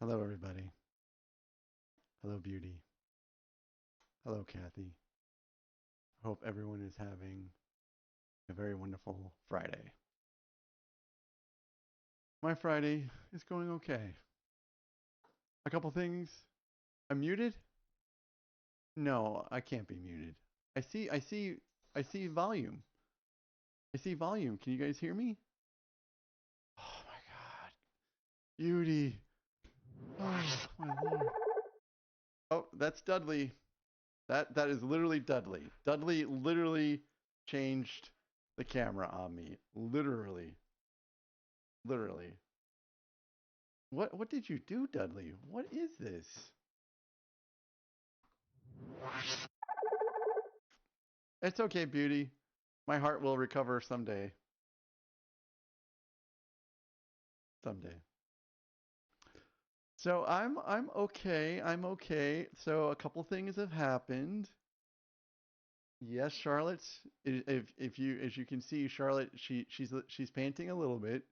Hello, everybody. Hello, Beauty. Hello, Kathy. Hope everyone is having a very wonderful Friday. My Friday is going okay. A couple things. I'm muted? No, I can't be muted. I see volume. I see volume. Can you guys hear me? Oh my God. Beauty. Oh my Lord. Oh, that's Dudley. That is literally Dudley. Dudley literally changed the camera on me. Literally. Literally. What did you do, Dudley? What is this? It's okay, Beauty. My heart will recover someday. Someday. So I'm okay. I'm okay. So a couple things have happened. Yes, Charlotte. If you as you can see, Charlotte she's painting a little bit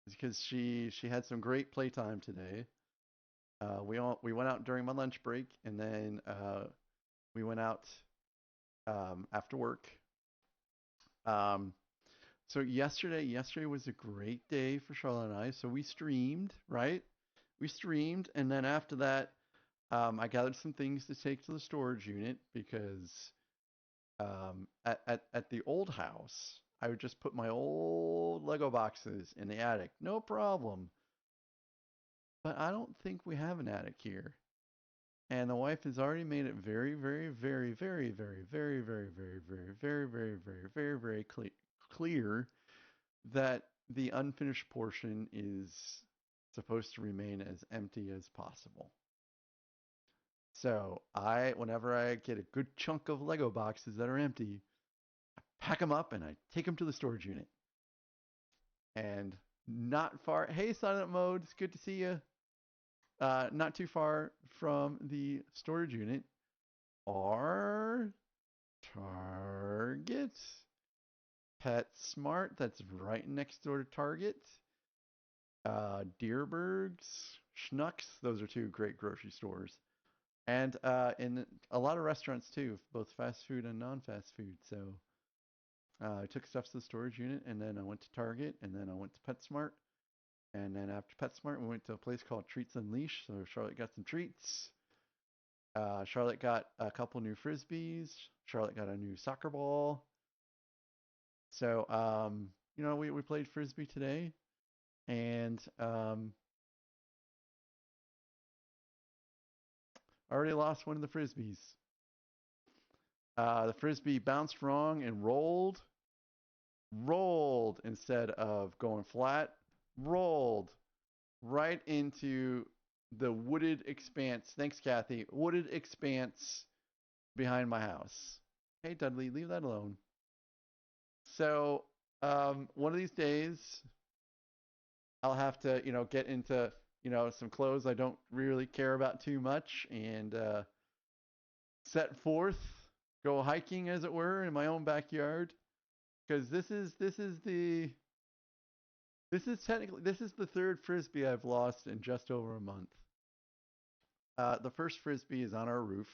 because she had some great playtime today. We went out during my lunch break and then we went out after work. Um, So yesterday was a great day for Charlotte and I. So we streamed, right? We streamed, and then after that, I gathered some things to take to the storage unit because at the old house, I would just put my old Lego boxes in the attic, no problem. But I don't think we have an attic here. And the wife has already made it very, very, very, very, very, very, very, very, very, very, very, very, very, very clear that the unfinished portion is supposed to remain as empty as possible. So whenever I get a good chunk of Lego boxes that are empty, I pack them up and I take them to the storage unit. And not far, hey Silent Mode, it's good to see you. Not too far from the storage unit are Target, PetSmart, that's right next door to Target, Deerbergs, Schnucks. Those are two great grocery stores, and in a lot of restaurants too, both fast food and non-fast food. So I took stuff to the storage unit, and then I went to Target, and then I went to PetSmart, and then after PetSmart, we went to a place called Treats Unleashed. So Charlotte got some treats. Charlotte got a couple new frisbees. Charlotte got a new soccer ball. So we played frisbee today, and I already lost one of the frisbees. The frisbee bounced wrong and rolled instead of going flat, rolled right into the wooded expanse. Thanks, Kathy. Wooded expanse behind my house. Hey, Dudley, leave that alone. So, one of these days, I'll have to, get into, some clothes I don't really care about too much and set forth, go hiking, as it were, in my own backyard. Because this is the third frisbee I've lost in just over a month. The first frisbee is on our roof.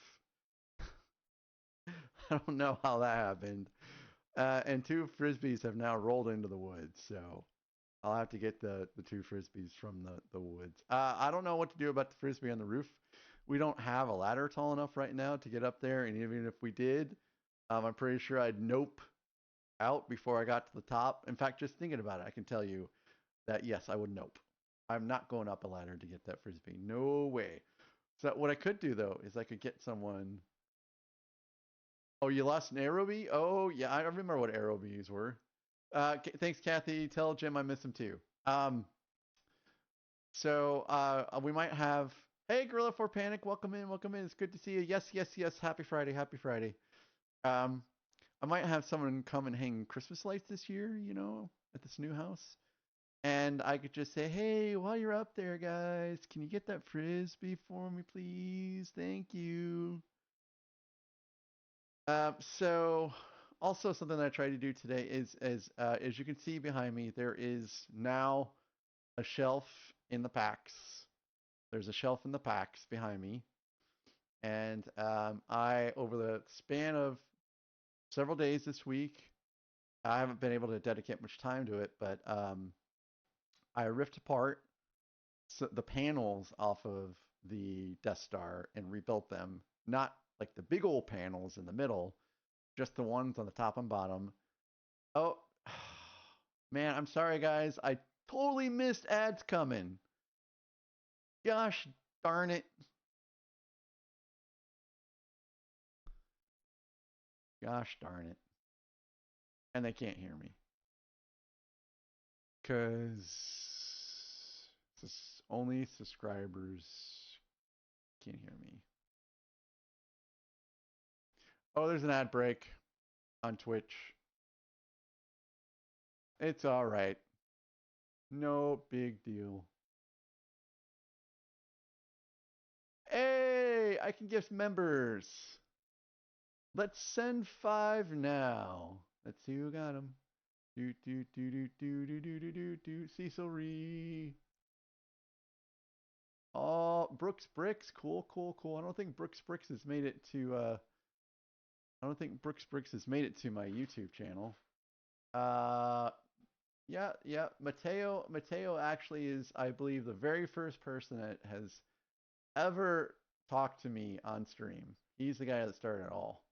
I don't know how that happened. And two frisbees have now rolled into the woods, so I'll have to get the two frisbees from the woods. I don't know what to do about the frisbee on the roof. We don't have a ladder tall enough right now to get up there, and even if we did, I'm pretty sure I'd nope out before I got to the top. In fact, just thinking about it, I can tell you that yes, I would nope. I'm not going up a ladder to get that frisbee. No way. So what I could do though is I could get someone. Oh, you lost an aerobie? Oh yeah, I remember what aerobies were. Thanks, Kathy. Tell Jim I miss him too. We might have. Hey, Gorilla for Panic, welcome in, welcome in. It's good to see you. Yes, yes, yes. Happy Friday, happy Friday. Um, I might have someone come and hang Christmas lights this year, at this new house. And I could just say, hey, while you're up there, guys, can you get that frisbee for me, please? Thank you. So, also something that I tried to do today is, as you can see behind me, there is now a shelf in the packs There's a shelf in the packs behind me, and I, over the span of several days this week, I haven't been able to dedicate much time to it, but I ripped apart the panels off of the Death Star and rebuilt them. Not like the big old panels in the middle, just the ones on the top and bottom. Oh, man, I'm sorry, guys. I totally missed ads coming. Gosh darn it. Gosh darn it. And they can't hear me. Because only subscribers can't hear me. Oh, there's an ad break on Twitch. It's all right. No big deal. Hey, I can gift members. Let's send 5 now. Let's see who got them. Cecil Ree. Oh, Brooks Bricks. Cool. I don't think Brooks Bricks has made it to my YouTube channel. Yeah. Mateo actually is, I believe, the very first person that has ever talked to me on stream. He's the guy that started it all.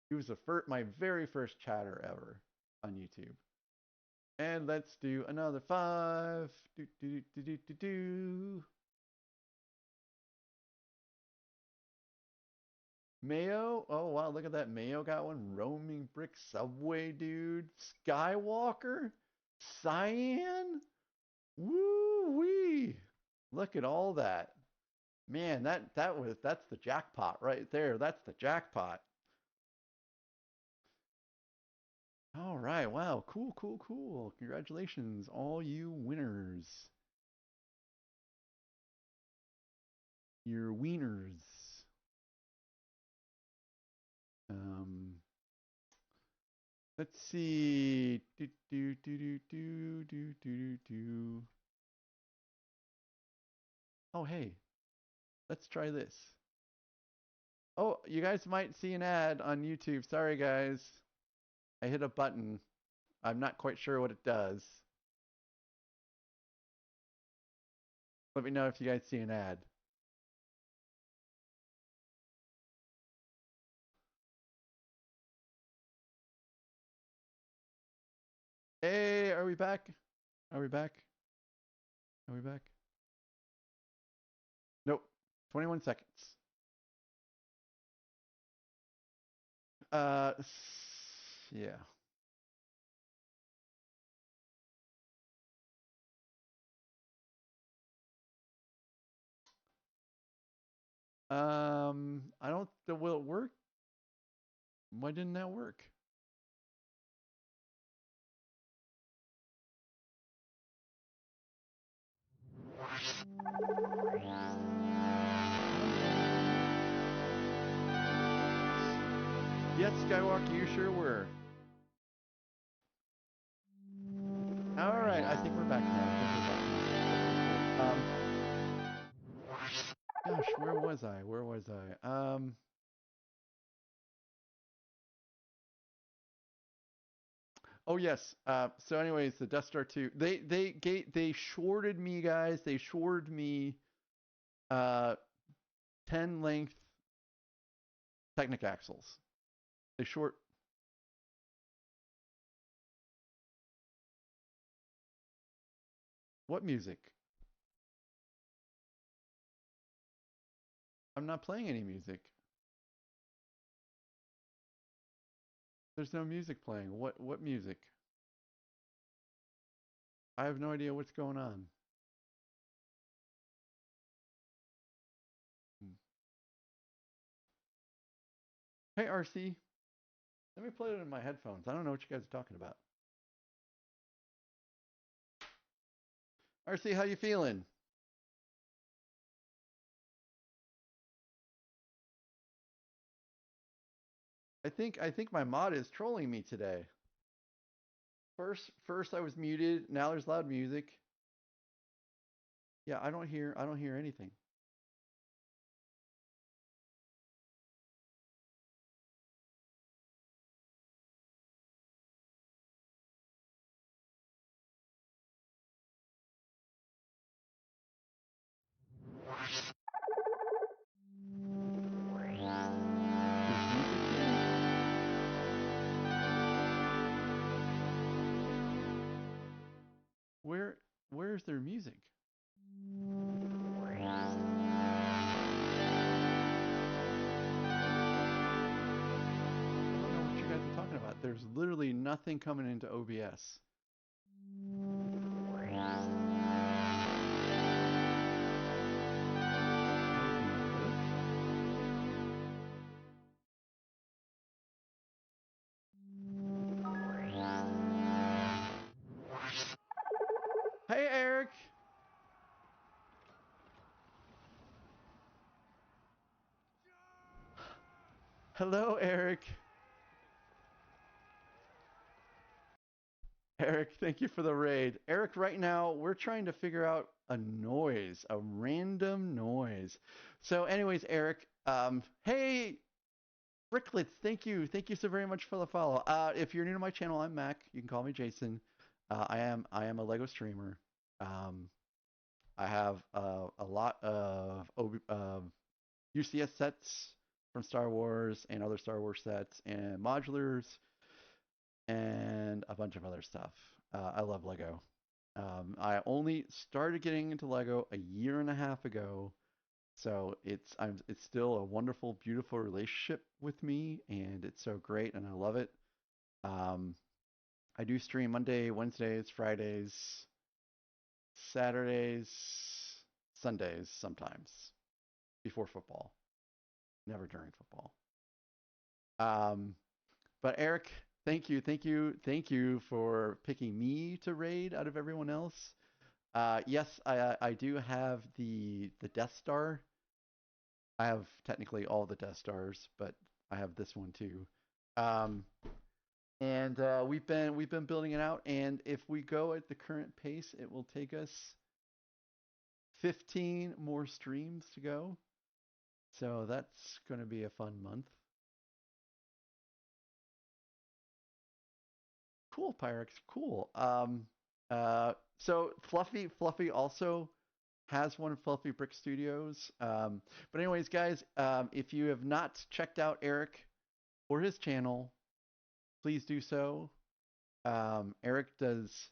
He was my very first chatter ever on YouTube. And let's do another 5. Mayo? Oh, wow, look at that. Mayo got one. Roaming Brick Subway, dude. Skywalker? Cyan? Woo-wee. Look at all that. Man, that's the jackpot right there. That's the jackpot. All right. Wow. Cool. Congratulations, all you winners. You're wieners. Let's see. Oh, hey. Let's try this. Oh, you guys might see an ad on YouTube. Sorry, guys. I hit a button. I'm not quite sure what it does. Let me know if you guys see an ad. Hey, are we back? Are we back? Are we back? Nope. 21 seconds. Yeah. I don't. Will it work? Why didn't that work? Yes, Skywalker, you sure were. All right, I think we're back now. Gosh, where was I? Oh yes. So anyways, the Death Star 2. They shorted me, guys. They shorted me 10 length Technic axles. They short. What music? I'm not playing any music. There's no music playing. What music? I have no idea what's going on. Hey RC, let me play it in my headphones. I don't know what you guys are talking about. RC, how you feeling? I think my mod is trolling me today. First I was muted. Now there's loud music. Yeah, I don't hear anything. There's music here? Where is their music? I don't know what you guys are talking about. There's literally nothing coming into OBS. Hey, Eric. Hello, Eric. Eric, thank you for the raid. Eric, right now we're trying to figure out a noise, a random noise. So, anyways, Eric, hey, Bricklets, thank you so very much for the follow. If you're new to my channel, I'm Mac. You can call me Jason. I am a Lego streamer. Um, I have a lot of UCS sets from Star Wars and other Star Wars sets and modulars and a bunch of other stuff. I love Lego. I only started getting into Lego a year and a half ago, so it's still a wonderful, beautiful relationship with me, and it's so great, and I love it. Um, I do stream Monday, Wednesdays, Fridays, Saturdays, Sundays sometimes before football, never during football. Um, but Eric, thank you for picking me to raid out of everyone else. Yes, I do have the Death Star. I have technically all the Death Stars, but I have this one too. Um, and we've been building it out. And if we go at the current pace, it will take us 15 more streams to go. So that's going to be a fun month. Cool, Pyrex. Cool. So Fluffy also has one of Fluffy Brick Studios. But anyways, guys, if you have not checked out Eric or his channel, please do so. Eric does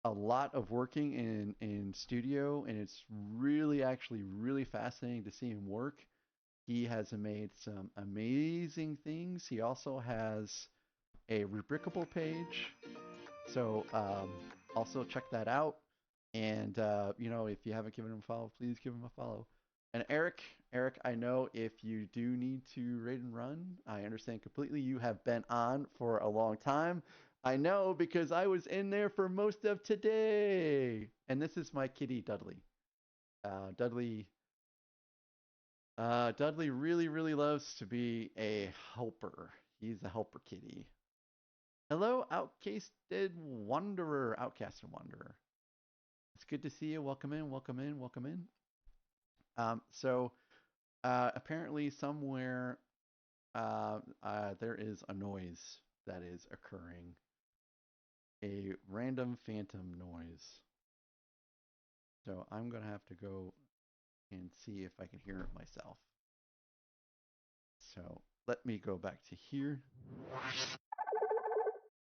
a lot of working in studio, and it's really actually really fascinating to see him work. He has made some amazing things. He also has a rubricable page, so also check that out. And if you haven't given him a follow, please give him a follow. And Eric, I know if you do need to raid and run, I understand completely. You have been on for a long time. I know because I was in there for most of today. And this is my kitty, Dudley. Dudley, Dudley really, really loves to be a helper. He's a helper kitty. Hello, outcasted wanderer, outcasted wanderer. It's good to see you. Welcome in, welcome in, welcome in. So apparently somewhere there is a noise that is occurring, a random phantom noise. So I'm gonna have to go and see if I can hear it myself. So let me go back to here.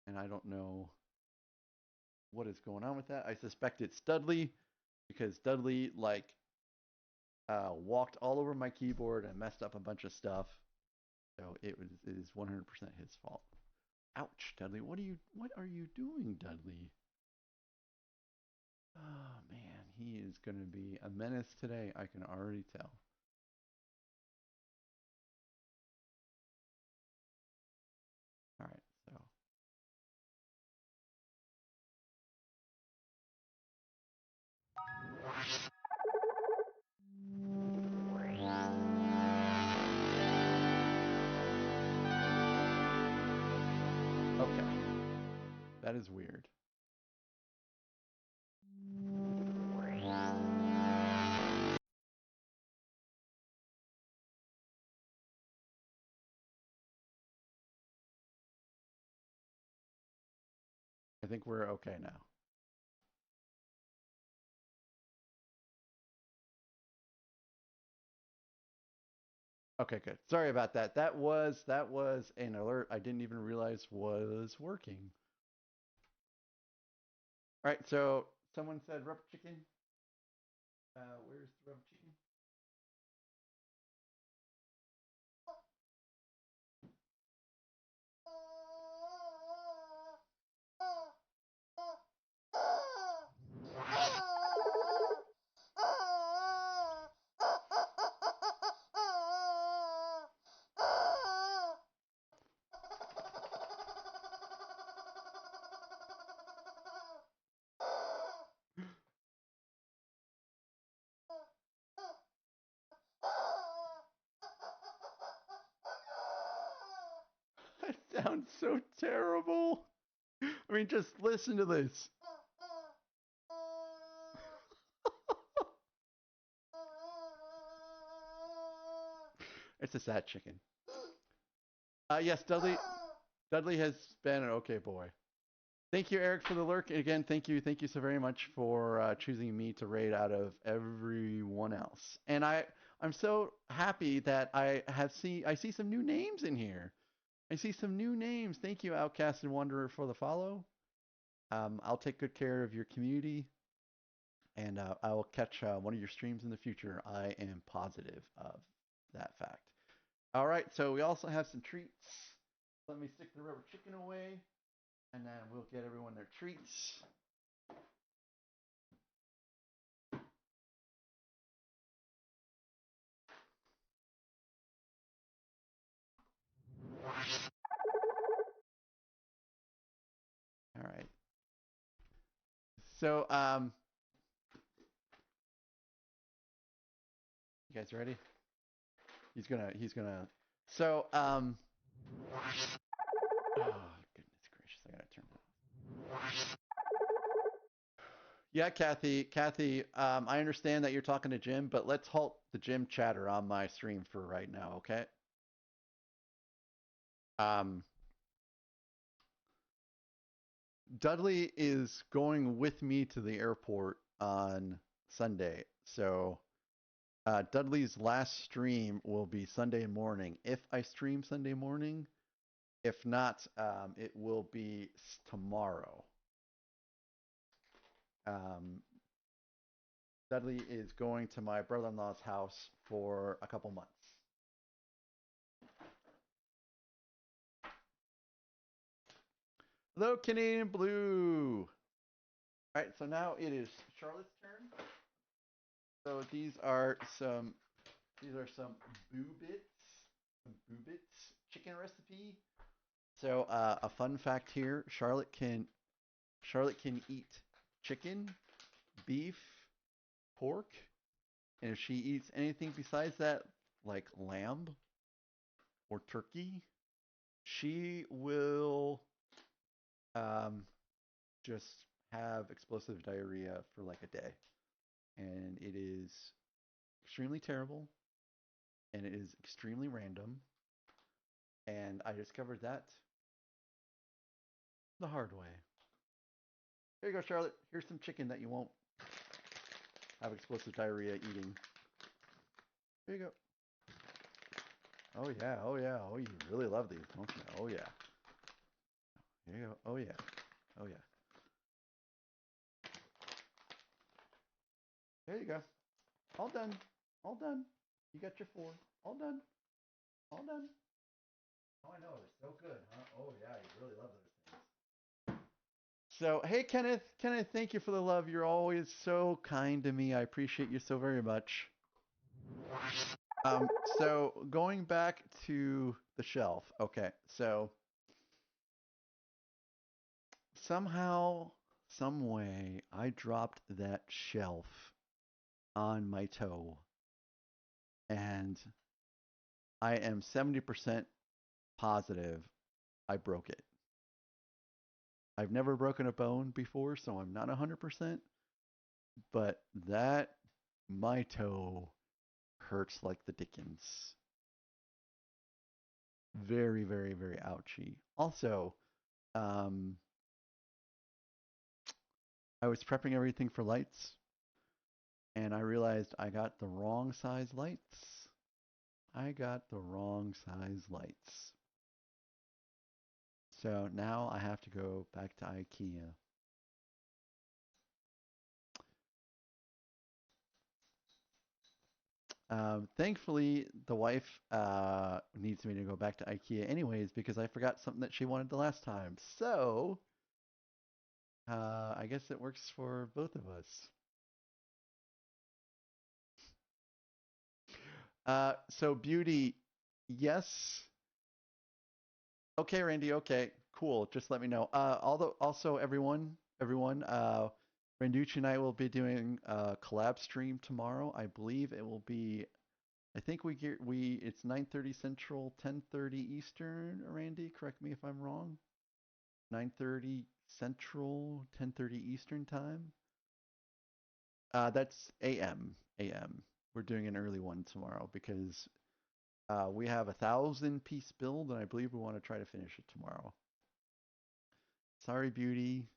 And I don't know what is going on with that. I suspect it's Dudley because Dudley walked all over my keyboard and messed up a bunch of stuff. So it is 100% his fault. Ouch, Dudley. What are you doing, Dudley? Oh man, he is going to be a menace today. I can already tell. All right, so okay, that is weird. think we're okay now. Okay, good. Sorry about that. That was an alert I didn't even realize was working. All right, so someone said rubber chicken. Where's the rubber chicken? That sounds so terrible. I mean, just listen to this. It's a sad chicken. Yes, Dudley has been an okay boy. Thank you, Eric, for the lurk. Again, thank you so very much for choosing me to raid out of everyone else. And I'm so happy that I see some new names in here. I see some new names. Thank you, Outcast and Wanderer, for the follow. I'll take good care of your community, and I will catch one of your streams in the future. I am positive of that fact. All right, so we also have some treats. Let me stick the rubber chicken away, and then we'll get everyone their treats. All right. So, you guys ready? He's gonna. So, oh goodness gracious, I gotta turn that off. Yeah, Kathy, I understand that you're talking to Jim, but let's halt the Jim chatter on my stream for right now, okay? Um, Dudley is going with me to the airport on Sunday, so Dudley's last stream will be Sunday morning. If I stream Sunday morning, if not, it will be tomorrow. Dudley is going to my brother-in-law's house for a couple months. Hello, Canadian Blue. All right, so now it is Charlotte's turn. So these are some boobits chicken recipe. So a fun fact here: Charlotte can eat chicken, beef, pork, and if she eats anything besides that, like lamb or turkey, she will just have explosive diarrhea for like a day. And it is extremely terrible and it is extremely random. And I discovered that the hard way. Here you go, Charlotte. Here's some chicken that you won't have explosive diarrhea eating. Here you go. Oh yeah, oh yeah, oh you really love these, don't you? Oh yeah. Here you go. Oh yeah. Oh yeah. There you go. All done. All done. You got your 4. All done. All done. Oh, I know. They're so good, huh? Oh yeah, you really love those things. So, hey Kenneth. Kenneth, thank you for the love. You're always so kind to me. I appreciate you so very much. So going back to the shelf. Okay, so somehow, some way, I dropped that shelf on my toe, and I am 70% positive I broke it. I've never broken a bone before, so I'm not 100%, but that my toe hurts like the dickens. Very, very, very ouchy. Also, um, I was prepping everything for lights, and I realized I got the wrong size lights. I got the wrong size lights. So now I have to go back to IKEA. Thankfully, the wife needs me to go back to IKEA anyways because I forgot something that she wanted the last time. So I guess it works for both of us. So beauty, yes. Okay, Randy. Okay, cool. Just let me know. Although also everyone, Randucci and I will be doing a collab stream tomorrow. I believe it will be. I think it's 9:30 Central, 10:30 Eastern. Randy, correct me if I'm wrong. 9:30 Central, 10:30 Eastern time. That's AM. AM. We're doing an early one tomorrow because we have 1,000 piece build, and I believe we want to try to finish it tomorrow. Sorry, Beauty.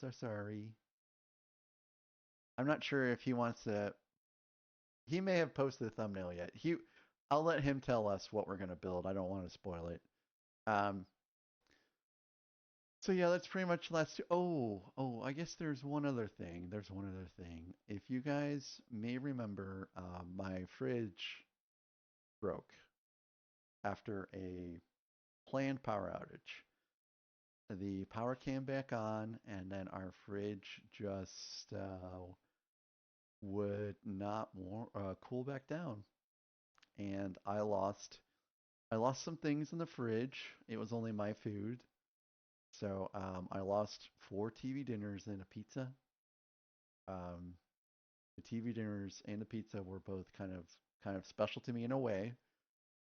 So sorry. I'm not sure if he wants to. He may have posted the thumbnail yet. I'll let him tell us what we're gonna build. I don't want to spoil it. Um, so yeah, that's pretty much last. Oh, I guess there's one other thing. There's one other thing. If you guys may remember, my fridge broke after a planned power outage. The power came back on, and then our fridge just would not cool back down, and I lost some things in the fridge. It was only my food, so I lost 4 TV dinners and a pizza. Um, the TV dinners and the pizza were both kind of special to me in a way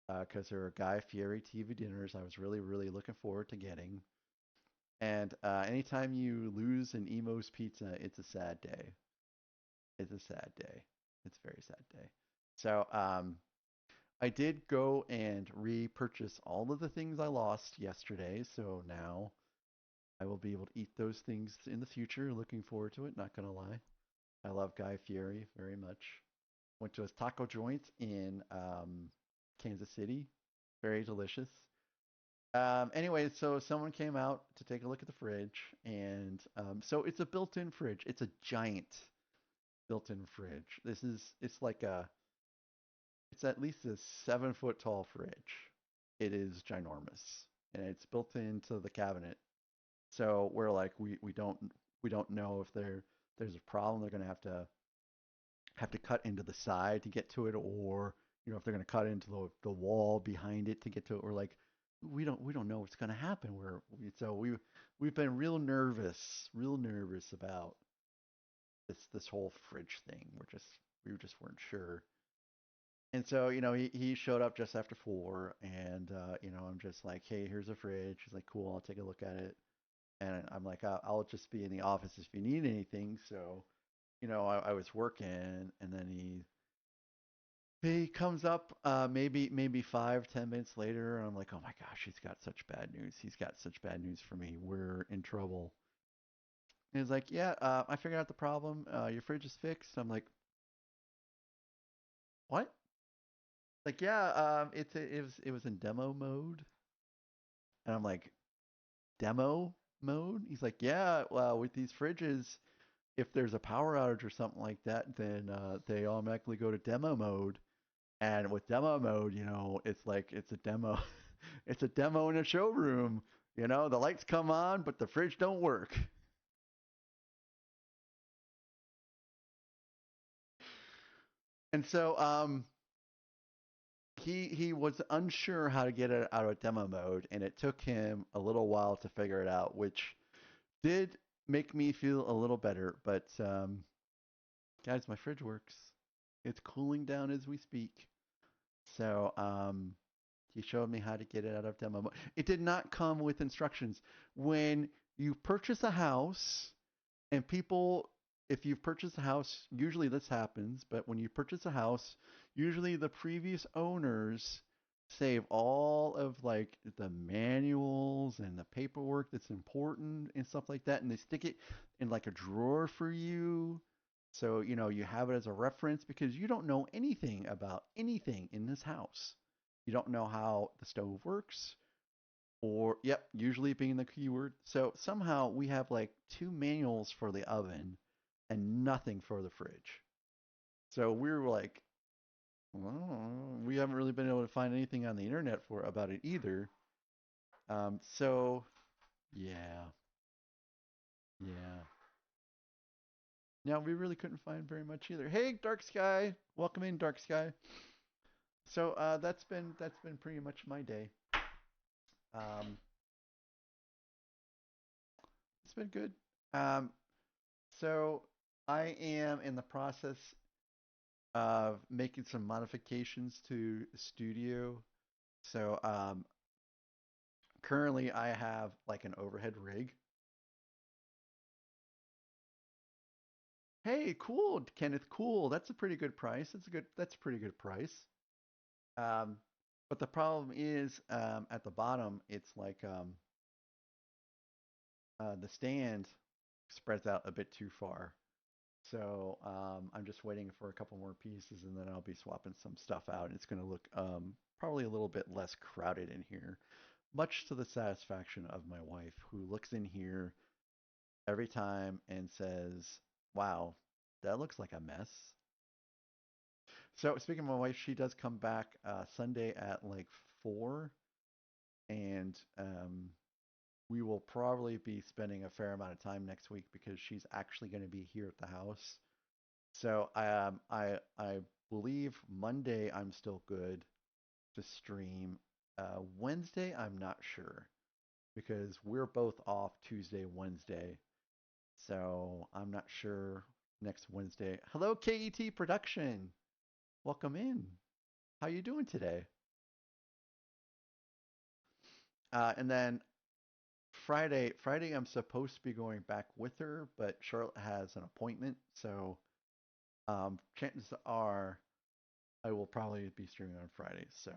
because they were Guy Fieri TV dinners. I was really looking forward to getting. And anytime you lose an Emo's pizza, it's a sad day. It's a sad day. It's a very sad day. So I did go and repurchase all of the things I lost yesterday. So now I will be able to eat those things in the future. Looking forward to it. Not gonna lie. I love Guy Fieri very much. Went to his taco joint in Kansas City. Very delicious. Anyway, so someone came out to take a look at the fridge, and so it's a built-in fridge. It's a giant built-in fridge. It's at least a 7 foot tall fridge. It is ginormous, and it's built into the cabinet. So we're like, we don't know if there's a problem. They're gonna have to cut into the side to get to it, or if they're gonna cut into the wall behind it to get to it. We're like, we don't know what's gonna happen. We've been real nervous about this whole fridge thing. We just weren't sure. And so, he showed up just after 4, and I'm just like, hey, here's a fridge. He's like, cool, I'll take a look at it. And I'm like, I'll just be in the office if you need anything. So, I was working, and then he comes up, maybe 5-10 minutes later, and I'm like, oh my gosh, he's got such bad news. He's got such bad news for me. We're in trouble. And he's like, yeah, I figured out the problem. Your fridge is fixed. I'm like, what? Like, yeah, it was in demo mode, and I'm like, demo mode? He's like, yeah, well, with these fridges, if there's a power outage or something like that, then they automatically go to demo mode. And with demo mode, it's like it's a demo, it's a demo in a showroom. The lights come on, but the fridge don't work. And so he was unsure how to get it out of demo mode, and it took him a little while to figure it out, which did make me feel a little better. But guys, my fridge works. It's cooling down as we speak. So he showed me how to get it out of demo mode. It did not come with instructions. When you purchase a house, and people, if you've purchased a house, usually this happens, but when you purchase a house, usually the previous owners save all of like the manuals and the paperwork that's important and stuff like that, and they stick it in like a drawer for you. So, you have it as a reference because you don't know anything about anything in this house. You don't know how the stove works, or, yep, usually being the keyword. So somehow we have like two manuals for the oven and nothing for the fridge. So we were like, well, we haven't really been able to find anything on the internet for about it either. So yeah, yeah. Yeah, we really couldn't find very much either. Hey, Dark Sky, welcome in, Dark Sky. So that's been pretty much my day. Um, it's been good. Um, so I am in the process of making some modifications to the studio. So currently I have like an overhead rig. Hey, cool, Kenneth. Cool. That's a pretty good price. That's a pretty good price. Um, but the problem is, at the bottom, it's like the stand spreads out a bit too far. So I'm just waiting for a couple more pieces, and then I'll be swapping some stuff out. And it's going to look probably a little bit less crowded in here, much to the satisfaction of my wife, who looks in here every time and says, "Wow, that looks like a mess." So speaking of my wife, she does come back Sunday at like 4, and we will probably be spending a fair amount of time next week because she's actually going to be here at the house. So I believe Monday I'm still good to stream. Wednesday I'm not sure because we're both off Tuesday, Wednesday. So I'm not sure next Wednesday. Hello, KET Production. Welcome in. How you doing today? And then Friday, I'm supposed to be going back with her, but Charlotte has an appointment, so chances are I will probably be streaming on Friday. So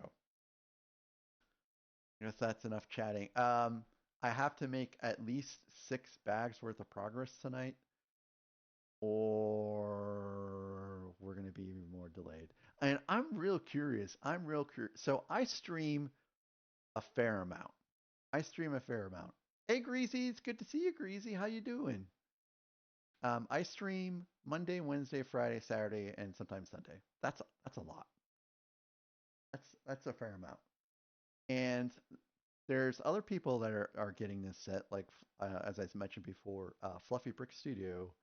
I guess that's enough chatting. I have to make at least 6 bags worth of progress tonight, or we're gonna be even more delayed. And I'm real curious. I'm real curious. So I stream a fair amount. I stream a fair amount. Hey, Greasy, it's good to see you, Greasy. How you doing? I stream Monday, Wednesday, Friday, Saturday, and sometimes Sunday. That's a lot. That's a fair amount. And there's other people that are getting this set, like as I mentioned before, Fluffy Brick Studio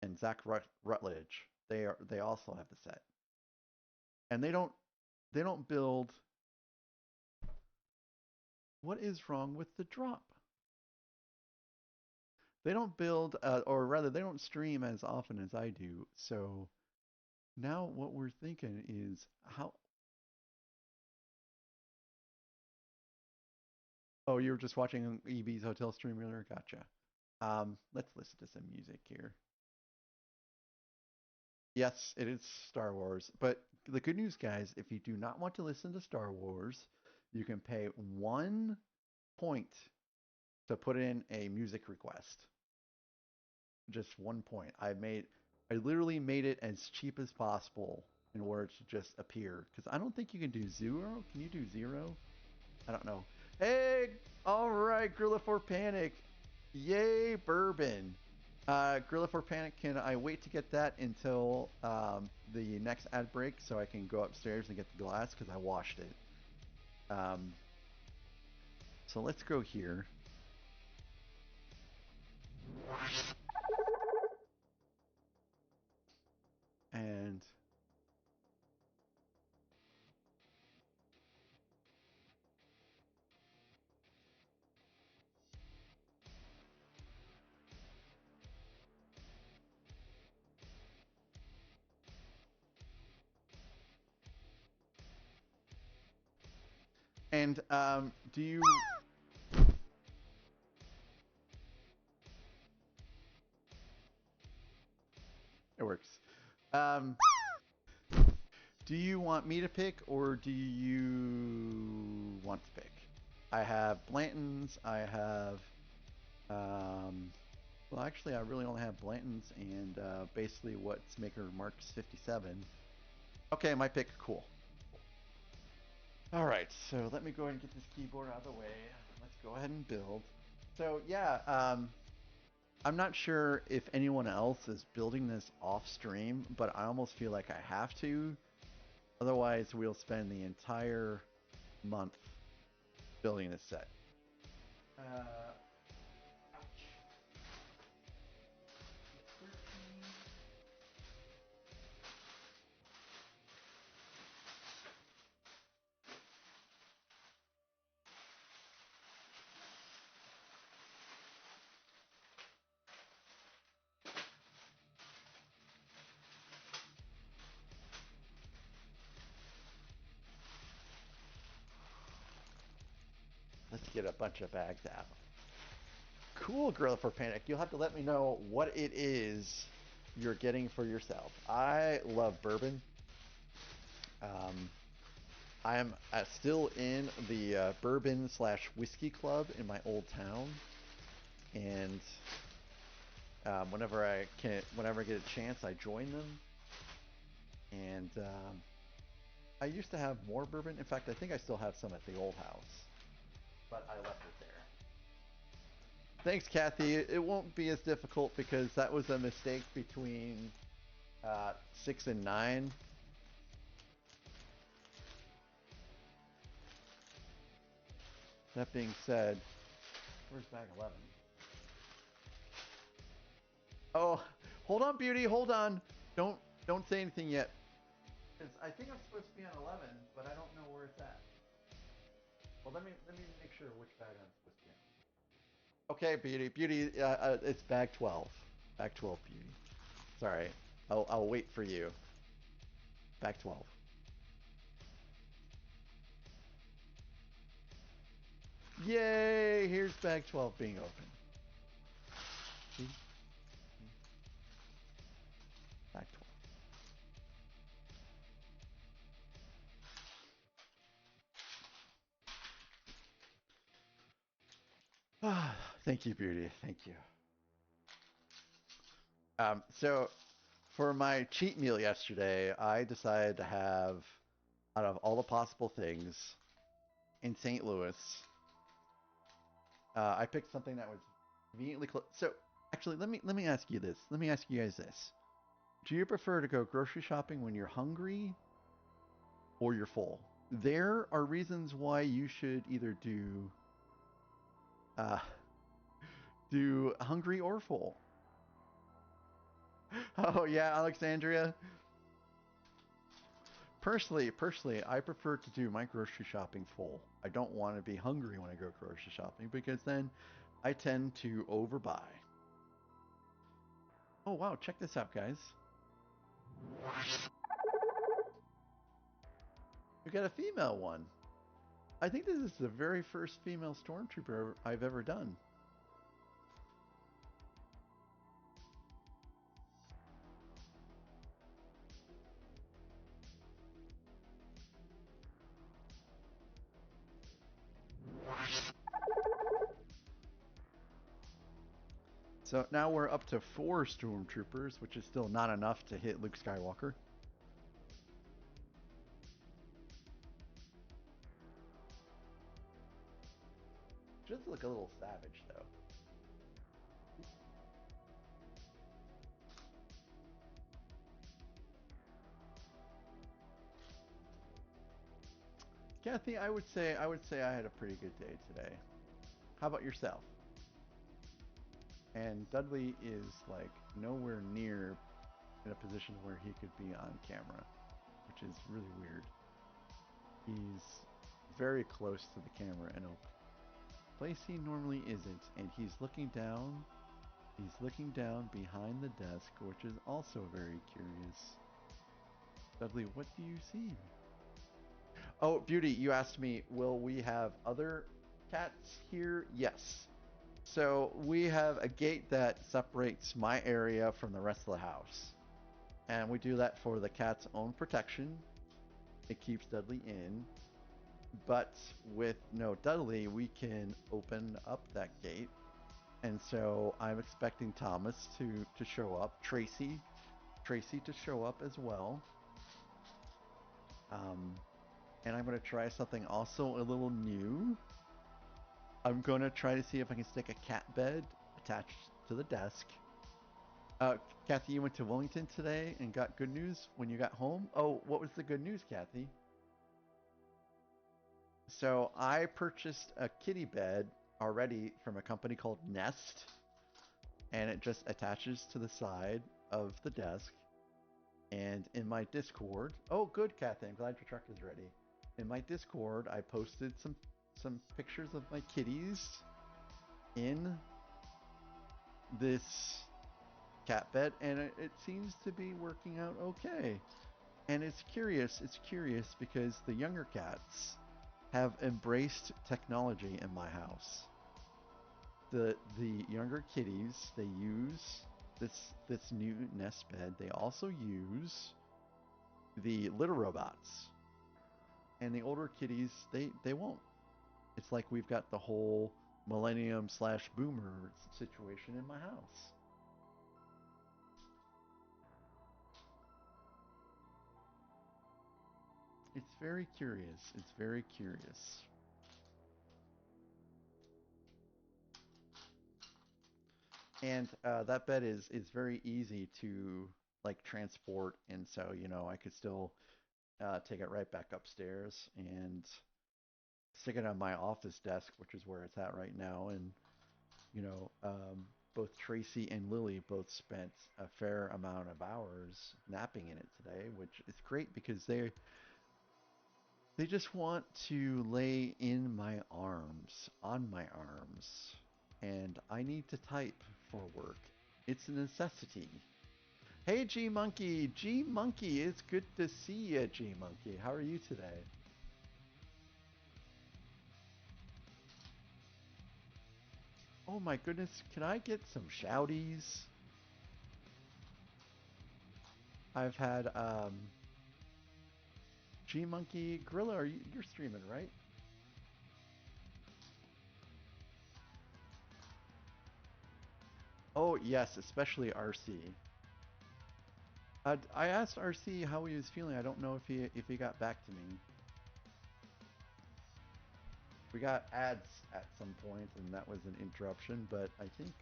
and Zach Rutledge. They also have the set, and they don't build. What is wrong with the drop? They don't build, or rather, they don't stream as often as I do. So now what we're thinking is how. Oh, you were just watching EB's hotel stream earlier? Gotcha. Let's listen to some music here. Yes, it is Star Wars. But the good news, guys, if you do not want to listen to Star Wars, you can pay 1 point to put in a music request. Just 1 point. I literally made it as cheap as possible in order to just appear. Because I don't think you can do 0. Can you do 0? I don't know. Hey, all right, Gorilla for Panic. Yay, bourbon. Gorilla for Panic, can I wait to get that until the next ad break so I can go upstairs and get the glass because I washed it. Um, so let's go here. And do you? It works. Um, Do you want me to pick, or do you want to pick? I have Blanton's. I have. Well, actually, I really only have Blanton's and basically what's Maker Marks 57. Okay, my pick. Cool. All right, so let me go ahead and get this keyboard out of the way. Let's go ahead and build. So yeah, I'm not sure if anyone else is building this off stream, but I almost feel like I have to. Otherwise, we'll spend the entire month building this set. Let's get a bunch of bags out. Cool, Gorilla for Panic. You'll have to let me know what it is you're getting for yourself. I love bourbon. I am still in the bourbon / whiskey club in my old town, and whenever I get a chance, I join them. And I used to have more bourbon. In fact, I think I still have some at the old house, but I left it there. Thanks, Kathy. It won't be as difficult because that was a mistake between 6 and 9. That being said, where's bag 11? Oh, hold on, Beauty. Hold on. Don't say anything yet. Because I think I'm supposed to be on 11, but I don't know where it's at. Well, let me make sure which bag I'm supposed to be on. Okay, Beauty. It's bag 12. Bag 12, Beauty. Sorry. I'll wait for you. Bag 12. Yay! Here's bag 12 being open. See? Bag 12. Thank you, Beauty. Thank you. So, for my cheat meal yesterday, I decided to have, out of all the possible things, in St. Louis, I picked something that was conveniently close. So, actually, let me ask you this. Let me ask you guys this. Do you prefer to go grocery shopping when you're hungry or you're full? There are reasons why you should either uh, do hungry or full. Oh yeah, Alexandria. Personally, I prefer to do my grocery shopping full. I don't want to be hungry when I go grocery shopping because then I tend to overbuy. Oh wow, check this out, guys. We got a female one. I think this is the very first female stormtrooper I've ever done. So now we're up to 4 stormtroopers, which is still not enough to hit Luke Skywalker. She does look a little savage, though. Kathy, I would say I had a pretty good day today. How about yourself? And Dudley is like nowhere near in a position where he could be on camera, which is really weird. He's very close to the camera in a place he normally isn't, and he's looking down. He's looking down behind the desk, which is also very curious. Dudley, what do you see? Oh, Beauty, you asked me, will we have other cats here? Yes. So we have a gate that separates my area from the rest of the house. And we do that for the cat's own protection. it keeps Dudley in. But with no Dudley, we can open up that gate. And so I'm expecting Thomas to show up, Tracy to show up as well. And I'm going to try something also a little new. I'm going to try to see if I can stick a cat bed attached to the desk. Kathy, you went to Wellington today and got good news when you got home? Oh, what was the good news, Kathy? So I purchased a kitty bed already from a company called Nest, and it just attaches to the side of the desk. And in my Discord, oh good, Kathy, I'm glad your truck is ready. In my Discord, I posted some pictures of my kitties in this cat bed, and it seems to be working out okay. And it's curious because the younger cats have embraced technology in my house. The younger kitties, they use this new nest bed. They also use the litter robots. And the older kitties, they won't. It's like we've got the whole millennium/boomer situation in my house. It's very curious. It's very curious. And that bed is very easy to like transport, and so I could still take it right back upstairs and stick it on my office desk, which is where it's at right now. And you know, um, both Tracy and Lily both spent a fair amount of hours napping in it today, which is great because they just want to lay in my arms, on my arms, and I need to type for work. It's a necessity. Hey, G Monkey! G Monkey, it's good to see you, G Monkey. How are you today? Oh my goodness, can I get some shouties? I've had G Monkey Gorilla. You're streaming, right? Oh yes, especially RC. I asked RC how he was feeling. I don't know if he got back to me. We got ads at some point, and that was an interruption. But I think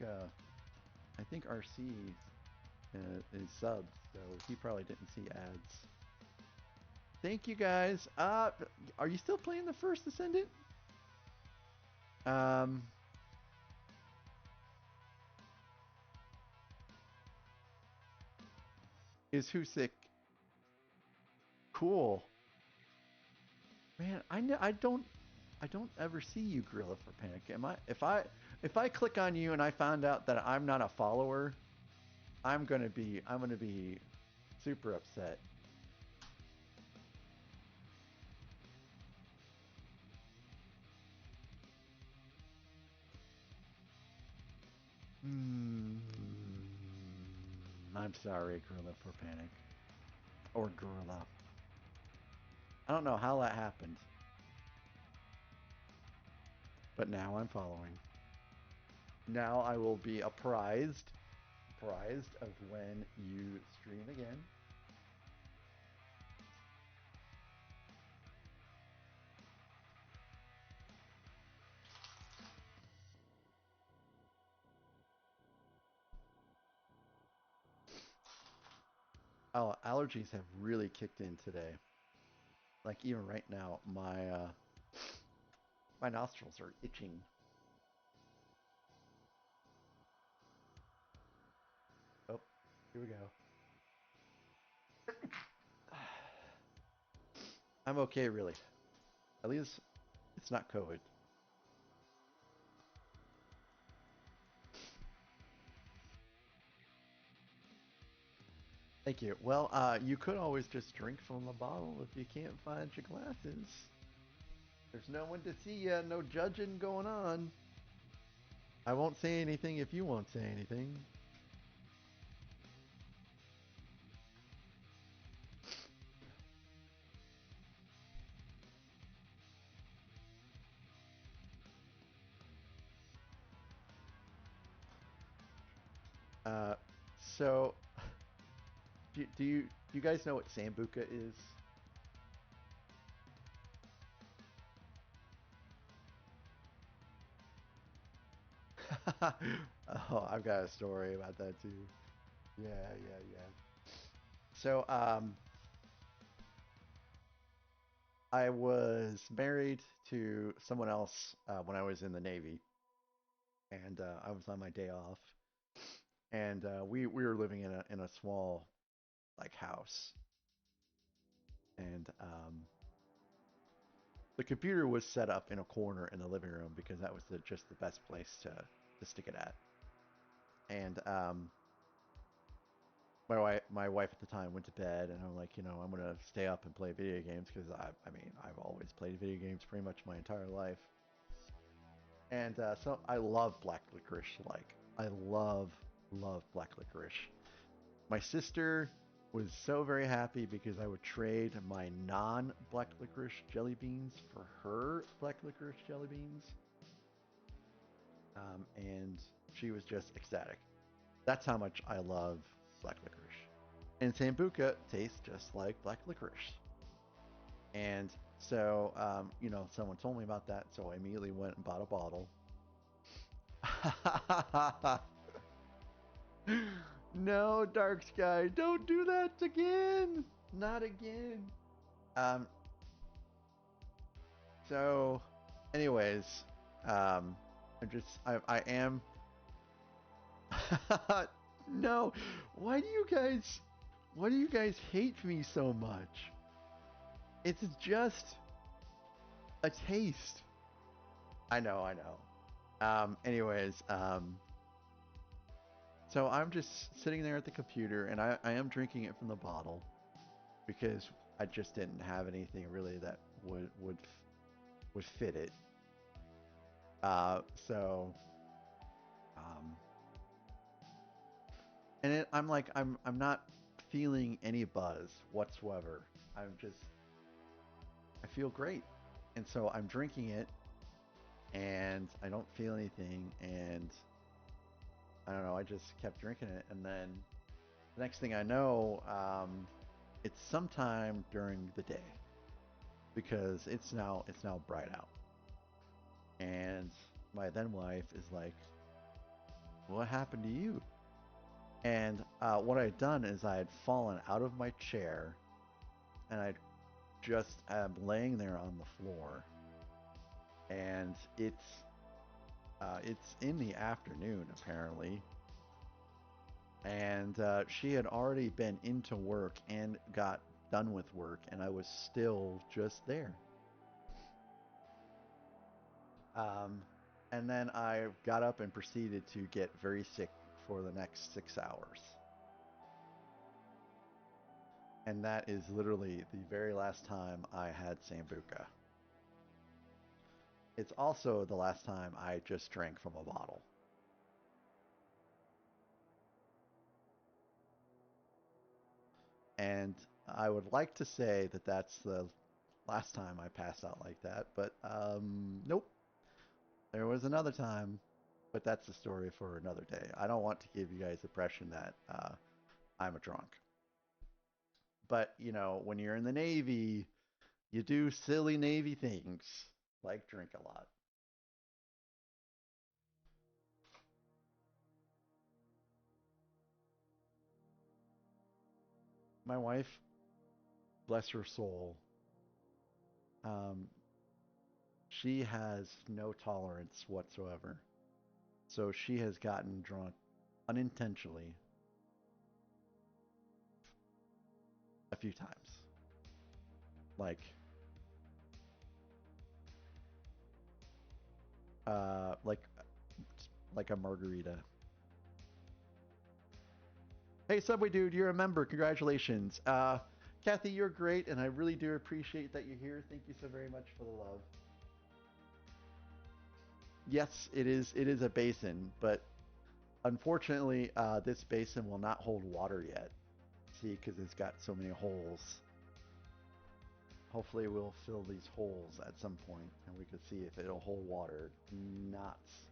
RC is subbed, so he probably didn't see ads. Thank you guys. Are you still playing the First Ascendant? Um, is who sick? Cool. Man, I don't ever see you, Gorilla for Panic. Am I? If I click on you and I found out that I'm not a follower, I'm gonna be super upset. Hmm. I'm sorry, Gorilla for Panic. Or Gorilla. I don't know how that happened, but now I'm following. Now I will be apprised of when you stream again. Oh, allergies have really kicked in today. Like even right now, my nostrils are itching. Oh, here we go. I'm okay, really. At least it's not COVID. Thank you. Well, you could always just drink from a bottle if you can't find your glasses. There's no one to see ya, no judging going on. I won't say anything if you won't say anything. Uh, so do you guys know what sambuca is? Oh, I've got a story about that too. Yeah, yeah, yeah. So, I was married to someone else when I was in the Navy, and I was on my day off, and we were living in a small like house, and the computer was set up in a corner in the living room because that was just the best place to stick it at. And my wife at the time went to bed, and I'm like, I'm gonna stay up and play video games because I mean I've always played video games pretty much my entire life, and so I love black licorice. Like I love black licorice. My sister was so very happy because I would trade my non-black licorice jelly beans for her black licorice jelly beans, and she was just ecstatic. That's how much I love black licorice. And Sambuca tastes just like black licorice. And so, someone told me about that, so I immediately went and bought a bottle. No, Dark Sky, don't do that again. Not again. Um, so, anyways, I am. No, why do you guys, why do you guys hate me so much? It's just a taste. I know, I know. Anyways, so I'm just sitting there at the computer, and I am drinking it from the bottle because I just didn't have anything really that would fit it. So, um, I'm like I'm not feeling any buzz whatsoever. I feel great, and so I'm drinking it, and I don't feel anything, and I don't know. I just kept drinking it, and then the next thing I know, it's sometime during the day because it's now bright out, and my then wife is like, "What happened to you?" And what I'd done is I had fallen out of my chair, and I just am laying there on the floor, and it's in the afternoon apparently, and she had already been into work and got done with work, and I was still just there. Um, and then I got up and proceeded to get very sick for the next 6 hours. And that is literally the very last time I had Sambuca. It's also the last time I just drank from a bottle. And I would like to say that that's the last time I passed out like that, but nope. There was another time, but that's a story for another day. I don't want to give you guys the impression that I'm a drunk. But, when you're in the Navy, you do silly Navy things, like drink a lot. My wife, bless her soul, um, she has no tolerance whatsoever. So she has gotten drunk unintentionally a few times. Like, uh, like, like a margarita. Hey, Subway Dude, you're a member. Congratulations. Kathy, you're great, and I really do appreciate that you're here. Thank you so very much for the love. Yes, it is. It is a basin, but unfortunately, this basin will not hold water yet. See, because it's got so many holes. Hopefully, we'll fill these holes at some point, and we can see if it'll hold water. Nuts.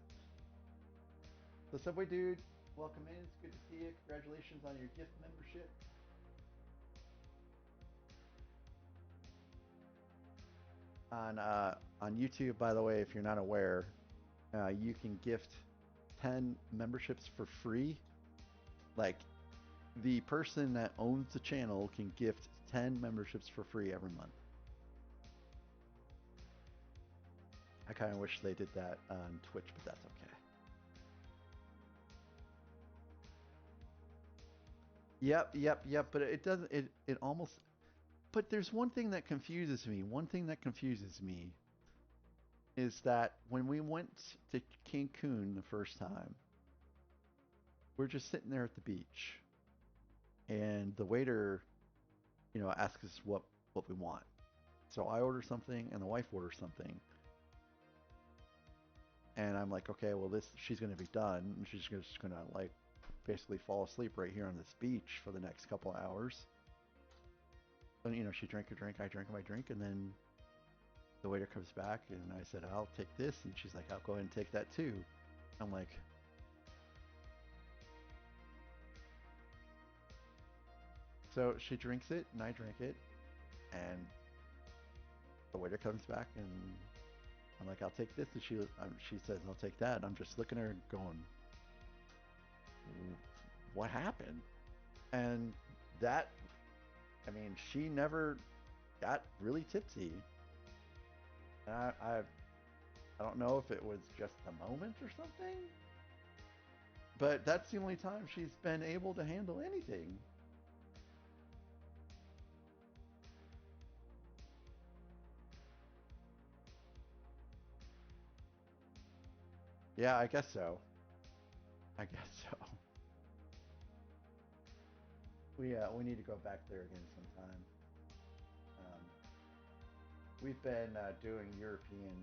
The Subway Dude. welcome in. It's good to see you. Congratulations on your gift membership. On YouTube, by the way, if you're not aware, you can gift 10 memberships for free. Like, the person that owns the channel can gift 10 memberships for free every month. I kind of wish they did that on Twitch, but that's okay. Yep. But it doesn't. It almost. But there's one thing that confuses me. One thing that confuses me is that when we went to Cancun the first time, we're just sitting there at the beach, and the waiter, asks us what we want. So I order something, and the wife orders something, and I'm like, okay, well she's gonna be done, and she's just gonna like basically fall asleep right here on this beach for the next couple of hours. And she drank her drink, I drank my drink, and then the waiter comes back, and I said, I'll take this, and she's like, I'll go ahead and take that too. I'm like, so she drinks it, and I drink it, and the waiter comes back, and I'm like, I'll take this, and she says, I'll take that. And I'm just looking at her going, what happened? And that, I mean, she never got really tipsy. And I don't know if it was just the moment or something, but that's the only time she's been able to handle anything. Yeah, I guess so. I guess so. We need to go back there again sometime. Um, we've been doing European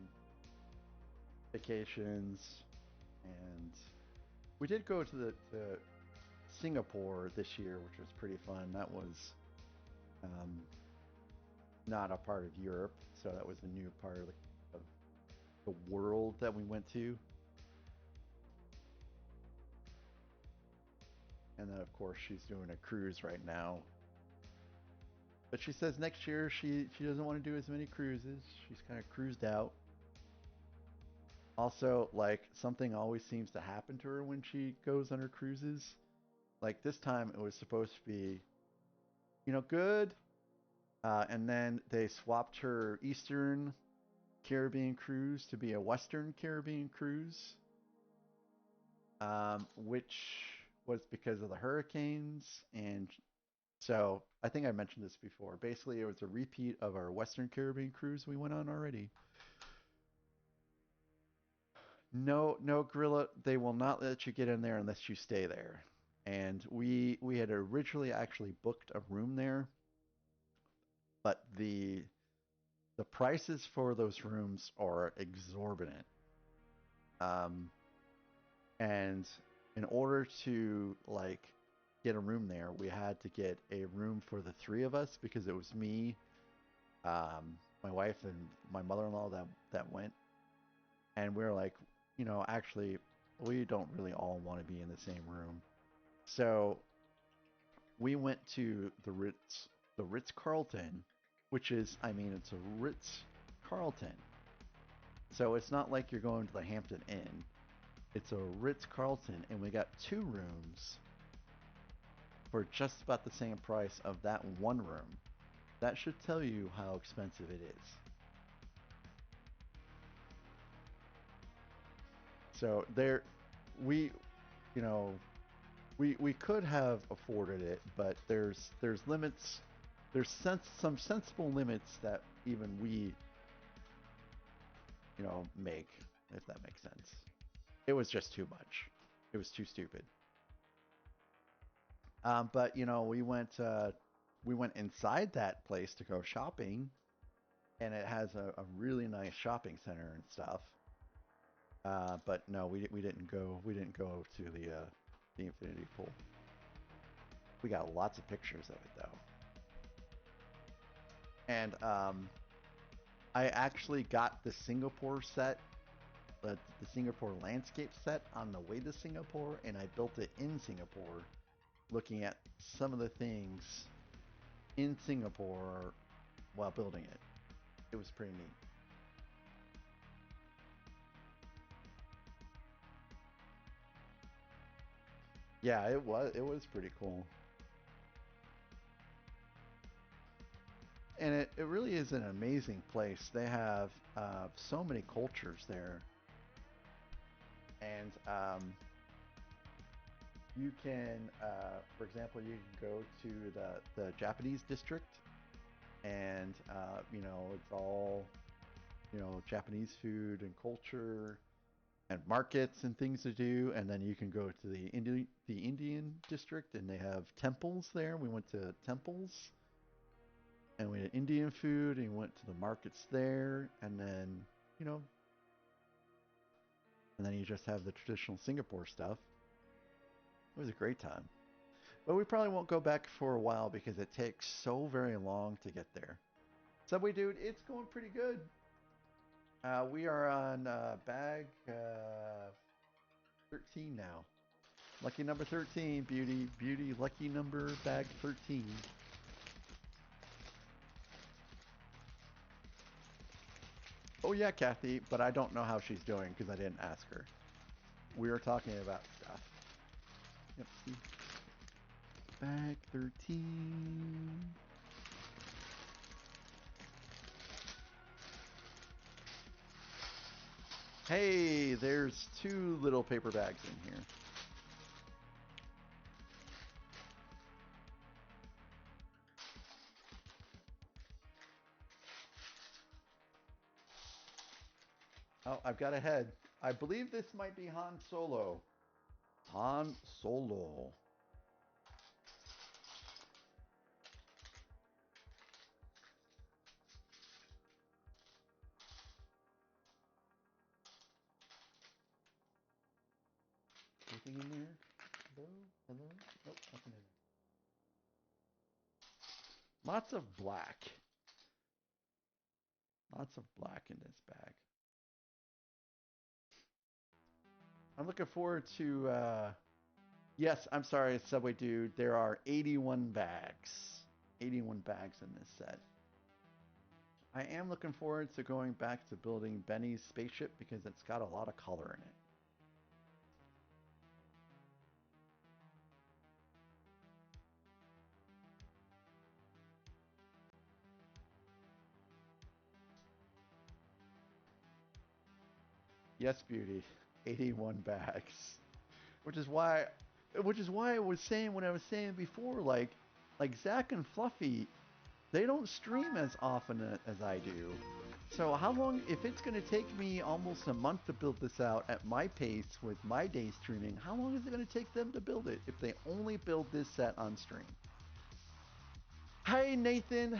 vacations, and we did go to Singapore this year, which was pretty fun. That was um, not a part of Europe, so that was a new part of the world that we went to. And then, of course, she's doing a cruise right now. But she says next year she doesn't want to do as many cruises. She's kind of cruised out. Also, like, something always seems to happen to her when she goes on her cruises. Like, this time it was supposed to be, good. And then they swapped her Eastern Caribbean cruise to be a Western Caribbean cruise, which was because of the hurricanes. And so I think I mentioned this before. Basically, it was a repeat of our Western Caribbean cruise we went on already. No, Gorilla, they will not let you get in there unless you stay there. And we had originally actually booked a room there, but the prices for those rooms are exorbitant. Um, and in order to like get a room there, we had to get a room for the three of us because it was me, my wife, and my mother-in-law that went. And we were like, actually, we don't really all want to be in the same room. So we went to the Ritz Carlton, which is, I mean, it's a Ritz Carlton. So it's not like you're going to the Hampton Inn. It's a Ritz Carlton, and we got two rooms for just about the same price of that one room. That should tell you how expensive it is. So there, we, you know, we could have afforded it, but there's limits. There's some sensible limits that even we, make, if that makes sense. It was just too much. It was too stupid. But we went inside that place to go shopping, and it has a really nice shopping center and stuff. But no, we didn't go. We didn't go to the infinity pool. We got lots of pictures of it though, and I actually got the Singapore set the Singapore landscape set on the way to Singapore, and I built it in Singapore, looking at some of the things in Singapore while building it. It was pretty neat. Yeah, it was pretty cool. And it really is an amazing place. They have so many cultures there. And you can, for example, you can go to the Japanese district, and it's all Japanese food and culture and markets and things to do. And then you can go to the Indian district, and they have temples there. We went to temples, and we had Indian food, and we went to the markets there, and then you just have the traditional Singapore stuff. It was a great time. But we probably won't go back for a while because it takes so very long to get there. Subway Dude, it's going pretty good. We are on bag 13 now. Lucky number 13, Beauty. Beauty, lucky number, bag 13. Oh yeah, Kathy, but I don't know how she's doing because I didn't ask her. We were talking about stuff. Yep, see. Bag 13. Hey, there's 2 little paper bags in here. Oh, I've got a head. I believe this might be Han Solo. Han Solo. Anything in there? Hello? Hello? Nope, nothing in there. Lots of black. Lots of black in this bag. I'm looking forward to, yes, I'm sorry, Subway Dude. There are 81 bags. 81 bags in this set. I am looking forward to going back to building Benny's spaceship because it's got a lot of color in it. Yes, Beauty. 81 bags. Which is why I was saying what I was saying before, like Zach and Fluffy, they don't stream as often as I do. So how long, if it's going to take me almost a month to build this out at my pace with my day streaming, how long is it going to take them to build it if they only build this set on stream? Hi, Nathan.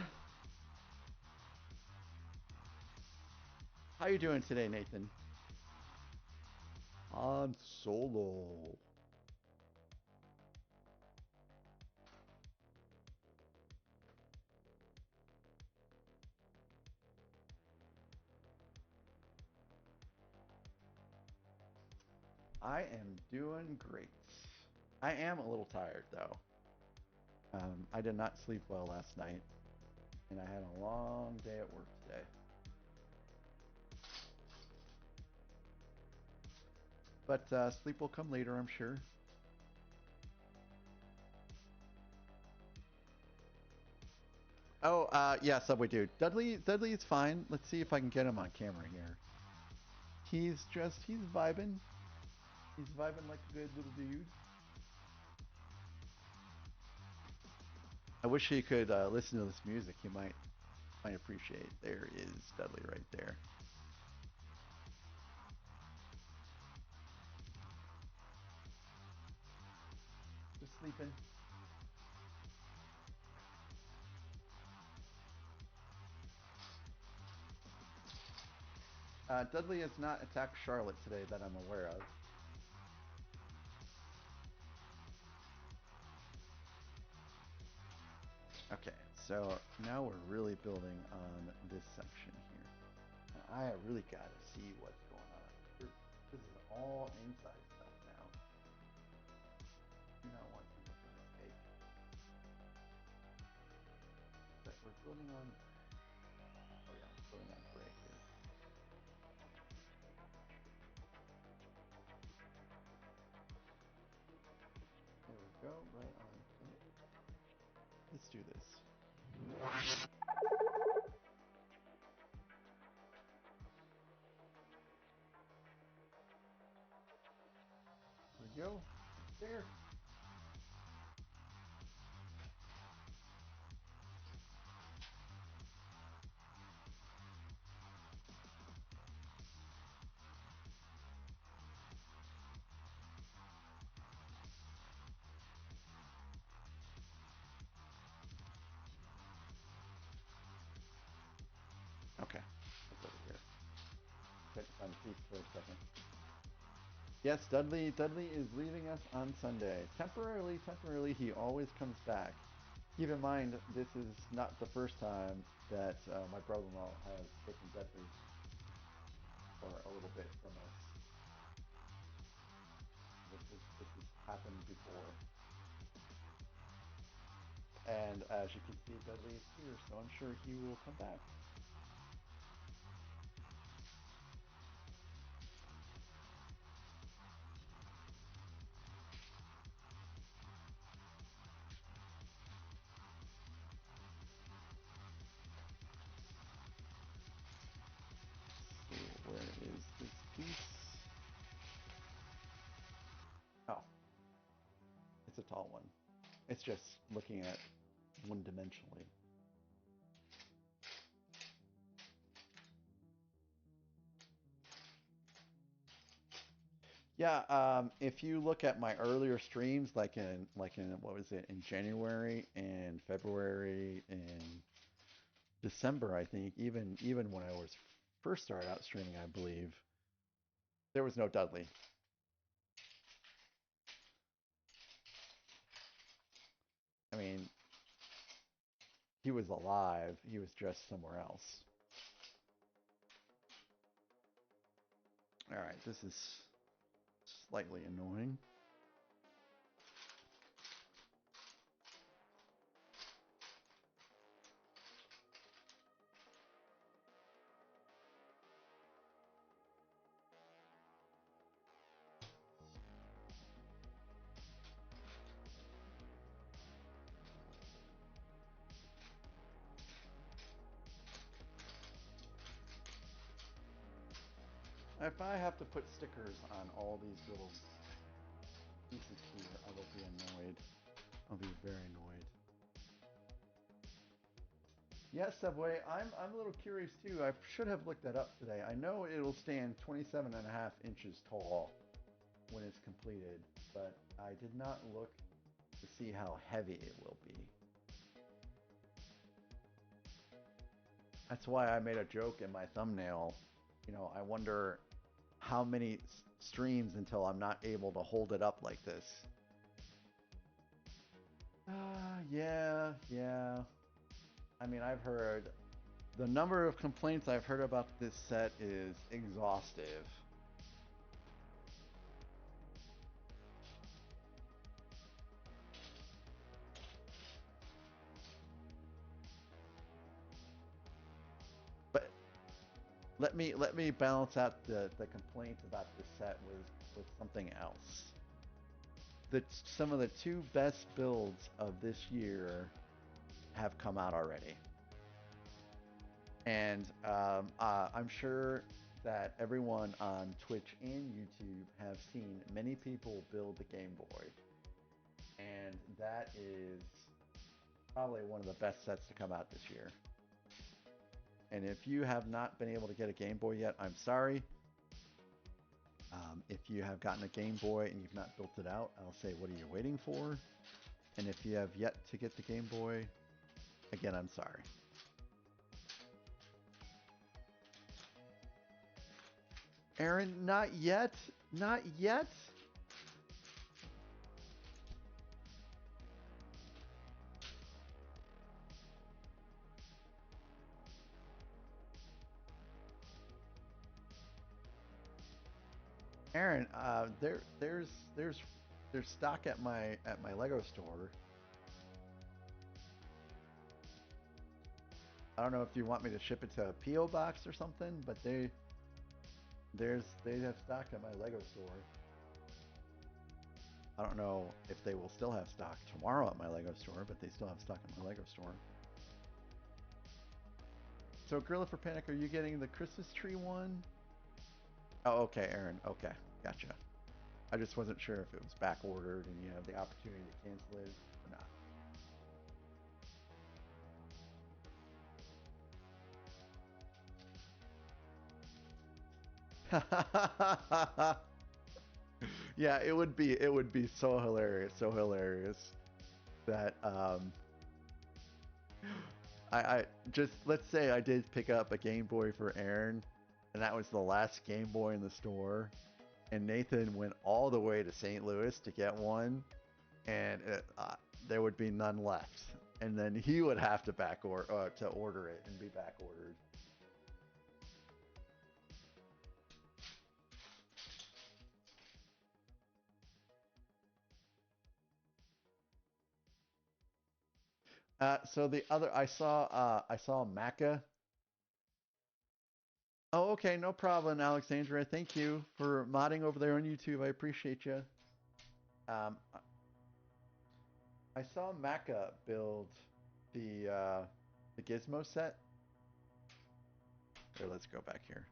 How you doing today, Nathan? Han Solo. I am doing great. I am a little tired though. I did not sleep well last night, and I had a long day at work today. But sleep will come later, I'm sure. Oh, yeah, Subway Dude. Dudley is fine. Let's see if I can get him on camera here. He's vibing. He's vibing like a good little dude. I wish he could listen to this music. He might appreciate. There is Dudley right there. Just sleeping. Dudley has not attacked Charlotte today that I'm aware of. Okay, so now we're really building on this section here. And I really gotta see what's going on all inside stuff now. Do not want to make a mistake. But we're building on. Oh yeah, we're building on gray here. There we go, right on. Let's do this. There we go. There. Okay, let's over here. Try to find a piece for a second. Yes, Dudley is leaving us on Sunday. Temporarily, he always comes back. Keep in mind, this is not the first time that my brother-in-law has taken Dudley for a little bit from us. This has happened before. And as you can see, Dudley is here, so I'm sure he will come back. So where is this piece? Oh, it's a tall one. It's just looking at one-dimensionally. Yeah, if you look at my earlier streams, like in what was it, in January and February and December, I think, even when I was first started out streaming, I believe, there was no Dudley. I mean, he was alive, he was just somewhere else. Alright, this is slightly annoying. If I have to put stickers on all these little pieces here, I will be annoyed. I'll be very annoyed. Yes, Subway, I'm a little curious too. I should have looked that up today. I know it'll stand 27.5 inches tall when it's completed, but I did not look to see how heavy it will be. That's why I made a joke in my thumbnail. You know, I wonder how many streams until I'm not able to hold it up like this. Yeah. I mean, I've heard the number of complaints I've heard about this set is exhaustive. But let me balance out the complaints about this set with something else. Some of the two best builds of this year have come out already. And I'm sure that everyone on Twitch and YouTube have seen many people build the Game Boy. And that is probably one of the best sets to come out this year. And if you have not been able to get a Game Boy yet, I'm sorry. If you have gotten a Game Boy and you've not built it out, I'll say, what are you waiting for? And if you have yet to get the Game Boy, again, I'm sorry. Aaron, not yet. Not yet. Aaron, there's stock at my Lego store. I don't know if you want me to ship it to a PO box or something, but they have stock at my Lego store. I don't know if they will still have stock tomorrow at my Lego store, but they still have stock at my Lego store. So, Gorilla for Panic, are you getting the Christmas tree one? Oh, okay, Aaron. Okay, gotcha. I just wasn't sure if it was back ordered and you have the opportunity to cancel it or not. Yeah, it would be so hilarious that I just let's say I did pick up a Game Boy for Aaron, and that was the last Game Boy in the store, and Nathan went all the way to St. Louis to get one, and there would be none left, and then he would have to to order it and be back ordered. So the other I saw Maca. Oh, okay, no problem, Alexandra. Thank you for modding over there on YouTube. I appreciate you. Um, I saw Maca build the Gizmo set. Here, let's go back here.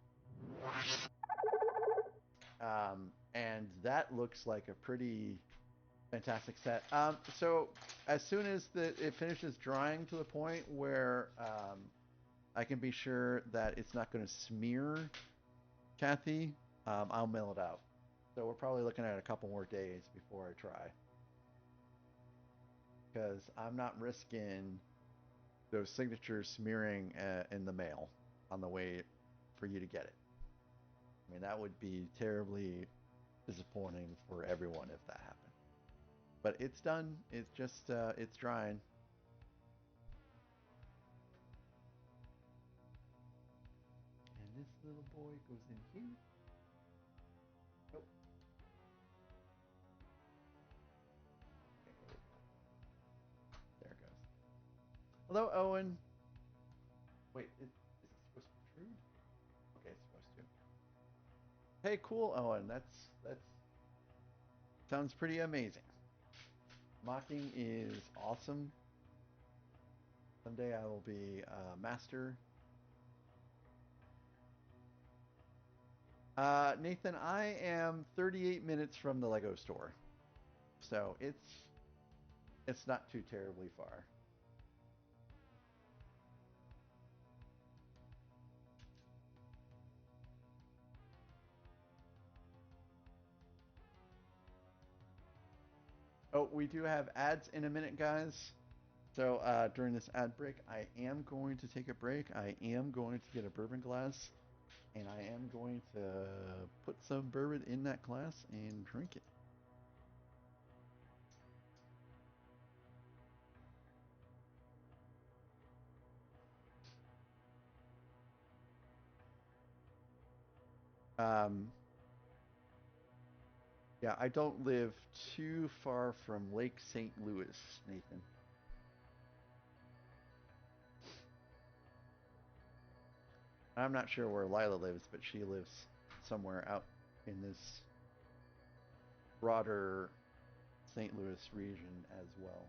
And that looks like a pretty fantastic set. So as soon as it finishes drying to the point where I can be sure that it's not going to smear, Kathy, I'll mail it out. So we're probably looking at a couple more days before I try. Because I'm not risking those signatures smearing in the mail on the way for you to get it. I mean, that would be terribly disappointing for everyone if that happened. But it's done. It's just, it's drying. And this little boy goes in here. Nope. Okay, there it goes. Hello, Owen. Wait, is it supposed to protrude? Okay, it's supposed to. Hey, cool, Owen. That's sounds pretty amazing. Mocking is awesome. Someday I will be a master. Nathan, I am 38 minutes from the Lego store, so it's not too terribly far. Oh, we do have ads in a minute, guys. So during this ad break, I am going to take a break. I am going to get a bourbon glass, and I am going to put some bourbon in that glass and drink it. Um, yeah, I don't live too far from Lake St. Louis, Nathan. I'm not sure where Lila lives, but she lives somewhere out in this broader St. Louis region as well.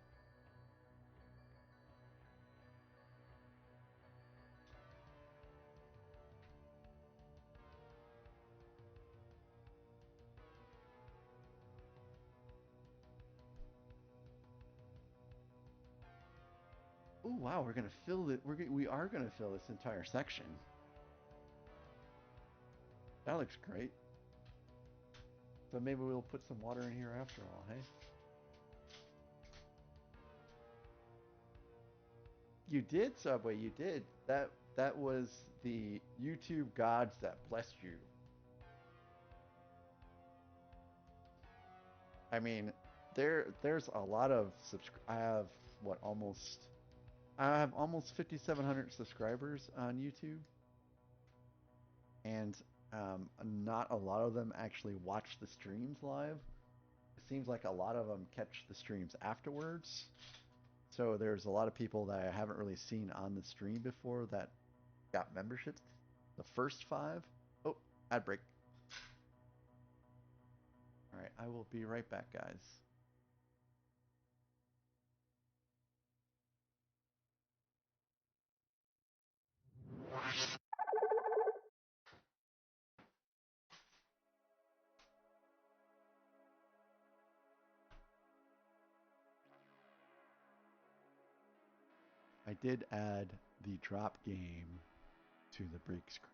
Oh wow, we're gonna fill it. We are gonna fill this entire section. That looks great. So maybe we'll put some water in here after all, hey? You did, Subway. You did. That was the YouTube gods that blessed you. I mean, there's a lot of I have what almost I have almost 5,700 subscribers on YouTube, and Not a lot of them actually watch the streams live. It seems like a lot of them catch the streams afterwards. So there's a lot of people that I haven't really seen on the stream before that got memberships. The first 5. Oh, ad break. All right, I will be right back, guys. I did add the drop game to the break screen.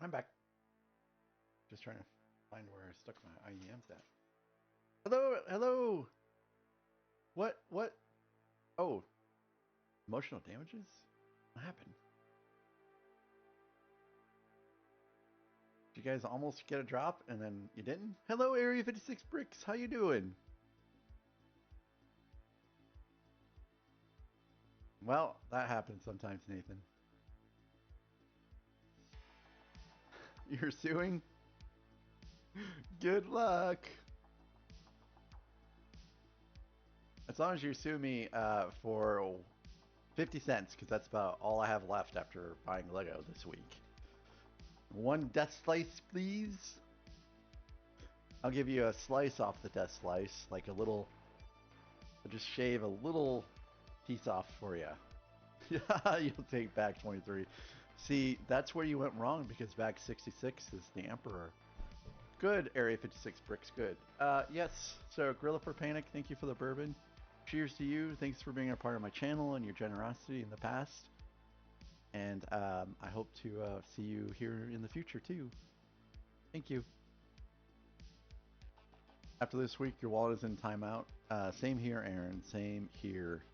I'm back. Just trying to find where I stuck my IEMs at. Hello, hello. What? Oh, emotional damages? What happened? Did you guys almost get a drop and then you didn't? Hello, Area 56 Bricks. How you doing? Well, that happens sometimes, Nathan. You're suing? Good luck. As long as you sue me for 50 cents, because that's about all I have left after buying Lego this week. One death slice, please. I'll give you a slice off the death slice, like a little. I'll just shave a little piece off for you. You'll take back 23. See, that's where you went wrong, because back 66 is the Emperor. Good, Area 56 Bricks, good. Yes, so Gorilla for Panic, thank you for the bourbon. Cheers to you. Thanks for being a part of my channel and your generosity in the past. And I hope to see you here in the future, too. Thank you. After this week, your wallet is in timeout. Same here, Aaron. Same here.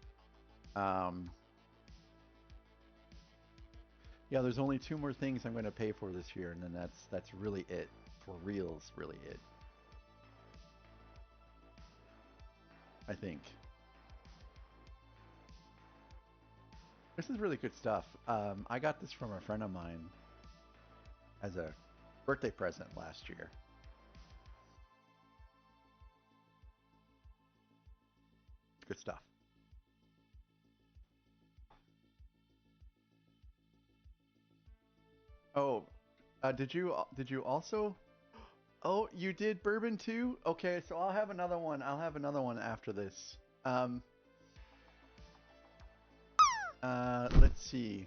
Yeah, there's only 2 more things I'm going to pay for this year, and then that's really it. For reals, really it. I think. This is really good stuff. I got this from a friend of mine as a birthday present last year. Good stuff. Oh, did you also? Oh, you did bourbon too? Okay, so I'll have another one. I'll have another one after this. Let's see.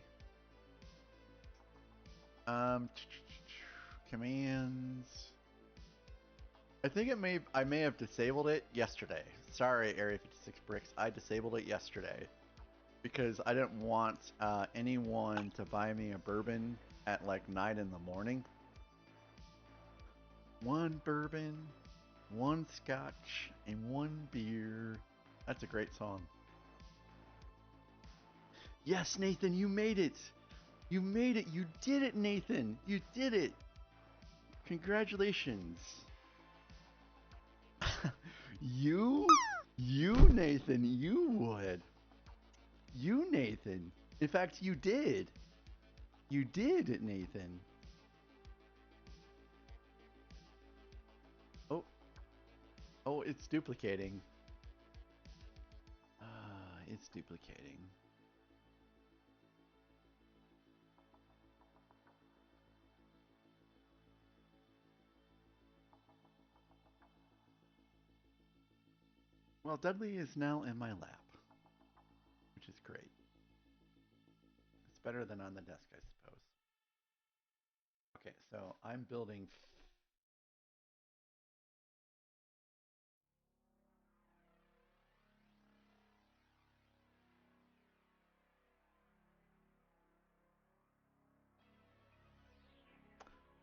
Commands. I think I may have disabled it yesterday. Sorry, Area 56 Bricks. I disabled it yesterday because I didn't want anyone to buy me a bourbon at like 9 in the morning. 1 bourbon, 1 scotch, and 1 beer. That's a great song. Yes, Nathan, you made it. You made it. You did it, Nathan. You did it. Congratulations. You, Nathan, you would. You, Nathan. In fact, you did. You did, Nathan. Oh. Oh, it's duplicating. It's duplicating. Well, Dudley is now in my lap, which is great. It's better than on the desk, I suppose. Okay, so I'm building.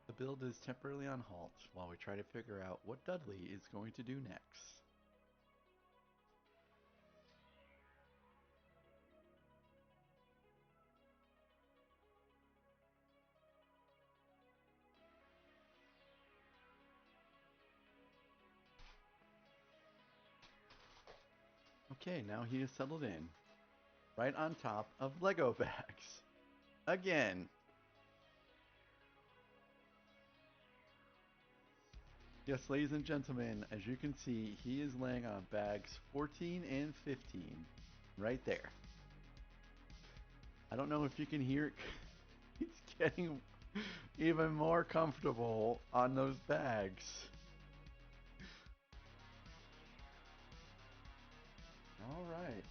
The build is temporarily on halt while we try to figure out what Dudley is going to do next. Okay, now he is settled in. Right on top of Lego bags. Again. Yes, ladies and gentlemen, as you can see, he is laying on bags 14 and 15. Right there. I don't know if you can hear it. He's getting even more comfortable on those bags. All right.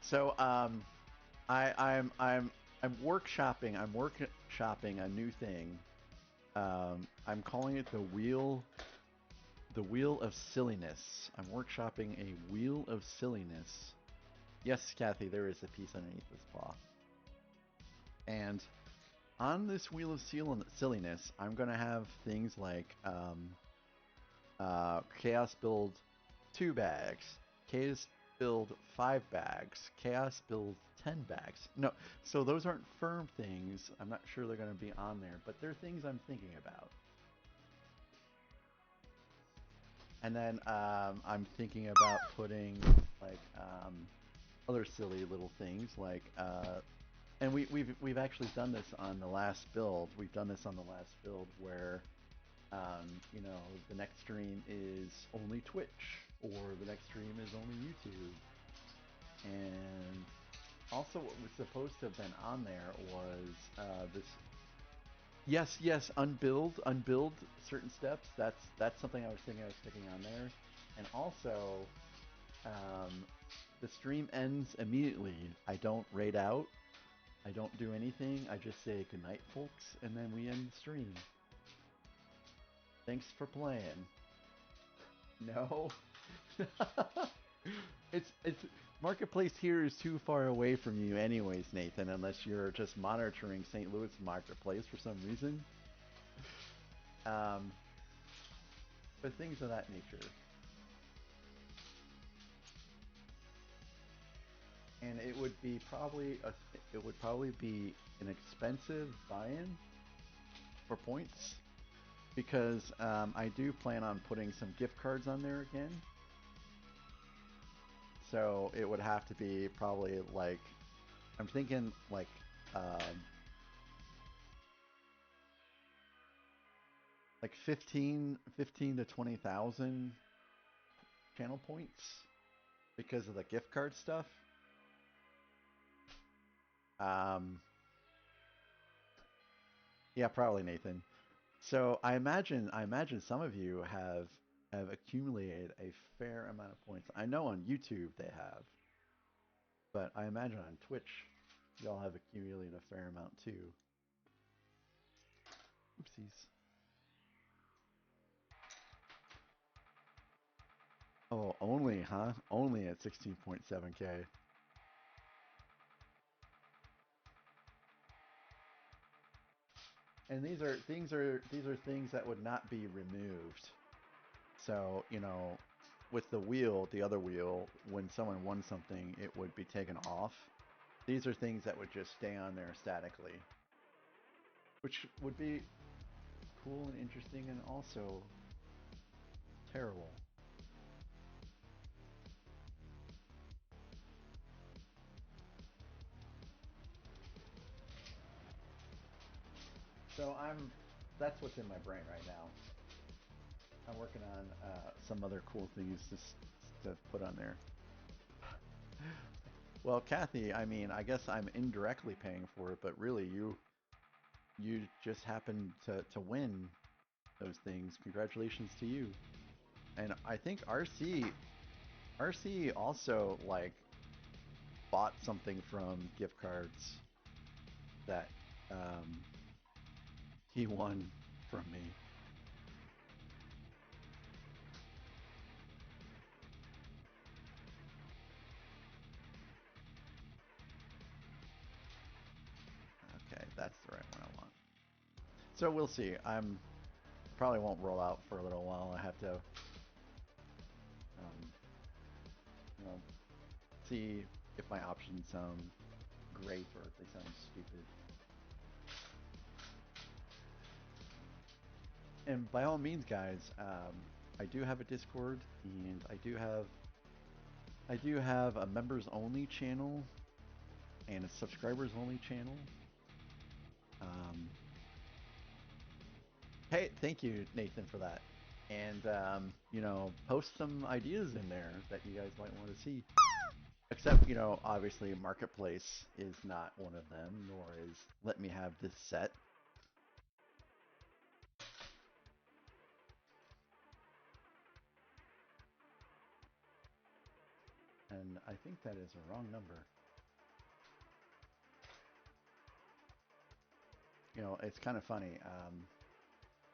So I'm workshopping. I'm workshopping a new thing. I'm calling it the wheel of silliness. I'm workshopping a wheel of silliness Yes, Kathy, there is a piece underneath this paw. And on this wheel of silliness, I'm going to have things like Chaos build 2 bags, Chaos build 5 bags, Chaos build 10 bags. No, so those aren't firm things. I'm not sure they're going to be on there, but they're things I'm thinking about. And then I'm thinking about putting like other silly little things like and we've actually done this on the last build. We've done this on the last build where you know, the next stream is only Twitch or the next stream is only YouTube. And also what was supposed to have been on there was this. Yes, unbuild certain steps. That's something I was thinking I was sticking on there. And also, um, the stream ends immediately. I don't raid out. I don't do anything. I just say goodnight, folks, and then we end the stream. Thanks for playing. No. it's Marketplace here is too far away from you anyways, Nathan, unless you're just monitoring St. Louis Marketplace for some reason. But things of that nature. And it would probably be an expensive buy-in for points because I do plan on putting some gift cards on there again. So it would have to be probably like, I'm thinking like like 15 to 20,000 channel points because of the gift card stuff. Yeah, probably, Nathan. So I imagine some of you have accumulated a fair amount of points. I know on YouTube they have, but I imagine on Twitch y'all have accumulated a fair amount too. Oopsies. Oh, only, huh? Only at 16.7K. And these are things that would not be removed. So, you know, with the wheel, the other wheel, when someone won something, it would be taken off. These are things that would just stay on there statically, which would be cool and interesting and also terrible. So that's what's in my brain right now. I'm working on some other cool things to put on there. Well, Kathy, I mean, I guess I'm indirectly paying for it, but really you just happened to win those things. Congratulations to you. And I think RC also like bought something from gift cards that he won from me. Okay, that's the right one I want. So we'll see. Probably won't roll out for a little while. I have to you know, see if my options sound great or if they sound stupid. And by all means, guys, I do have a Discord, and I do have a members only channel and a subscribers only channel. Hey, thank you, Nathan, for that. And you know, post some ideas in there that you guys might want to see. Except, you know, obviously Marketplace is not one of them, nor is Let Me Have This Set. And I think that is a wrong number. You know, it's kind of funny.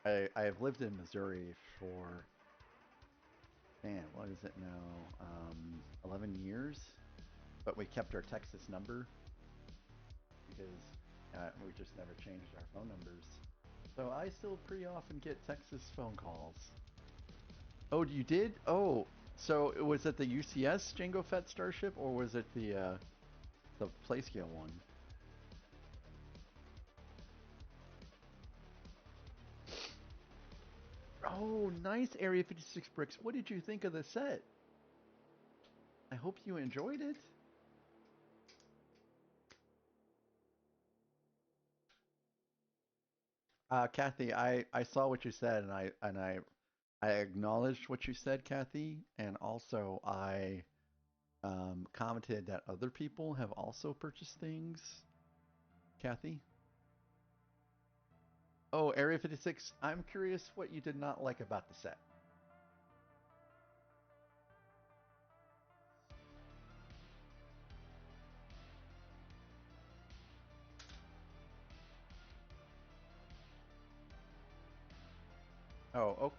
I have lived in Missouri for, man, what is it now? 11 years? but we kept our Texas number because we just never changed our phone numbers. So I still pretty often get Texas phone calls. Oh, you did? Oh, so was it the UCS Jango Fett Starship, or was it the PlayScale one? Oh, nice Area 56 bricks. What did you think of the set? I hope you enjoyed it. Kathy, I saw what you said, and I acknowledged what you said, Kathy, and also I commented that other people have also purchased things. Kathy? Oh, Area 56. I'm curious what you did not like about the set. Oh,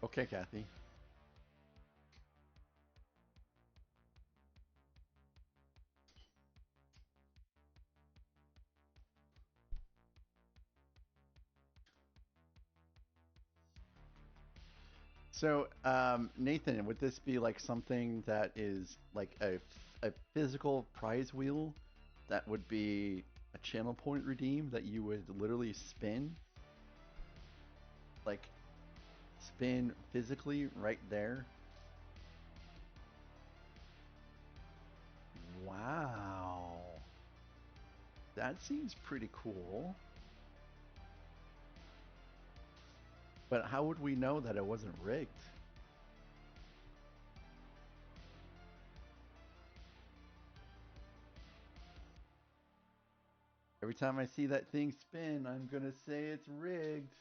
okay, Kathy. So, Nathan, would this be like something that is like a physical prize wheel that would be a channel point redeem that you would literally spin? Like, spin physically right there? Wow. That seems pretty cool. But how would we know that it wasn't rigged? Every time I see that thing spin, I'm gonna say it's rigged.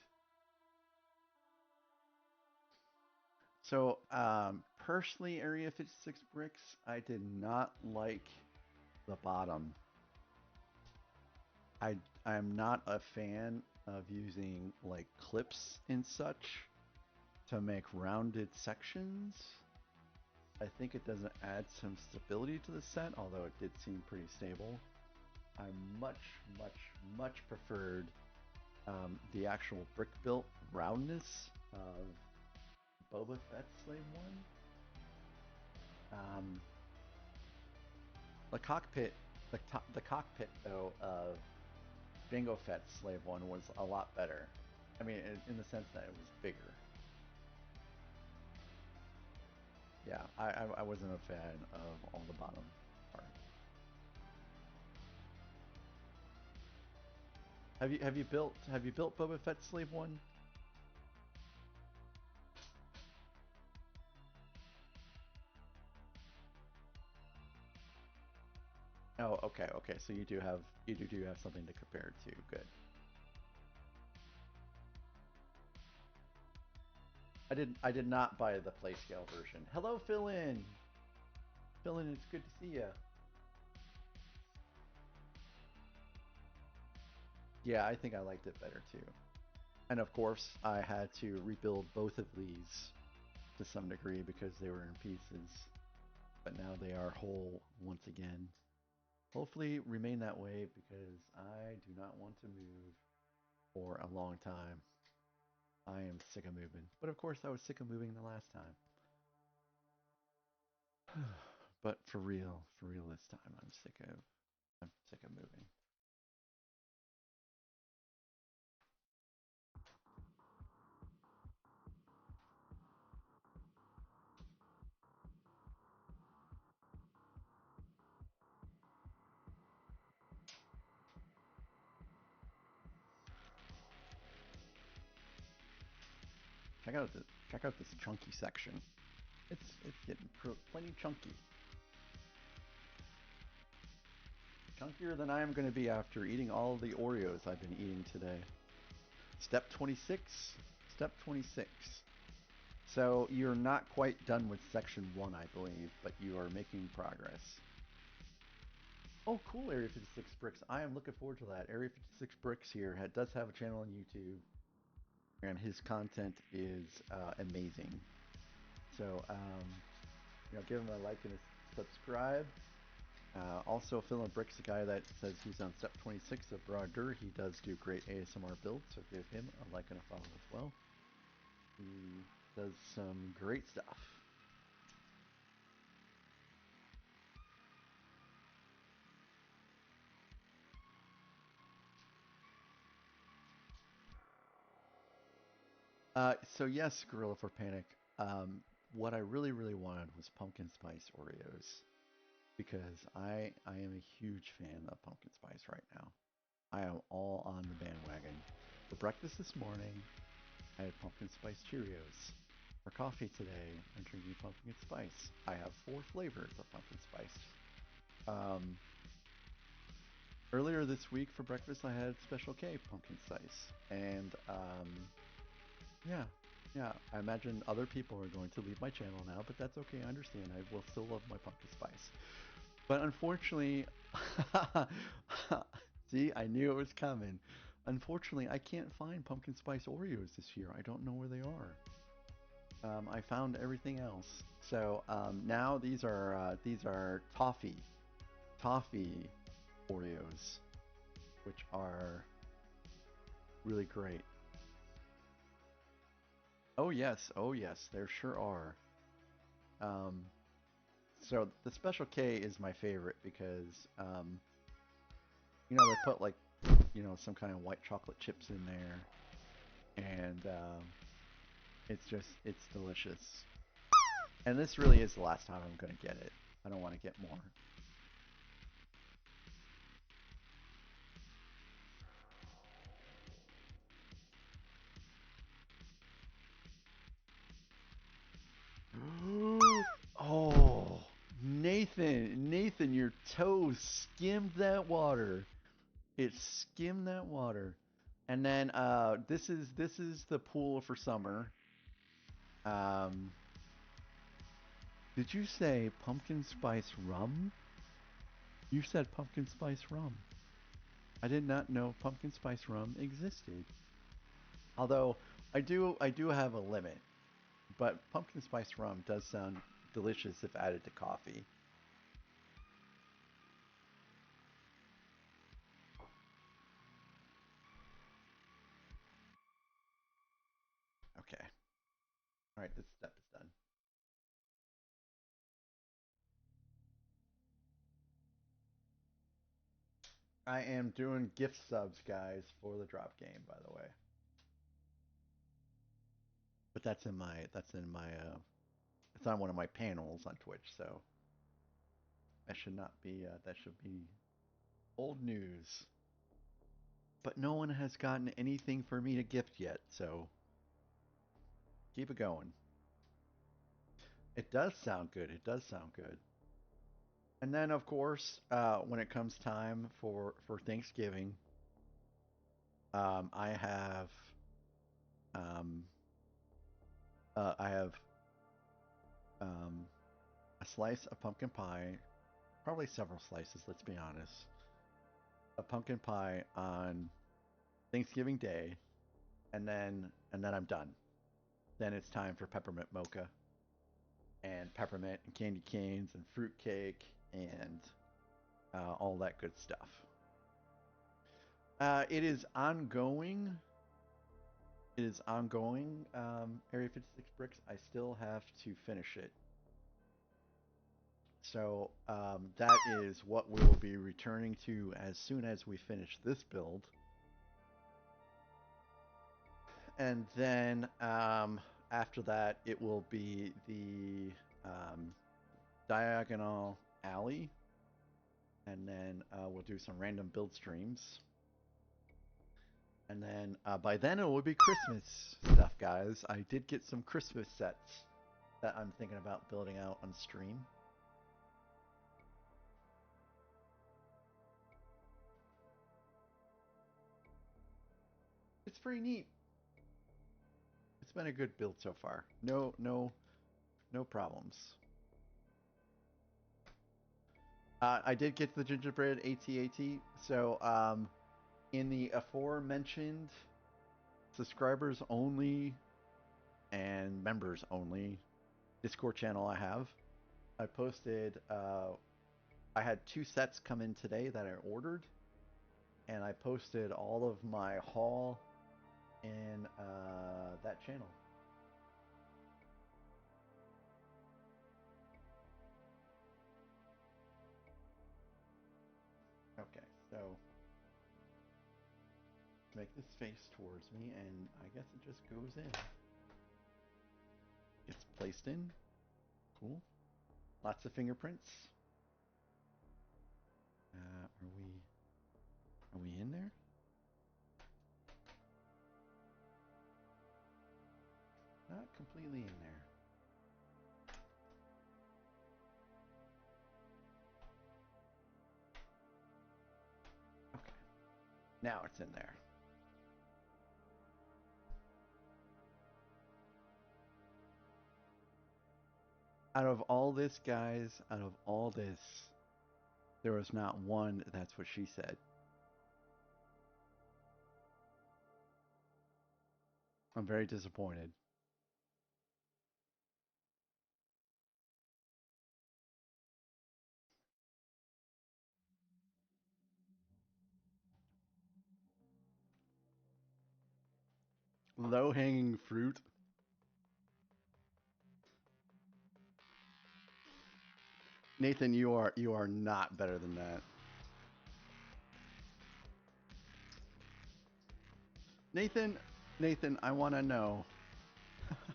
So, personally, Area 56 bricks, I did not like the bottom. I I'm not a fan of using like clips and such to make rounded sections. I think it doesn't add some stability to the set, although it did seem pretty stable. I much preferred the actual brick built roundness of Boba Fett Slave One. The cockpit, the cockpit though of Jango Fett's Slave One was a lot better. I mean, in the sense that it was bigger. Yeah, I wasn't a fan of all the bottom part. Have you built Boba Fett's Slave One? Oh, okay. So you do have something to compare it to. Good. I did not buy the PlayScale version. Hello, Philin. Philin, it's good to see you. Yeah, I think I liked it better too. And of course, I had to rebuild both of these to some degree because they were in pieces. But now they are whole once again. Hopefully remain that way because I do not want to move for a long time. I am sick of moving. But of course I was sick of moving the last time. But for real this time I'm sick of moving. Check out this chunky section. It's getting plenty chunky. Chunkier than I am going to be after eating all the Oreos I've been eating today. Step 26. Step 26. So you're not quite done with section 1, I believe, but you are making progress. Oh, cool, Area 56 Bricks. I am looking forward to that. Area 56 Bricks here does have a channel on YouTube, and his content is amazing. So, give him a like and subscribe. Also, Philip Brick's the guy that says he's on step 26 of Broader. He does do great ASMR builds, so give him a like and a follow as well. He does some great stuff. So yes, Gorilla for Panic. What I really, really wanted was pumpkin spice Oreos because I am a huge fan of pumpkin spice right now. I am all on the bandwagon. For breakfast this morning, I had pumpkin spice Cheerios. For coffee today, I'm drinking pumpkin spice. I have 4 flavors of pumpkin spice. Earlier this week for breakfast, I had Special K pumpkin spice, and yeah, yeah. I imagine other people are going to leave my channel now, but that's okay. I understand. I will still love my pumpkin spice. But unfortunately, see, I knew it was coming. Unfortunately, I can't find pumpkin spice Oreos this year. I don't know where they are. I found everything else. So now these are toffee Oreos, which are really great. Oh yes, there sure are. So the Special K is my favorite because you know, they put like, you know, some kind of white chocolate chips in there, and it's delicious. And this really is the last time I'm gonna get it. I don't want to get more. Oh, Nathan, your toes skimmed that water. It skimmed that water. And then this is the pool for summer. Um, did you say pumpkin spice rum? You said pumpkin spice rum. I did not know pumpkin spice rum existed. Although I do have a limit, but pumpkin spice rum does sound delicious if added to coffee. Okay. All right, this step is done. I am doing gift subs, guys, for the drop game, by the way. But it's on one of my panels on Twitch, so that should be old news. But no one has gotten anything for me to gift yet, so keep it going. It does sound good. It does sound good. And then, of course, when it comes time for Thanksgiving, I have um, I have um, a slice of pumpkin pie, probably several slices. Let's be honest. A pumpkin pie on Thanksgiving Day, and then I'm done. Then it's time for peppermint mocha and peppermint and candy canes and fruit cake and all that good stuff. It is ongoing. It is ongoing. Area 56 bricks. I still have to finish it. So that is what we will be returning to as soon as we finish this build. And then after that, it will be the diagonal alley. And then we'll do some random build streams. And then by then it will be Christmas stuff, guys. I did get some Christmas sets that I'm thinking about building out on stream. It's pretty neat. It's been a good build so far. No problems. I did get the gingerbread AT-AT. So in the aforementioned subscribers only and members only Discord channel I have, I posted. I had 2 sets come in today that I ordered, and I posted all of my haul in that channel. Okay, so make this face towards me, and I guess it just goes in. It's placed in. Cool. Lots of fingerprints. Are we in there? Not completely in there. Okay. Now it's in there. Out of all this, guys, out of all this, there was not one that's what she said. I'm very disappointed. Low-hanging fruit. Nathan, you are not better than that. Nathan, I want to know.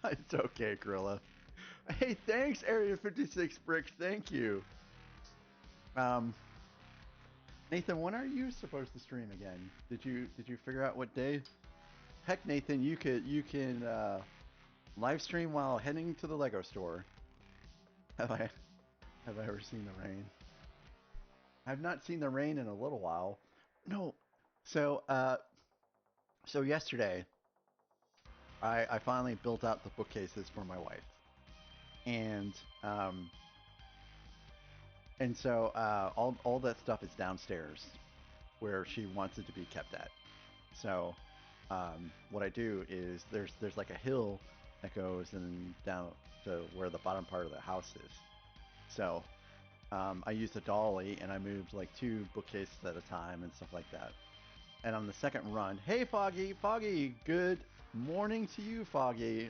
It's okay, Gorilla. Hey, thanks, Area 56 Bricks. Thank you. Nathan, when are you supposed to stream again? Did you figure out what day? Heck, Nathan, you can live stream while heading to the Lego store. Have I ever seen the rain? I've not seen the rain in a little while. No. So so yesterday I finally built out the bookcases for my wife. And so all that stuff is downstairs where she wants it to be kept at. So what I do is there's like a hill that goes and down to where the bottom part of the house is. So I used a dolly and I moved like 2 bookcases at a time and stuff like that. And on the second run, hey Foggy, good morning to you, Foggy.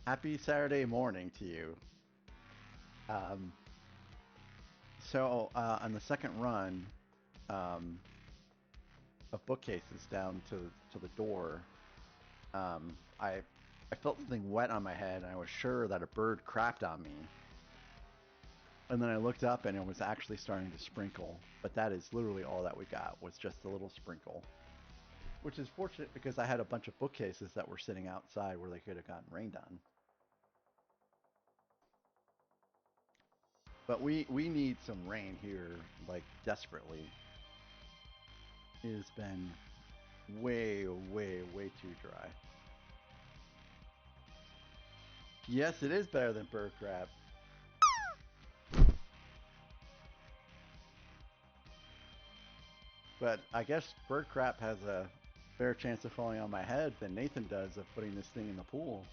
Happy Saturday morning to you. So on the second run of bookcases down to the door, I felt something wet on my head, and I was sure that a bird crapped on me. And then I looked up, and it was actually starting to sprinkle. But that is literally all that we got, was just a little sprinkle. Which is fortunate because I had a bunch of bookcases that were sitting outside where they could have gotten rained on. But we need some rain here, like, desperately. It has been way too dry. Yes, it is better than bird crap. But I guess bird crap has a fair chance of falling on my head than Nathan does of putting this thing in the pool.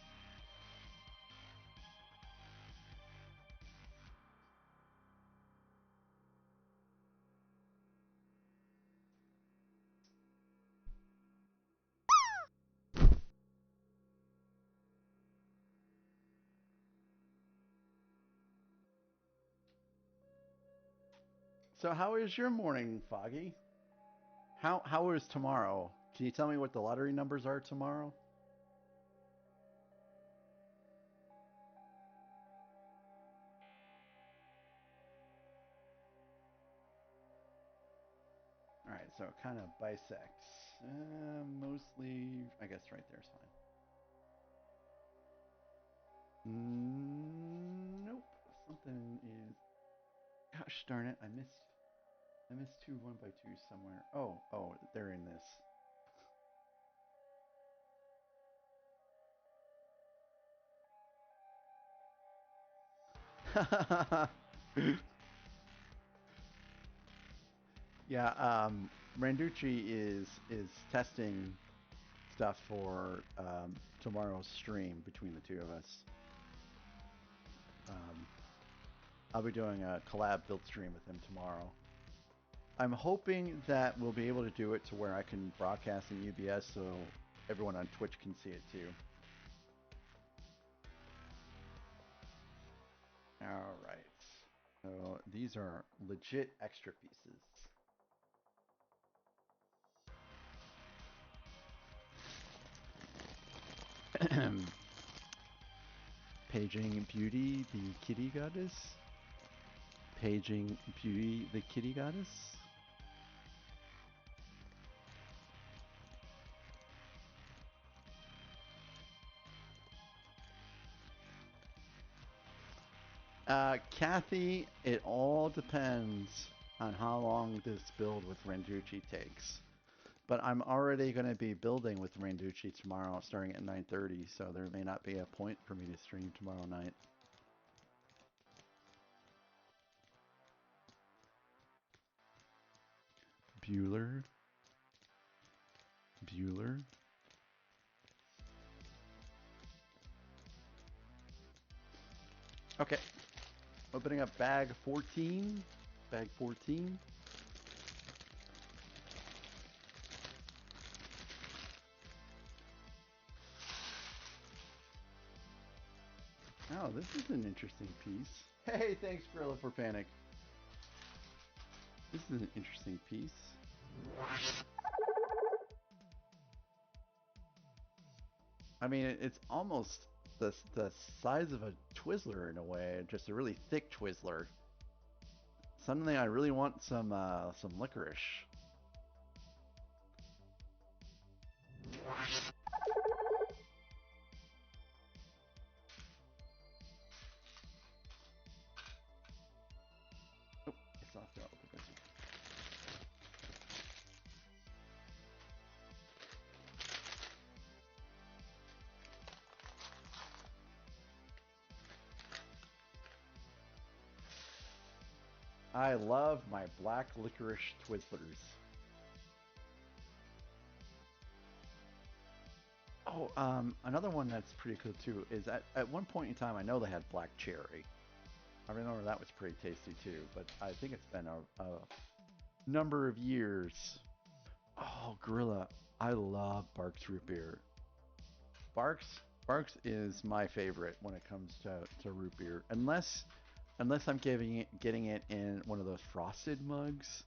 So how is your morning, Foggy? How is tomorrow? Can you tell me what the lottery numbers are tomorrow? Alright, so it kind of bisects. Mostly, I guess right there's fine. Nope. Something is... Gosh darn it, I missed 2 1x2s somewhere. Oh, they're in this. Yeah, Randucci is testing stuff for tomorrow's stream between the 2 of us. I'll be doing a collab build stream with him tomorrow. I'm hoping that we'll be able to do it to where I can broadcast in UBS so everyone on Twitch can see it too. All right. So these are legit extra pieces. Paging Beauty, the kitty goddess. Paging Beauty, the kitty goddess. Kathy, it all depends on how long this build with Renducci takes. But I'm already going to be building with Renducci tomorrow starting at 9:30, so there may not be a point for me to stream tomorrow night. Bueller. Bueller. Okay. Opening up bag 14. Bag 14. Oh, this is an interesting piece. Hey, thanks, Gorilla, for Panic. This is an interesting piece. I mean, it's almost the size of a Twizzler in a way, just a really thick Twizzler. Suddenly, I really want some licorice. Oh, it's off the licorice. I love my black licorice Twizzlers. Oh, another one that's pretty cool too is at one point in time I know they had black cherry. I remember that was pretty tasty too, but I think it's been a number of years. Oh, Gorilla, I love Barks root beer. Barks is my favorite when it comes to root beer, unless I'm getting it in one of those frosted mugs.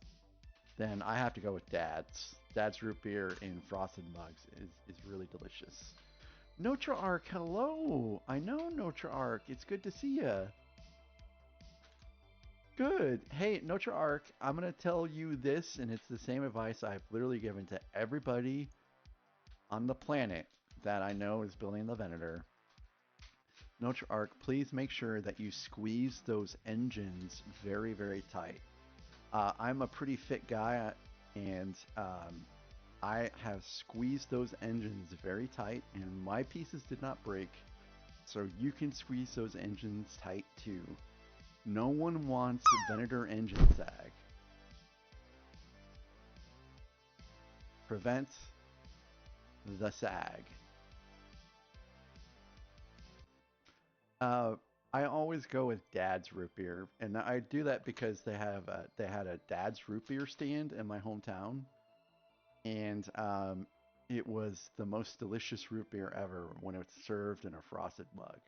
Then I have to go with Dad's. Dad's root beer in frosted mugs is really delicious. Notra Arc, hello! I know Notra Arc. It's good to see ya. Good. Hey, Notra Arc, I'm gonna tell you this, and it's the same advice I've literally given to everybody on the planet that I know is building the Venator. Notra Arc, please make sure that you squeeze those engines very, very tight. I'm a pretty fit guy, and I have squeezed those engines very tight, and my pieces did not break. So you can squeeze those engines tight too. No one wants Venator engine sag. Prevent the sag. I always go with Dad's root beer, and I do that because they had a Dad's root beer stand in my hometown, and it was the most delicious root beer ever when it's served in a frosted mug.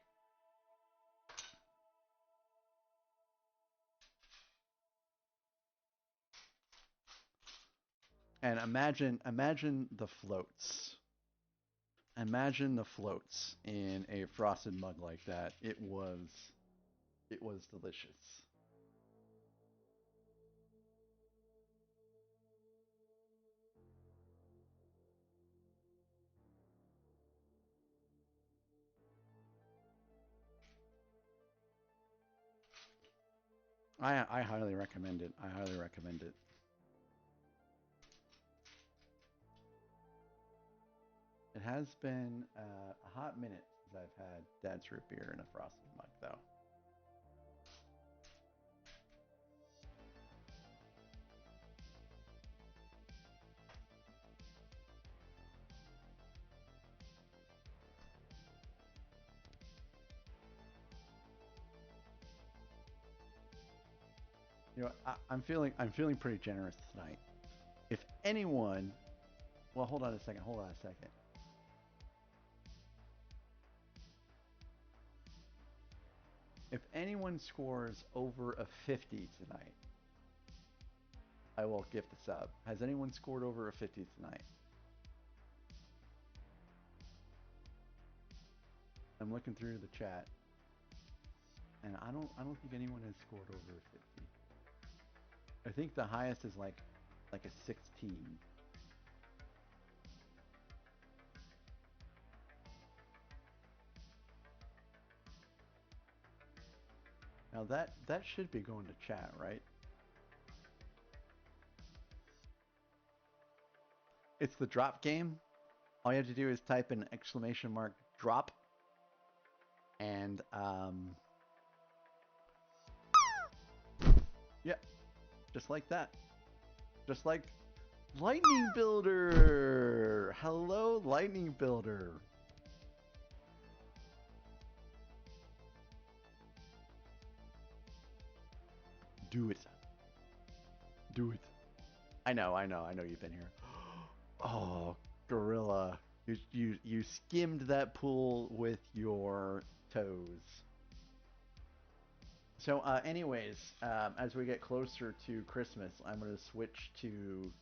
And imagine the floats. Imagine the floats in a frosted mug like that. It was delicious. I highly recommend it. I highly recommend it. It has been a hot minute since I've had Dad's root beer in a frosted mug, though. You know, I'm feeling pretty generous tonight. If anyone, well, hold on a second. Hold on a second. If anyone scores over a 50 tonight, I will gift a sub. Has anyone scored over a 50 tonight? I'm looking through the chat, and I don't think anyone has scored over a 50. I think the highest is like a 16. Now that should be going to chat, right? It's the drop game. All you have to do is type an exclamation mark drop, and yeah, just like that. Just like Lightning Builder. Hello, Lightning Builder. Do it. Do it. I know you've been here. Oh, Gorilla. You skimmed that pool with your toes. So, anyways, as we get closer to Christmas, I'm going to switch to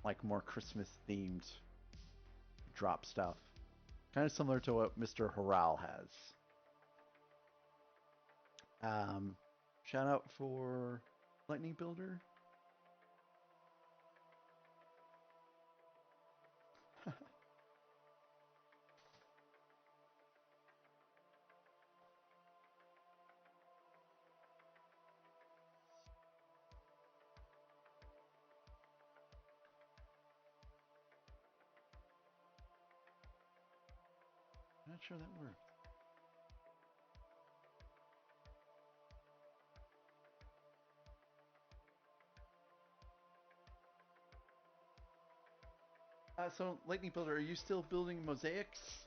like more Christmas themed drop stuff. Kind of similar to what Mr. Haral has. Shout out for Lightning Builder. I'm not sure that worked. So, Lightning Builder, are you still building mosaics?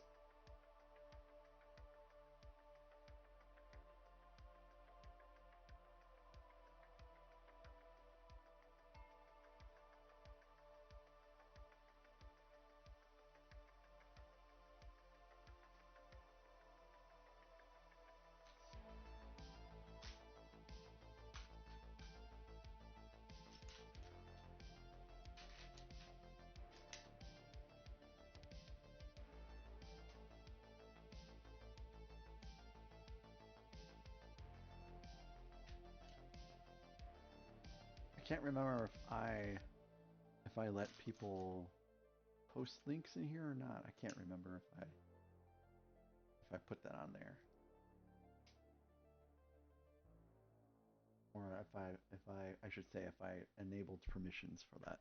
I can't remember if I let people post links in here or not. I can't remember if I put that on there, or if I should say if I enabled permissions for that.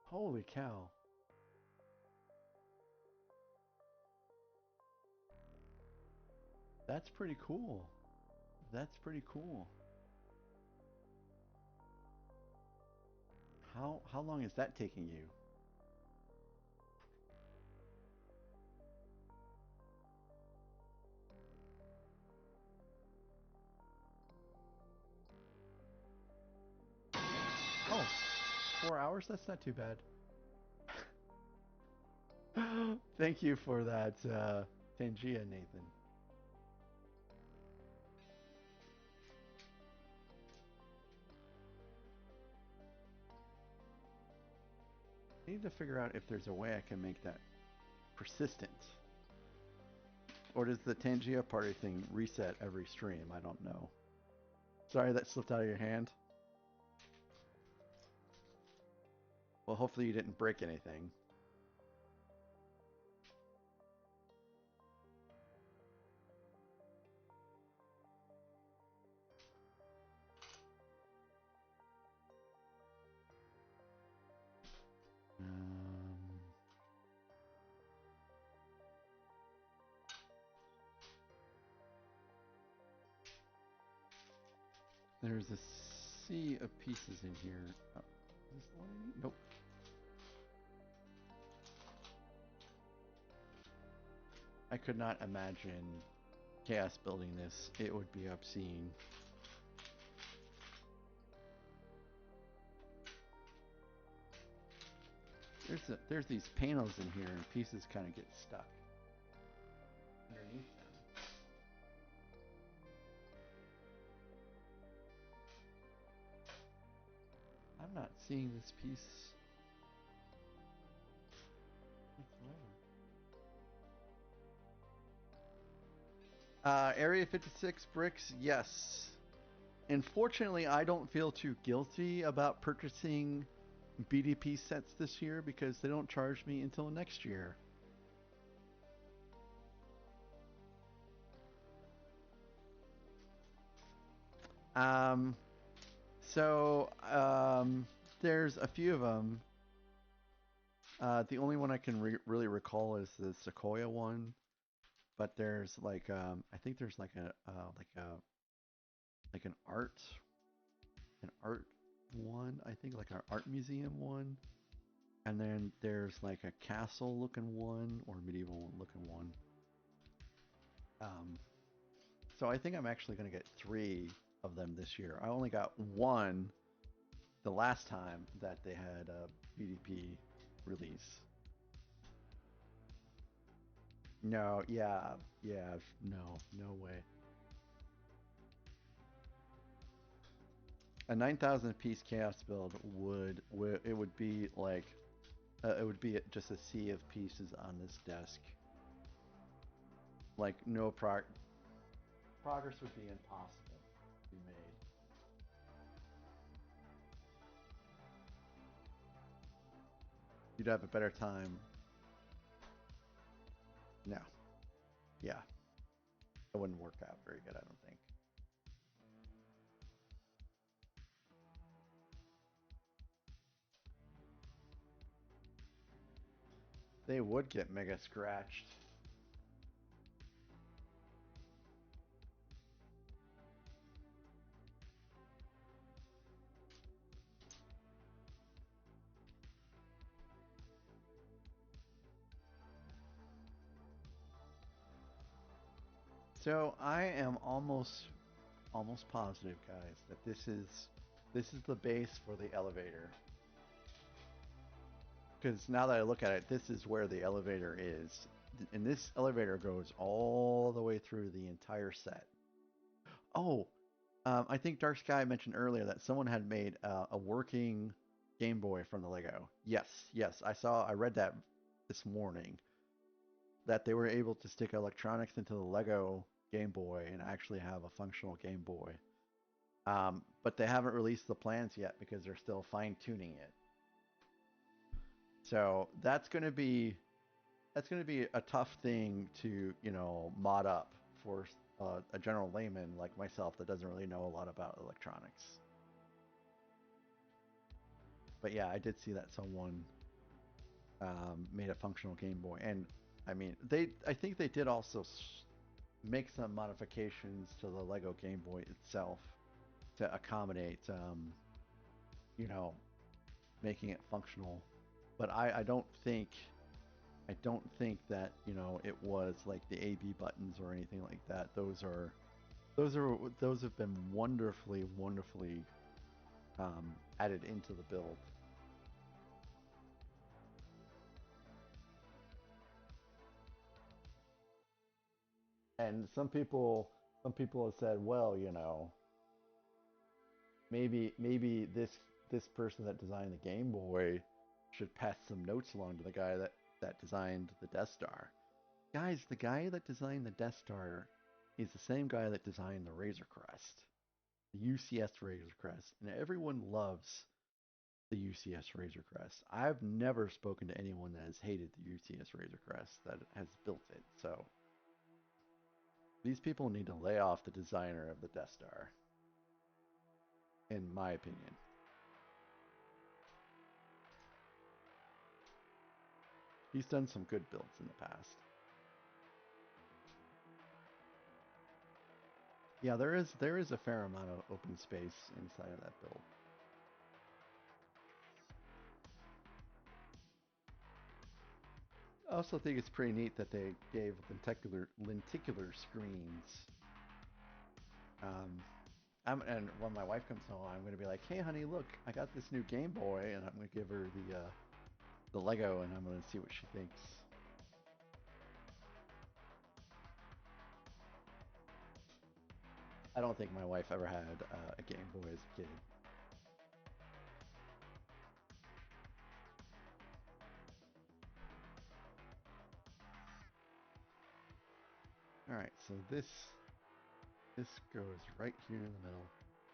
Holy cow! That's pretty cool. That's pretty cool. How long is that taking you? Oh, 4 hours? That's not too bad. Thank you for that, Tangia, Nathan. I need to figure out if there's a way I can make that persistent. Or does the Tangia party thing reset every stream? I don't know. Sorry that slipped out of your hand. Well, hopefully you didn't break anything. There's a sea of pieces in here. Oh, is this loading? Nope. I could not imagine Chaos building this. It would be obscene. There's these panels in here, and pieces kind of get stuck underneath them. I'm not seeing this piece whatsoever. Area 56 bricks, yes. Unfortunately, I don't feel too guilty about purchasing BDP sets this year because they don't charge me until next year. So there's a few of them. The only one I can really recall is the Sequoia one, but there's like I think there's like an art one. I think like an art museum one, and then there's like a castle looking one or medieval looking one. So I think I'm actually gonna get 3 of them this year. I only got 1 the last time that they had a BDP release. No, yeah, no way. A 9,000 piece chaos build would be like it would be just a sea of pieces on this desk. Like no progress would be impossible to be made. You'd have a better time. No. Yeah. It wouldn't work out very good, I don't think. They would get mega scratched. So I am almost positive, guys, that this is the base for the elevator. Because now that I look at it, this is where the elevator is. And this elevator goes all the way through the entire set. Oh, I think Dark Sky mentioned earlier that someone had made a working Game Boy from the Lego. Yes, I read that this morning. That they were able to stick electronics into the Lego Game Boy and actually have a functional Game Boy. But they haven't released the plans yet because they're still fine-tuning it. So that's going to be a tough thing to, mod up for a general layman like myself that doesn't really know a lot about electronics. But yeah, I did see that someone made a functional Game Boy, and I mean, I think they did also make some modifications to the Lego Game Boy itself to accommodate, making it functional. But I don't think that it was like the AB buttons or anything like that. Those have been wonderfully added into the build. And some people have said, well, maybe this person that designed the Game Boy should pass some notes along to the guy that designed the Death Star. Guys, the guy that designed the Death Star is the same guy that designed the Razor Crest, the UCS Razor Crest, and everyone loves the UCS Razor Crest. I've never spoken to anyone that has hated the UCS Razor Crest that has built it. So these people need to lay off the designer of the Death Star, in my opinion. He's done some good builds in the past. Yeah, there is a fair amount of open space inside of that build. I also think it's pretty neat that they gave lenticular screens. And when my wife comes home, I'm going to be like, "Hey, honey, look, I got this new Game Boy," and I'm going to give her the Lego, and I'm going to see what she thinks. I don't think my wife ever had a Game Boy as a kid. All right, so this goes right here in the middle,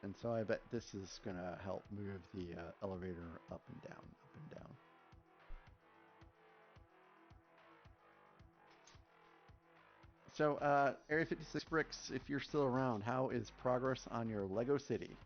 and so I bet this is going to help move the elevator up and down, up and down. So, Area 56 Bricks, if you're still around, how is progress on your Lego City?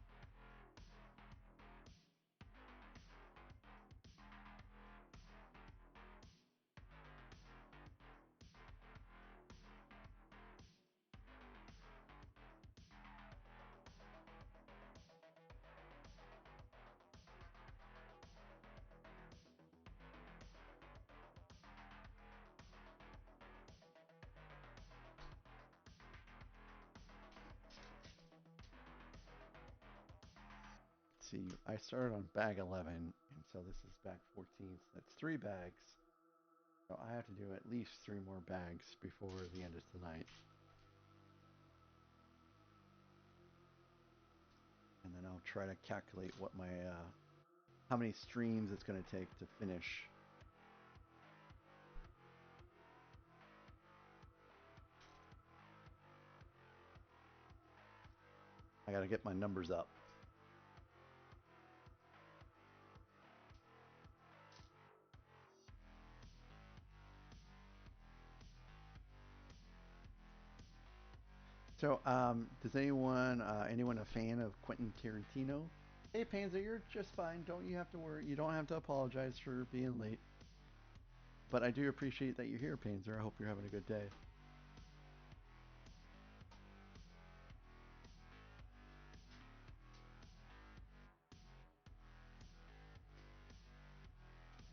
Let's see, I started on bag 11, and so this is bag 14, so that's 3 bags. So I have to do at least 3 more bags before the end of tonight. And then I'll try to calculate what my, how many streams it's going to take to finish. I got to get my numbers up. So, does anyone a fan of Quentin Tarantino? Hey, Panzer, you're just fine. Don't you have to worry? You don't have to apologize for being late. But I do appreciate that you're here, Panzer. I hope you're having a good day.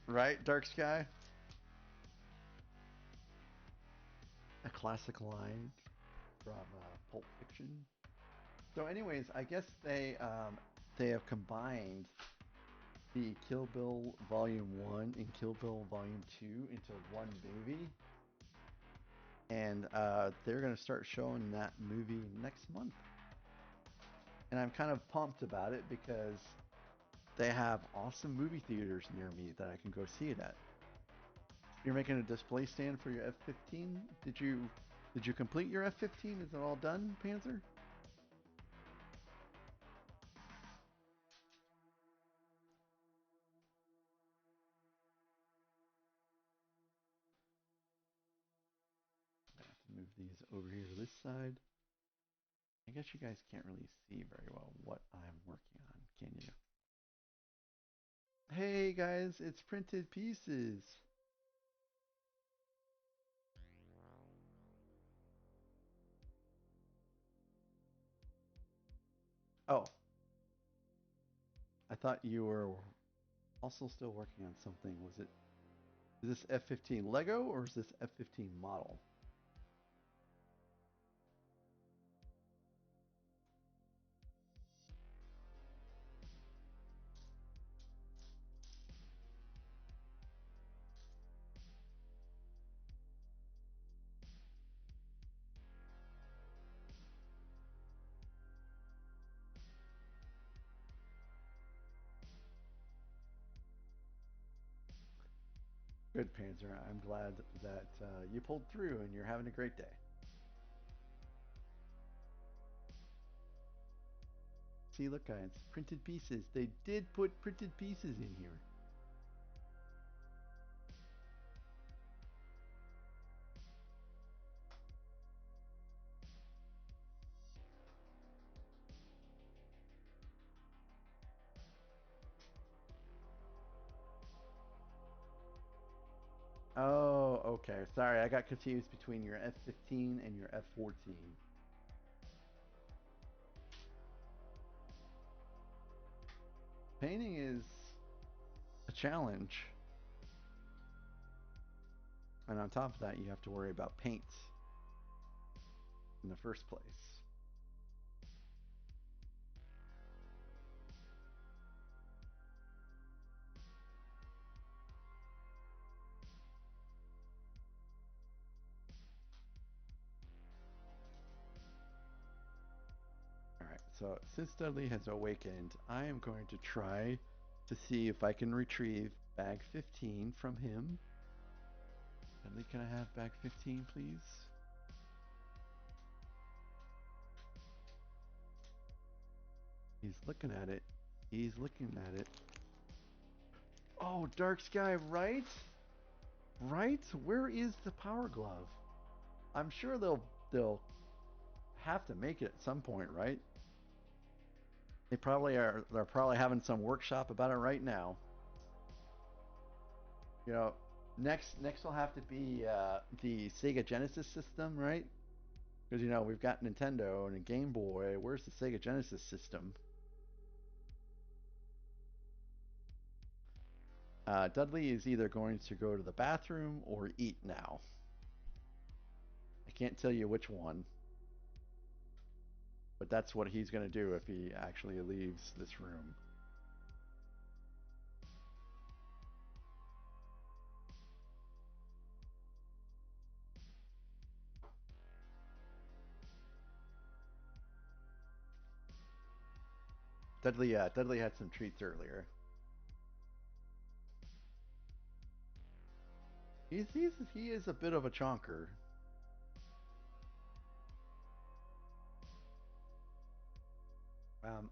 Right, Dark Sky? A classic line from Pulp Fiction. So, anyways, I guess they have combined the Kill Bill Volume 1 and Kill Bill Volume 2 into one movie. And they're going to start showing that movie next month. And I'm kind of pumped about it because they have awesome movie theaters near me that I can go see it at. You're making a display stand for your F-15? Did you complete your F-15? Is it all done, Panzer? I have to move these over here to this side. I guess you guys can't really see very well what I'm working on, can you? Hey guys, it's Printed Pieces. Oh, I thought you were also still working on something. Is this F-15 Lego or is this F-15 model? Good, Panzer. I'm glad that you pulled through and you're having a great day. See, look, guys, Printed Pieces. They did put Printed Pieces in here. Oh, okay. Sorry, I got confused between your F-15 and your F-14. Painting is a challenge. And on top of that, you have to worry about paint in the first place. Alright, so since Dudley has awakened, I am going to try to see if I can retrieve bag 15 from him. Dudley, can I have bag 15, please? He's looking at it. He's looking at it. Oh, Dark Sky, right? Right? Where is the Power Glove? I'm sure they'll have to make it at some point, right? They're probably having some workshop about it right now. You know, next will have to be the Sega Genesis system, right? Because, you know, we've got Nintendo and a Game Boy. Where's the Sega Genesis system? Dudley is either going to go to the bathroom or eat now. I can't tell you which one. But that's what he's going to do if he actually leaves this room. Dudley had some treats earlier. He is a bit of a chonker.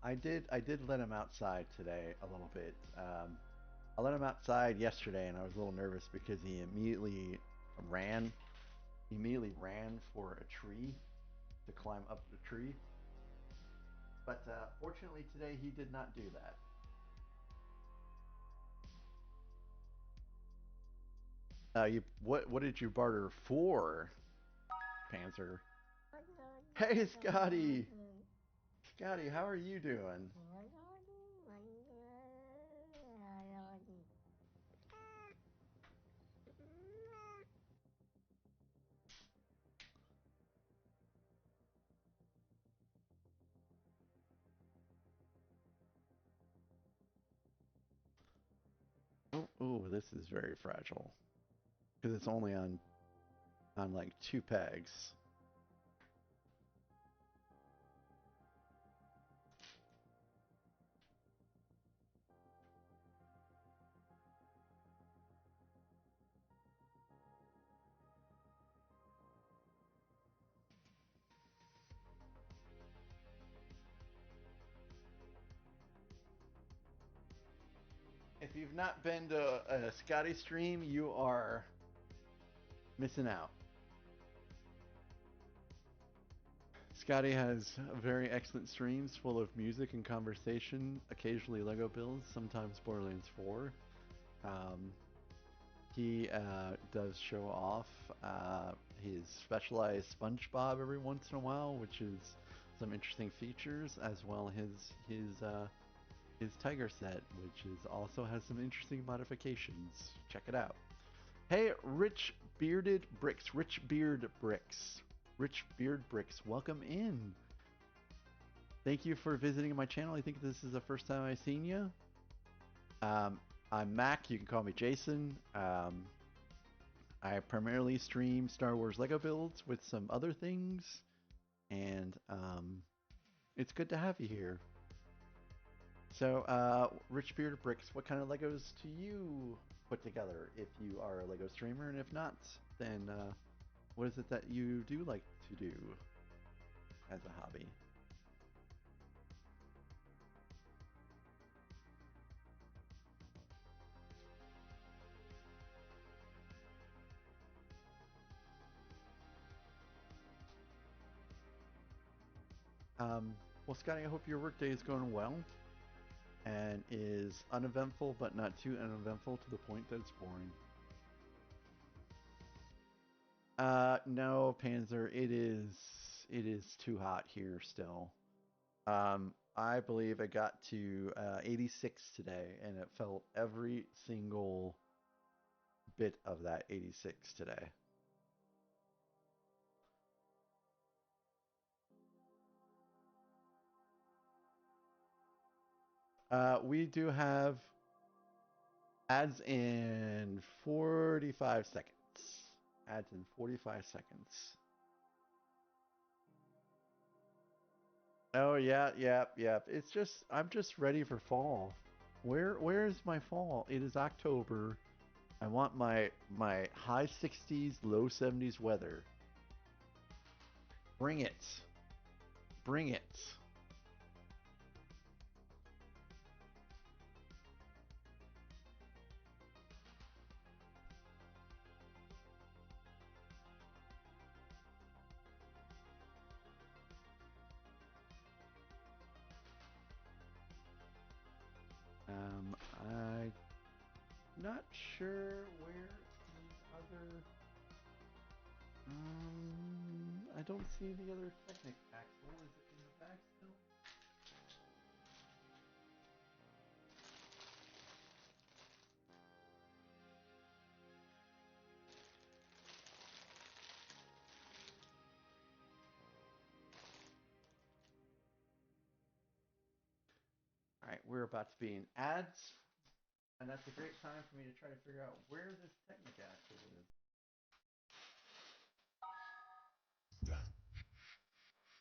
I did let him outside today a little bit. I let him outside yesterday, and I was a little nervous because he immediately ran. He immediately ran for a tree to climb up the tree. But fortunately today he did not do that. What did you barter for, Panzer? Hey, Scotty! Scotty, how are you doing? Oh, this is very fragile. Because it's only on like 2 pegs. If you've not been to a Scotty stream, you are missing out. Scotty has very excellent streams full of music and conversation, occasionally Lego builds, sometimes Borderlands 4. He does show off his specialized SpongeBob every once in a while, which is some interesting features, as well as his tiger set, which is also has some interesting modifications. Check it out. Hey, Rich Beard Bricks, welcome in. Thank you for visiting my channel. I think this is the first time I've seen you. I'm Mac. You can call me Jason. I primarily stream Star Wars Lego builds with some other things, and it's good to have you here. So, Rich Beard Bricks, what kind of Legos do you put together if you are a Lego streamer? And if not, then what is it that you do like to do as a hobby? Well, Scotty, I hope your workday is going well and is uneventful, but not too uneventful to the point that it's boring. No, Panzer, it is too hot here still. I believe it got to 86 today, and it felt every single bit of that 86 today. We do have ads in 45 seconds. Ads in 45 seconds. Oh yeah, yeah. It's just I'm just ready for fall. Where is my fall? It is October. I want my high 60s, low 70s weather. Bring it. Bring it. I'm not sure where these other. I don't see the other Technic axle. Is it in the back still? All right, we're about to be in ads, and that's a great time for me to try to figure out where this Technic axle is.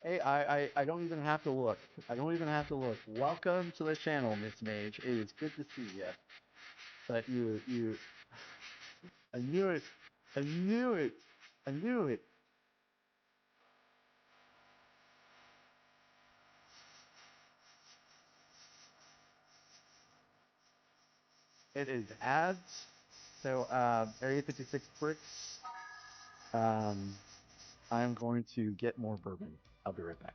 Hey, I don't even have to look. I don't even have to look. Welcome to the channel, Miss Mage. It is good to see you. But I knew it. I knew it. I knew it. It is ads. So, Area 56 bricks. I'm going to get more bourbon. I'll be right back.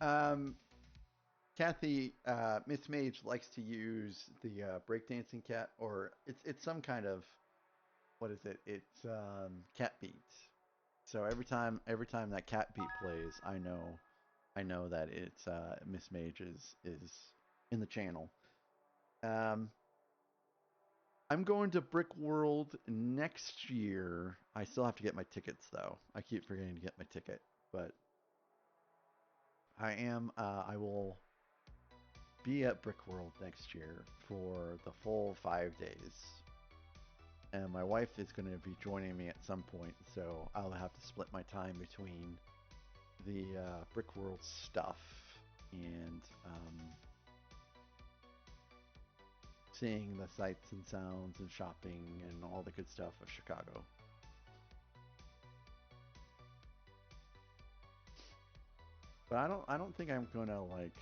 Um, Kathy, Miss Mage likes to use the breakdancing cat, or it's some kind of what is it? It's cat beat. So every time that cat beat plays, I know that it's Miss Mage is in the channel. Um, I'm going to Brick World next year. I still have to get my tickets though. I keep forgetting to get my ticket, but I am. I will be at Brick World next year for the full 5 days. And my wife is going to be joining me at some point, so I'll have to split my time between the Brick World stuff and seeing the sights and sounds and shopping and all the good stuff of Chicago. But I don't think I'm gonna like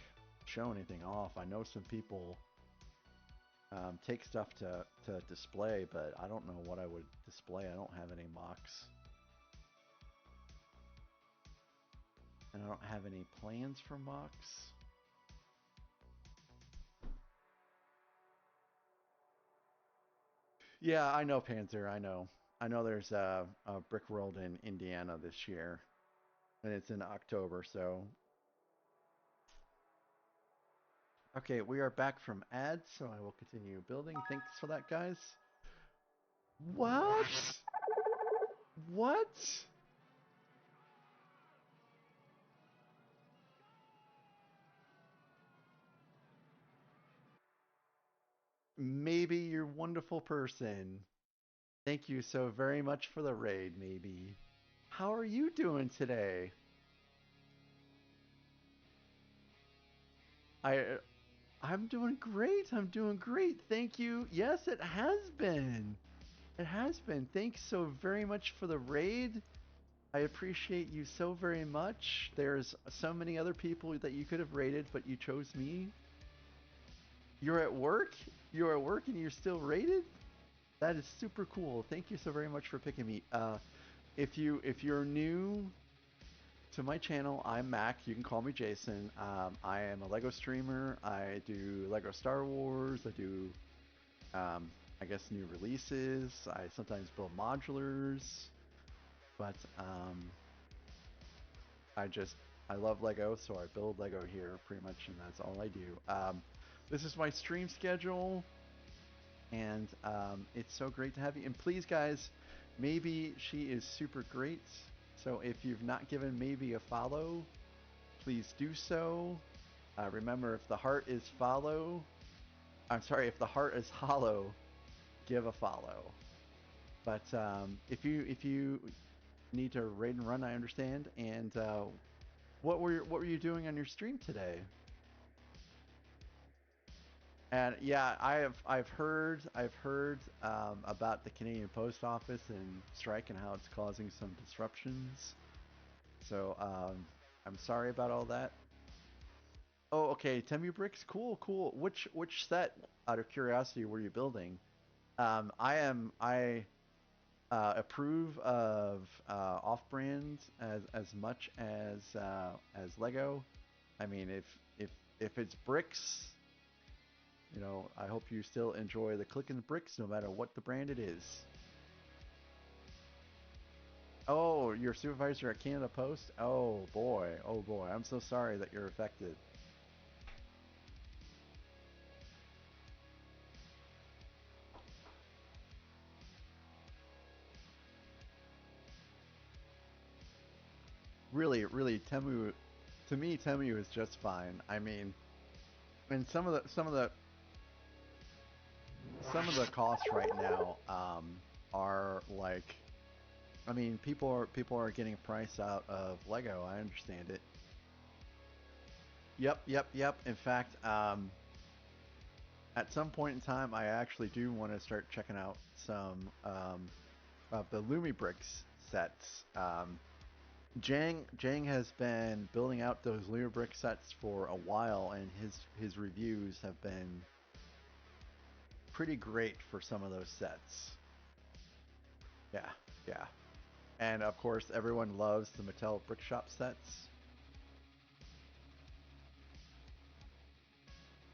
show anything off. I know some people take stuff to display, but I don't know what I would display. I don't have any mocks. And I don't have any plans for mocks. Yeah, I know Panzer. I know. I know there's a Brick World in Indiana this year, and it's in October. So, okay, we are back from ads, so I will continue building. Thanks for that, guys. What? What? Maybe you're a wonderful person. Thank you so very much for the raid, maybe. How are you doing today? I I'm doing great. I'm doing great. Thank you. Yes, it has been. It has been. Thanks so very much for the raid. I appreciate you so very much. There's so many other people that you could have raided, but you chose me. You're at work? You're at work and you're still raided? That is super cool. Thank you so very much for picking me. If you're new to my channel, I'm Mac. You can call me Jason. I am a Lego streamer. I do Lego Star Wars. I do, I guess, new releases. I sometimes build modulars, but I love Lego, so I build Lego here pretty much, and that's all I do. This is my stream schedule, and it's so great to have you. And please, guys, maybe she is super great. So if you've not given maybe a follow, please do so. Remember, if the heart is follow, I'm sorry, if the heart is hollow, give a follow. But if you need to raid and run, I understand. And what were you doing on your stream today? And yeah, I've heard about the Canadian Post Office and strike and how it's causing some disruptions. So I'm sorry about all that. Oh, okay, Temu bricks, cool, cool. Which set, out of curiosity, were you building? I approve of off-brand as much as Lego. I mean, if it's bricks, I hope you still enjoy the clicking bricks no matter what the brand it is. Oh, your supervisor at Canada Post? Oh boy, oh boy. I'm so sorry that you're affected. Really, really, Temu, to me, Temu is just fine. I mean, and some of the costs right now are like, I mean, people are getting a price out of Lego. I understand it. Yep, yep, yep. In fact, at some point in time, I actually do want to start checking out some of the Lumi Bricks sets. Jang has been building out those Lumi Brick sets for a while, and his reviews have been pretty great for some of those sets. Yeah, yeah. And of course, everyone loves the Mattel Brick Shop sets.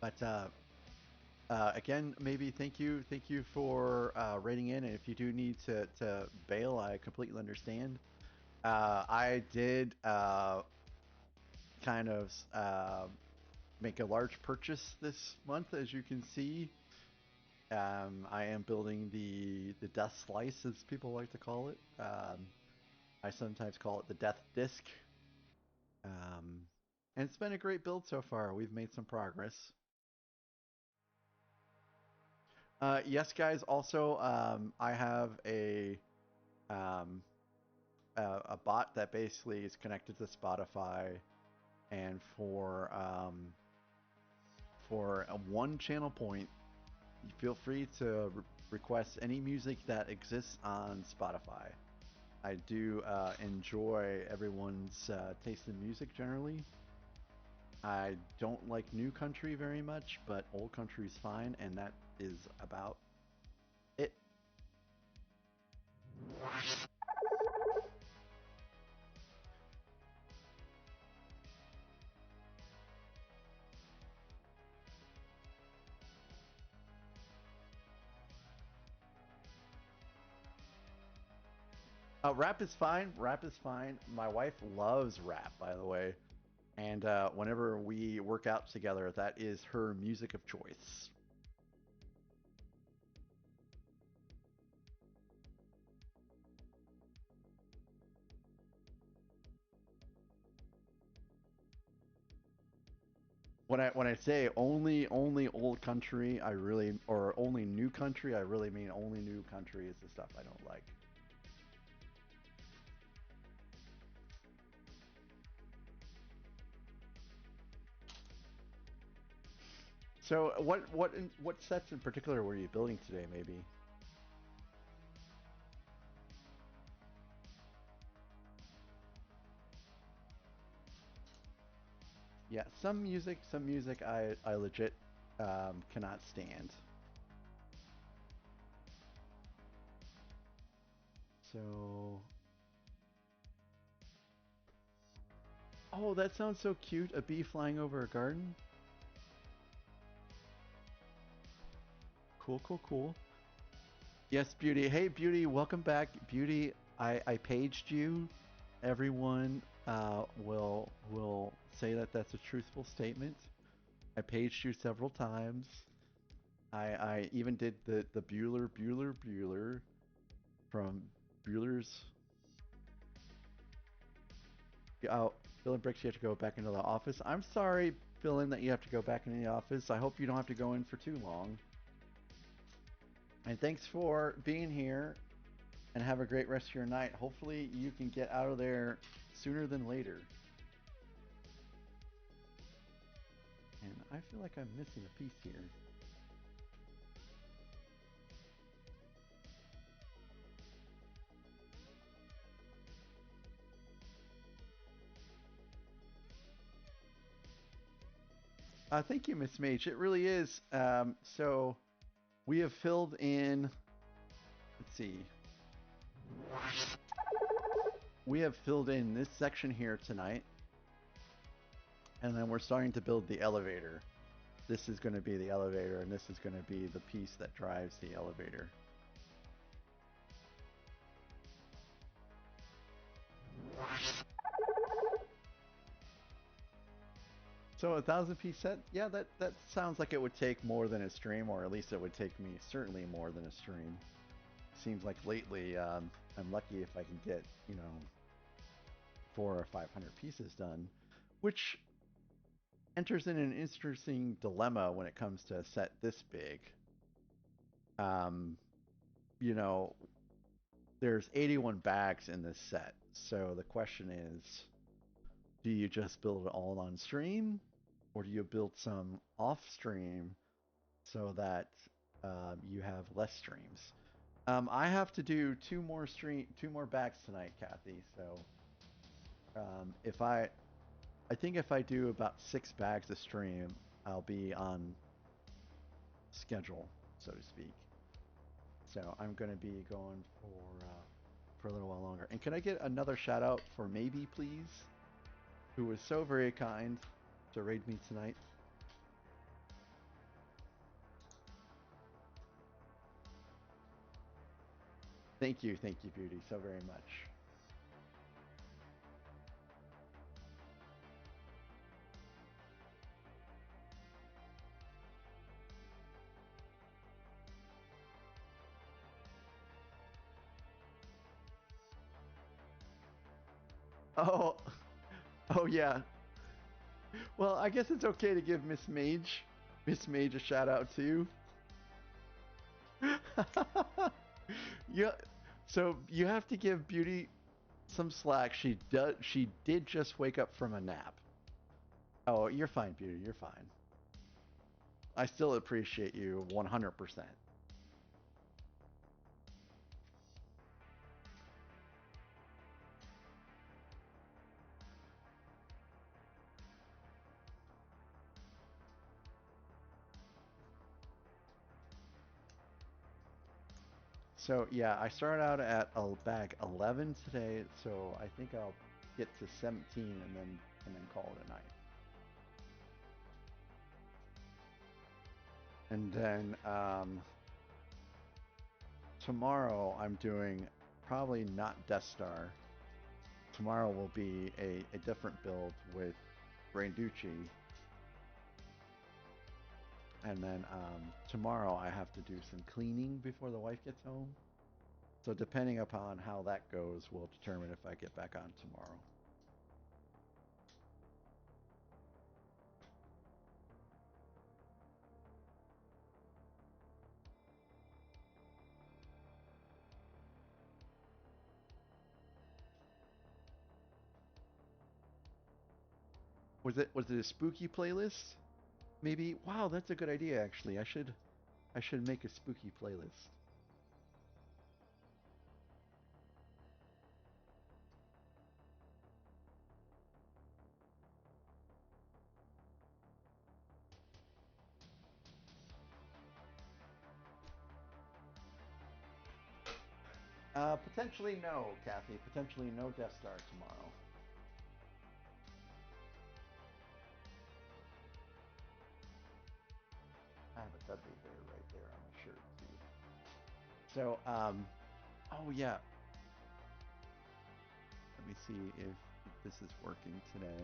But again, maybe thank you for rating in. And if you do need to bail, I completely understand. I did kind of make a large purchase this month, as you can see. I am building the Death Slice, as people like to call it. I sometimes call it the Death Disc. And it's been a great build so far. We've made some progress. Yes, guys. Also, I have um, a bot that basically is connected to Spotify, and for a one channel point, you feel free to request any music that exists on Spotify. I do enjoy everyone's taste in music generally. I don't like new country very much, but old country's fine, and that is about it. Rap is fine. Rap is fine. My wife loves rap, by the way. And whenever we work out together, that is her music of choice. When I say only old country, I really or only new country, I really mean only new country is the stuff I don't like. So what sets in particular were you building today? Maybe. Yeah, some music I legit cannot stand. So, oh, that sounds so cute. A bee flying over a garden. Cool, cool, cool. Yes, Beauty. Hey, Beauty, welcome back. Beauty, I paged you. Everyone will say that that's a truthful statement. I paged you several times. I even did the Bueller from Bueller's. Oh, Phil and Bricks, you have to go back into the office. I'm sorry, Phil, that you have to go back into the office. I hope you don't have to go in for too long. And thanks for being here and have a great rest of your night. Hopefully you can get out of there sooner than later. And I feel like I'm missing a piece here. Thank you, Miss Mage. It really is. So we have filled in, let's see. We have filled in this section here tonight. And then we're starting to build the elevator. This is going to be the elevator, and this is going to be the piece that drives the elevator. So 1,000-piece set, yeah, that sounds like it would take more than a stream, or at least it would take me certainly more than a stream. Seems like lately I'm lucky if I can get 400 or 500 pieces done, which enters in an interesting dilemma when it comes to a set this big. Um, you know, there's 81 bags in this set, so the question is, do you just build it all on stream, or do you build some off stream so that you have less streams? I have to do two more bags tonight, Kathy. So if I think if I do about 6 bags a stream, I'll be on schedule, so to speak. So I'm gonna be going for a little while longer. And can I get another shout out for Maybe, please? Who was so very kind to raid me tonight. Thank you, Beauty, so very much. Oh, oh yeah. Well, I guess it's okay to give Miss Mage a shout out too. Yeah. So you have to give Beauty some slack. She did just wake up from a nap. Oh, you're fine, Beauty. You're fine. I still appreciate you 100%. So yeah, I started out at a bag 11 today, so I think I'll get to 17 and then call it a night. And then tomorrow I'm doing probably not Death Star. Tomorrow will be a different build with Branducci. And then tomorrow I have to do some cleaning before the wife gets home. So depending upon how that goes will determine if I get back on tomorrow. Was it a spooky playlist? Maybe. Wow, that's a good idea actually. I should make a spooky playlist. Potentially no, Kathy. Potentially no Death Star tomorrow. I have a Dudley bear right there on my shirt too. So, oh yeah. Let me see if this is working today.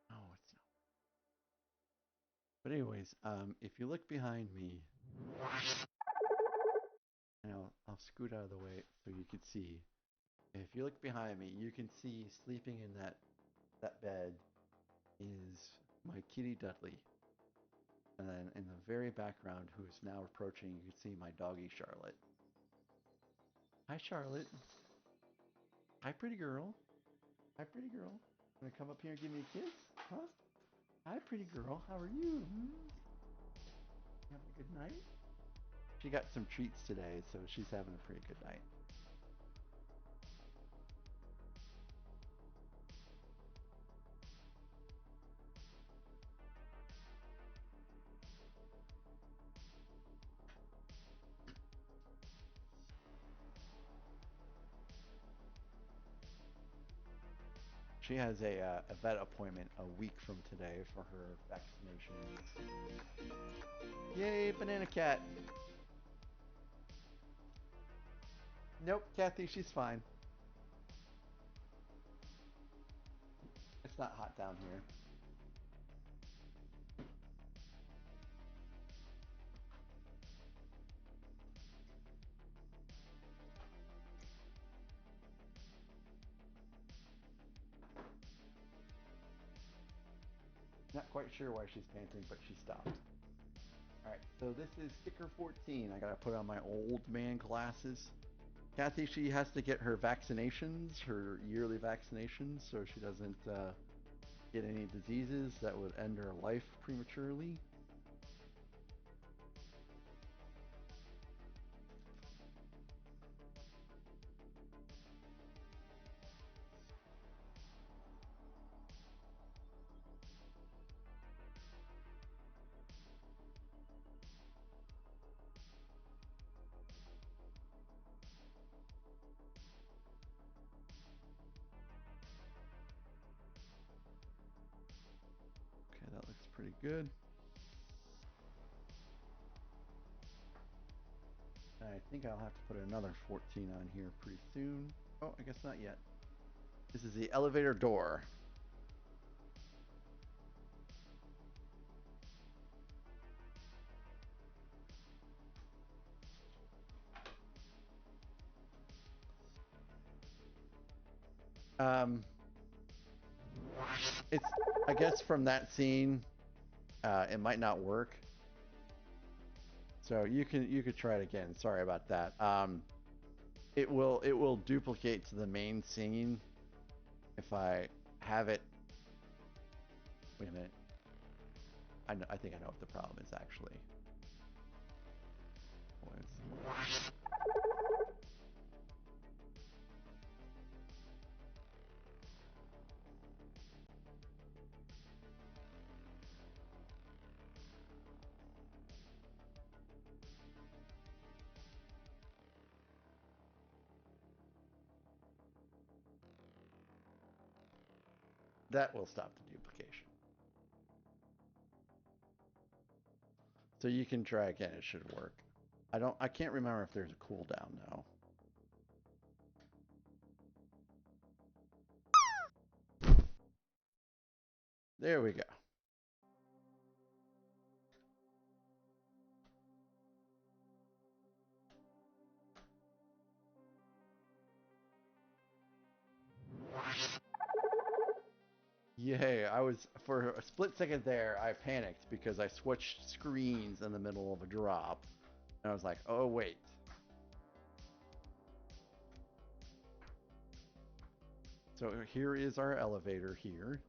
Oh, it's not. But anyways, if you look behind me, and I'll scoot out of the way so you can see. If you look behind me, you can see sleeping in that bed is my kitty Dudley. And then in the very background, who's now approaching, you can see my doggy Charlotte. Hi, Charlotte. Hi, pretty girl. Hi, pretty girl. Wanna come up here and give me a kiss? Huh? Hi, pretty girl. How are you? Having a good night? She got some treats today, so she's having a pretty good night. She has a vet appointment a week from today for her vaccination. Yay, banana cat. Nope, Kathy, she's fine. It's not hot down here. Not quite sure why she's panting, but she stopped. Alright, so this is sticker 14. I gotta put on my old man glasses. Kathy, she has to get her vaccinations, her yearly vaccinations, so she doesn't get any diseases that would end her life prematurely. Okay, that looks pretty good. I think I'll have to put another 14 on here pretty soon. Oh, I guess not yet. This is the elevator door. It's, I guess from that scene, it might not work. So you could try it again. Sorry about that. It will duplicate to the main scene if I have it. Wait a minute. I think I know what the problem is actually. That will stop the duplication. So you can try again, it should work. I can't remember if there's a cooldown now. There we go. Yay, for a split second there, I panicked because I switched screens in the middle of a drop. And I was like, oh, wait. So here is our elevator here.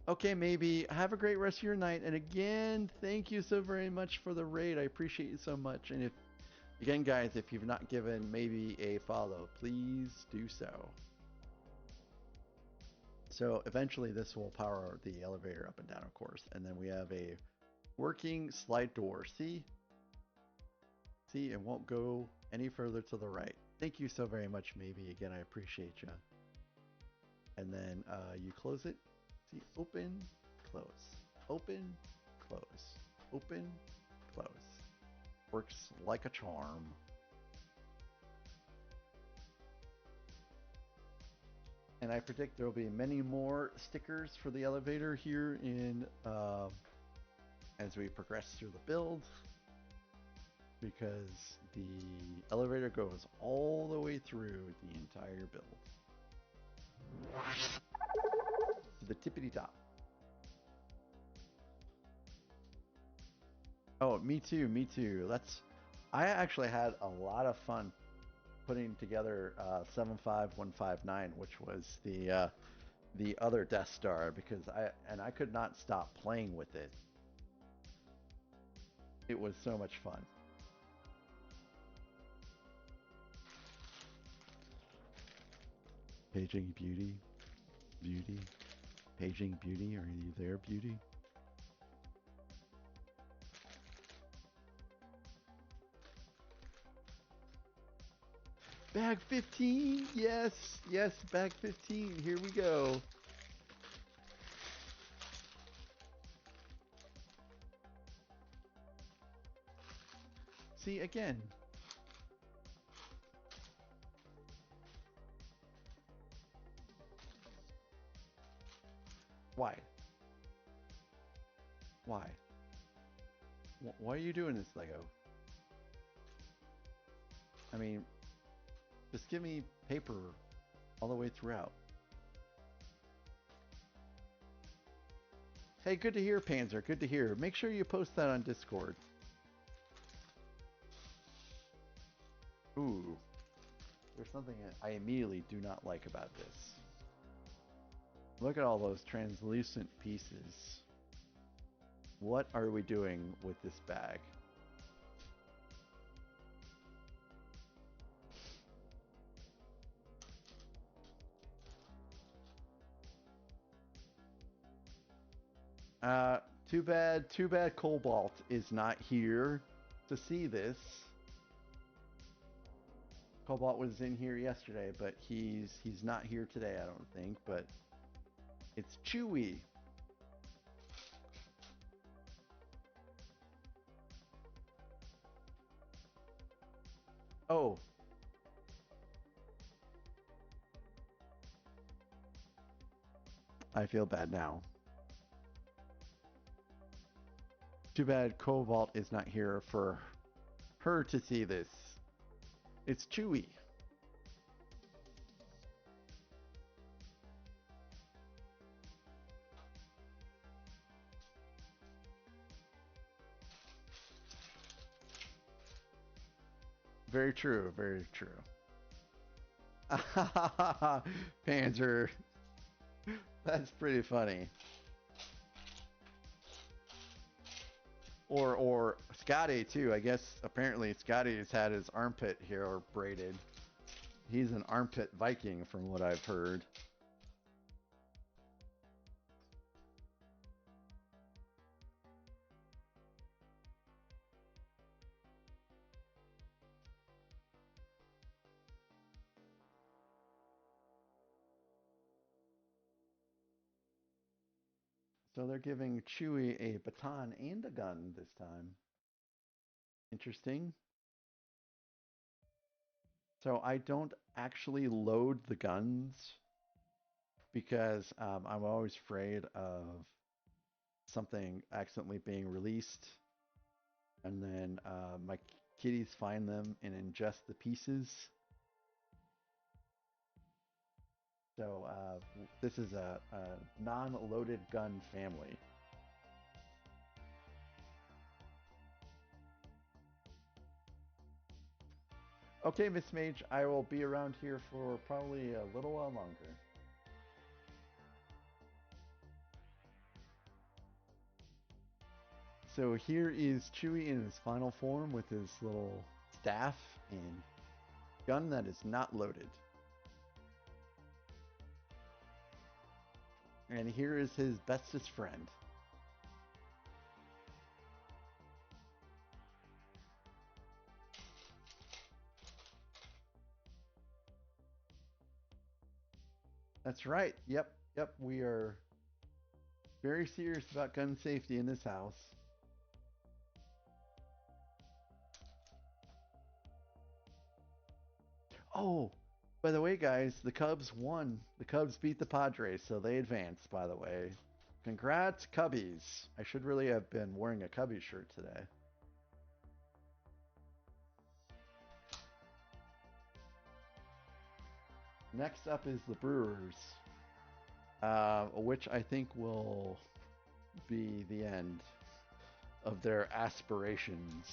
Okay, maybe have a great rest of your night. And again, thank you so very much for the raid. I appreciate you so much. And again, guys, if you've not given maybe a follow, please do so. So eventually this will power the elevator up and down, of course. And then we have a working slide door. See, it won't go any further to the right. Thank you so very much, maybe. Again, I appreciate you. And then you close it. See, open, close, open, close, open, close. Works like a charm. And I predict there will be many more stickers for the elevator here in as we progress through the build, because the elevator goes all the way through the entire build to the tippity top. Oh, me too, me too. I actually had a lot of fun putting together 75159, which was the other Death Star, because I could not stop playing with it. It was so much fun. Paging Beauty, Beauty, Paging Beauty, are you there, Beauty? Bag 15, yes, yes, bag 15, here we go. See, again. Why? Why? Why are you doing this, Lego? I mean, just give me paper all the way throughout. Hey, good to hear, Panzer. Good to hear. Make sure you post that on Discord. Ooh. There's something that I immediately do not like about this. Look at all those translucent pieces. What are we doing with this bag? Too bad Cobalt is not here to see this. Cobalt was in here yesterday, but he's not here today, I don't think, but it's Chewy. Oh. I feel bad now. Too bad Cobalt is not here for her to see this. It's Chewy. Very true, very true. Panzer. That's pretty funny. Or Scotty too. I guess apparently Scotty has had his armpit hair braided. He's an armpit Viking from what I've heard. So they're giving Chewie a baton and a gun this time. Interesting. So I don't actually load the guns because I'm always afraid of something accidentally being released, and then my kitties find them and ingest the pieces. So this is a non-loaded gun family. Okay, Miss Mage, I will be around here for probably a little while longer. So here is Chewie in his final form with his little staff and gun that is not loaded. And here is his bestest friend. That's right. Yep. We are very serious about gun safety in this house. Oh, by the way, guys, the Cubs won. The Cubs beat the Padres, so they advanced, by the way. Congrats, Cubbies. I should really have been wearing a Cubbies shirt today. Next up is the Brewers, which I think will be the end of their aspirations.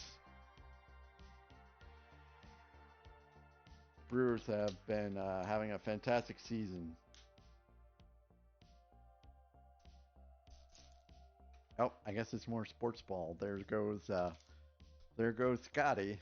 Brewers have been having a fantastic season. Oh, I guess it's more sports ball. There goes Scotty.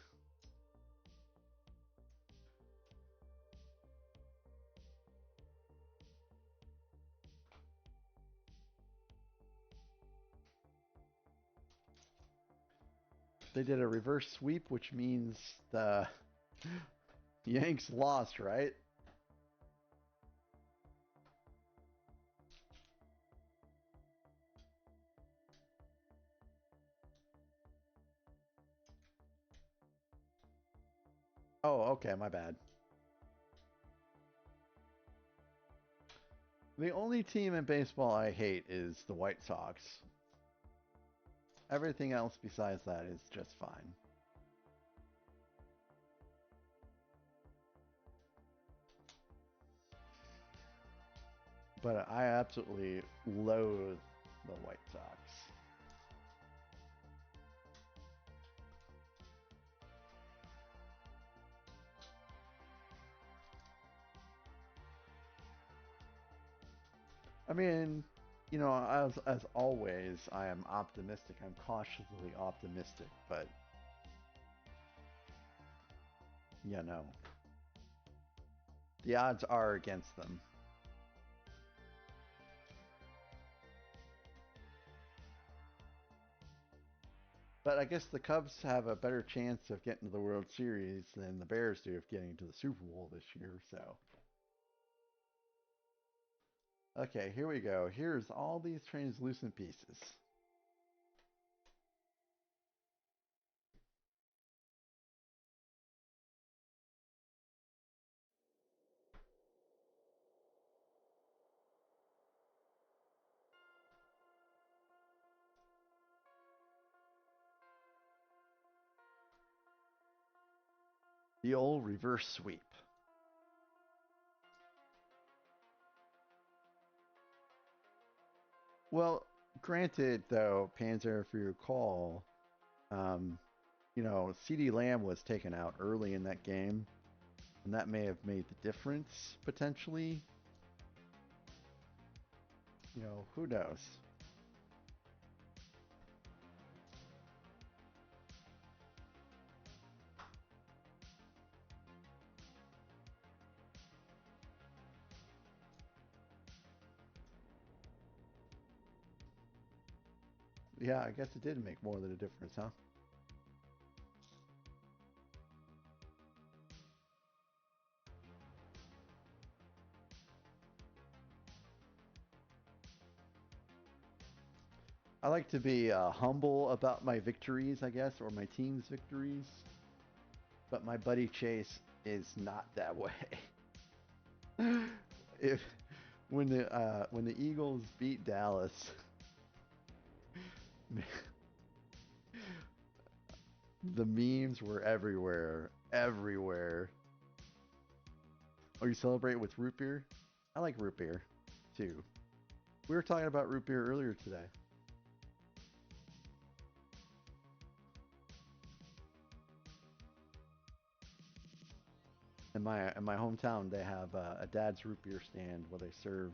They did a reverse sweep, which means the Yanks lost, right? Oh, okay, my bad. The only team in baseball I hate is the White Sox. Everything else besides that is just fine. But I absolutely loathe the White Sox. I mean, you know, as always, I am optimistic. I'm cautiously optimistic, but you know, the odds are against them. But I guess the Cubs have a better chance of getting to the World Series than the Bears do of getting to the Super Bowl this year, so. Okay, here we go. Here's all these translucent pieces. The old reverse sweep. Well, granted, though, Panzer, if you recall, you know, CD Lamb was taken out early in that game, and that may have made the difference, potentially. You know, who knows? Yeah, I guess it did make more than a difference, huh? I like to be humble about my victories, I guess, or my team's victories. But my buddy Chase is not that way. if when the Eagles beat Dallas, the memes were everywhere, everywhere. Oh, you celebrate with root beer? I like root beer too. We were talking about root beer earlier today. In my hometown, they have a dad's root beer stand where they serve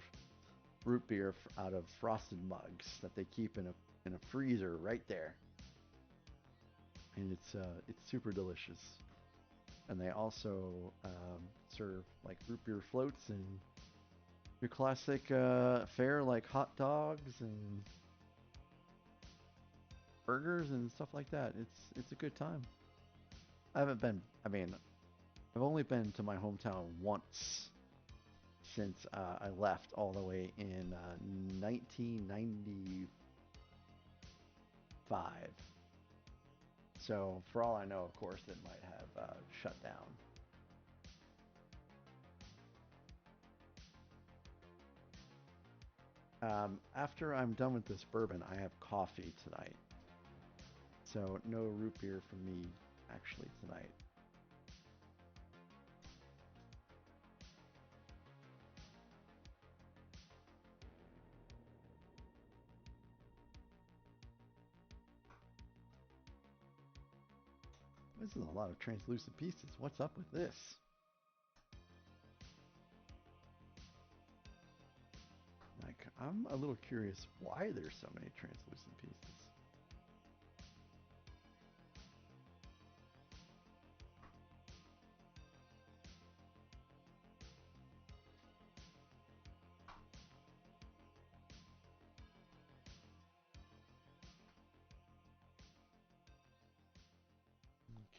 root beer out of frosted mugs that they keep in a freezer right there, and it's super delicious. And they also serve like root beer floats and your classic fare like hot dogs and burgers and stuff like that. It's a good time. I haven't been. I mean, I've only been to my hometown once since I left all the way in 1995. So for all I know, of course, it might have shut down. After I'm done with this bourbon, I have coffee tonight. So no root beer for me actually tonight. This is a lot of translucent pieces. What's up with this? Like, I'm a little curious why there's so many translucent pieces.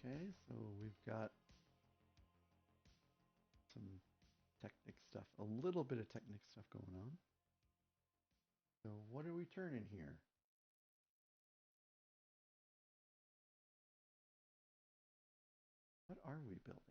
Okay, so we've got some Technic stuff, a little bit of Technic stuff going on. So what are we turning here? What are we building?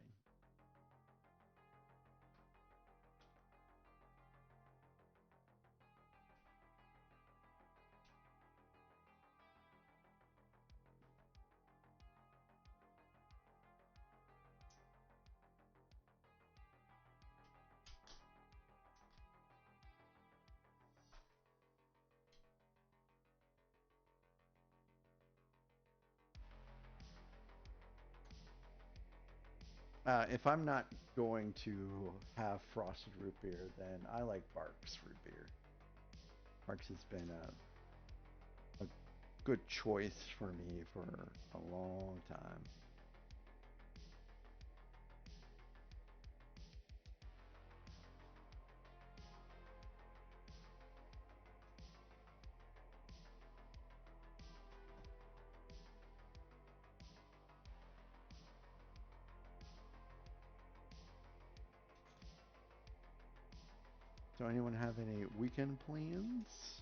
If I'm not going to have frosted root beer, then I like Barks root beer. Barks has been a good choice for me for a long time. So anyone have any weekend plans?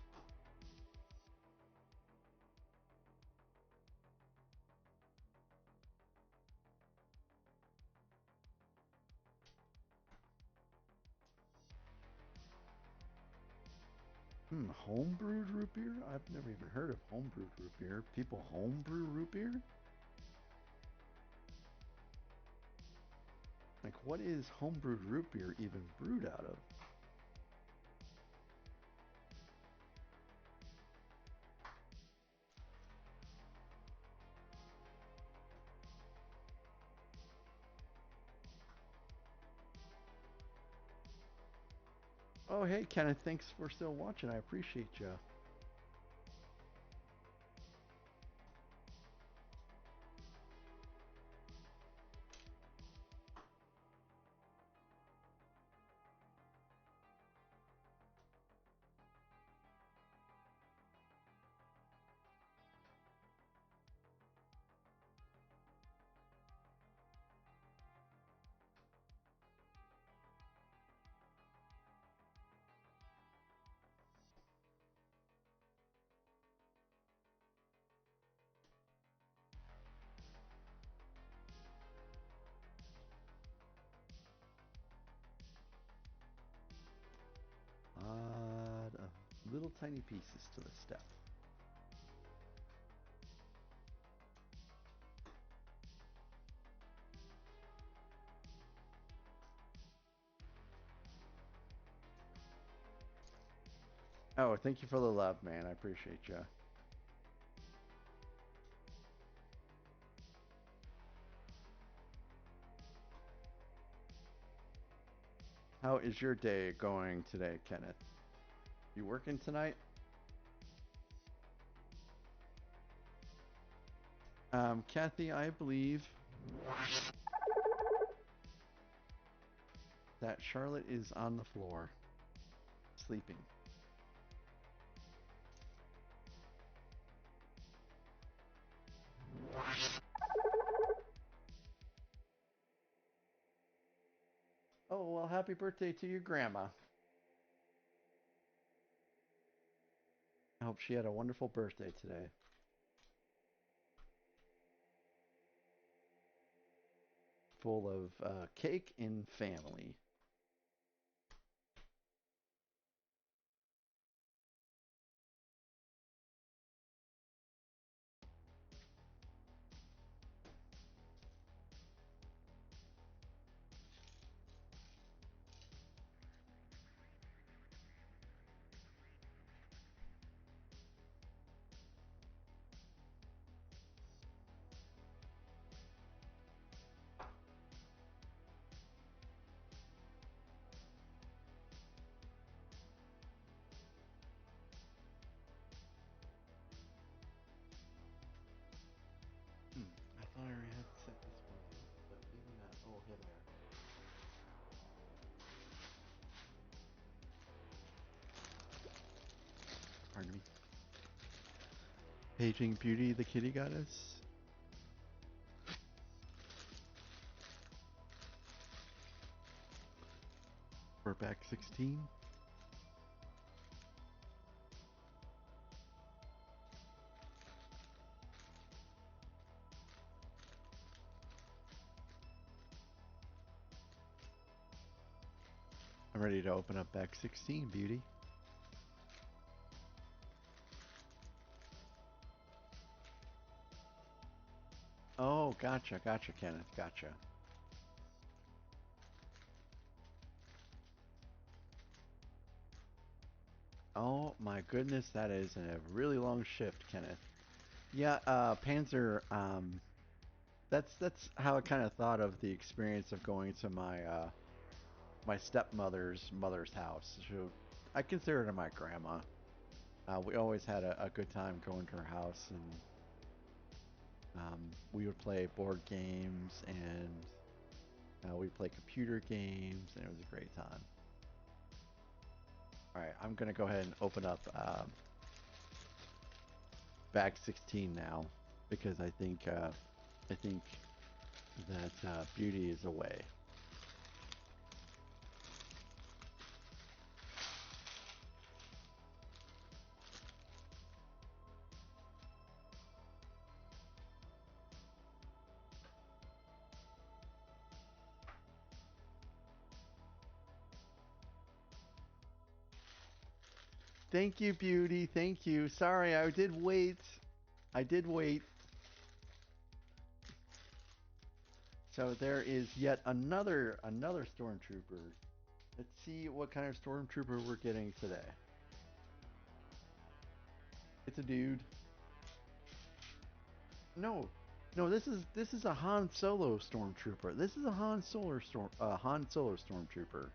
Homebrewed root beer? I've never even heard of homebrewed root beer. People homebrew root beer? Like, what is homebrewed root beer even brewed out of? Oh, hey, Kenneth, thanks for still watching. I appreciate you. tiny pieces to the step. Oh, thank you for the love, man. I appreciate you. How is your day going today, Kenneth? You working tonight? Kathy, I believe that Charlotte is on the floor, sleeping. Oh, well, happy birthday to your grandma. I hope she had a wonderful birthday today. Full of cake and family. I thought I already had set this one, but maybe not. Oh, here they are. Pardon me. Paging Beauty, the kitty goddess. We're back 16. I'm ready to open up back 16, Beauty. Oh, gotcha, Kenneth, gotcha. Oh my goodness, that is a really long shift, Kenneth. Yeah, Panzer. That's how I kind of thought of the experience of going to my stepmother's mother's house. I consider her my grandma. We always had a good time going to her house, and we would play board games, and we'd play computer games, and it was a great time. All right, I'm gonna go ahead and open up bag 16 now because I think that Beauty is away. Thank you, Beauty. Thank you. Sorry, I did wait. So there is yet another stormtrooper. Let's see what kind of stormtrooper we're getting today. It's a dude. No, this is a Han Solo stormtrooper. This is a Han Solo stormtrooper.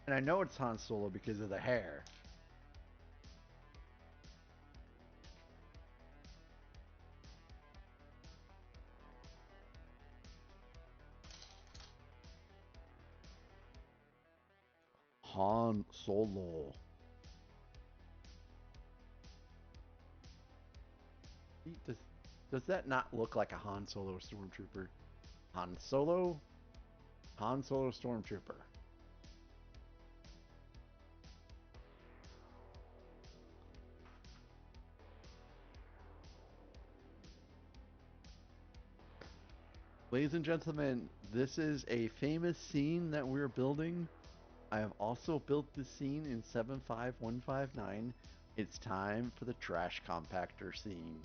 And I know it's Han Solo because of the hair. Han Solo. Does that not look like a Han Solo stormtrooper? Han Solo stormtrooper. Ladies and gentlemen, this is a famous scene that we're building. I have also built this scene in 75159. It's time for the trash compactor scene.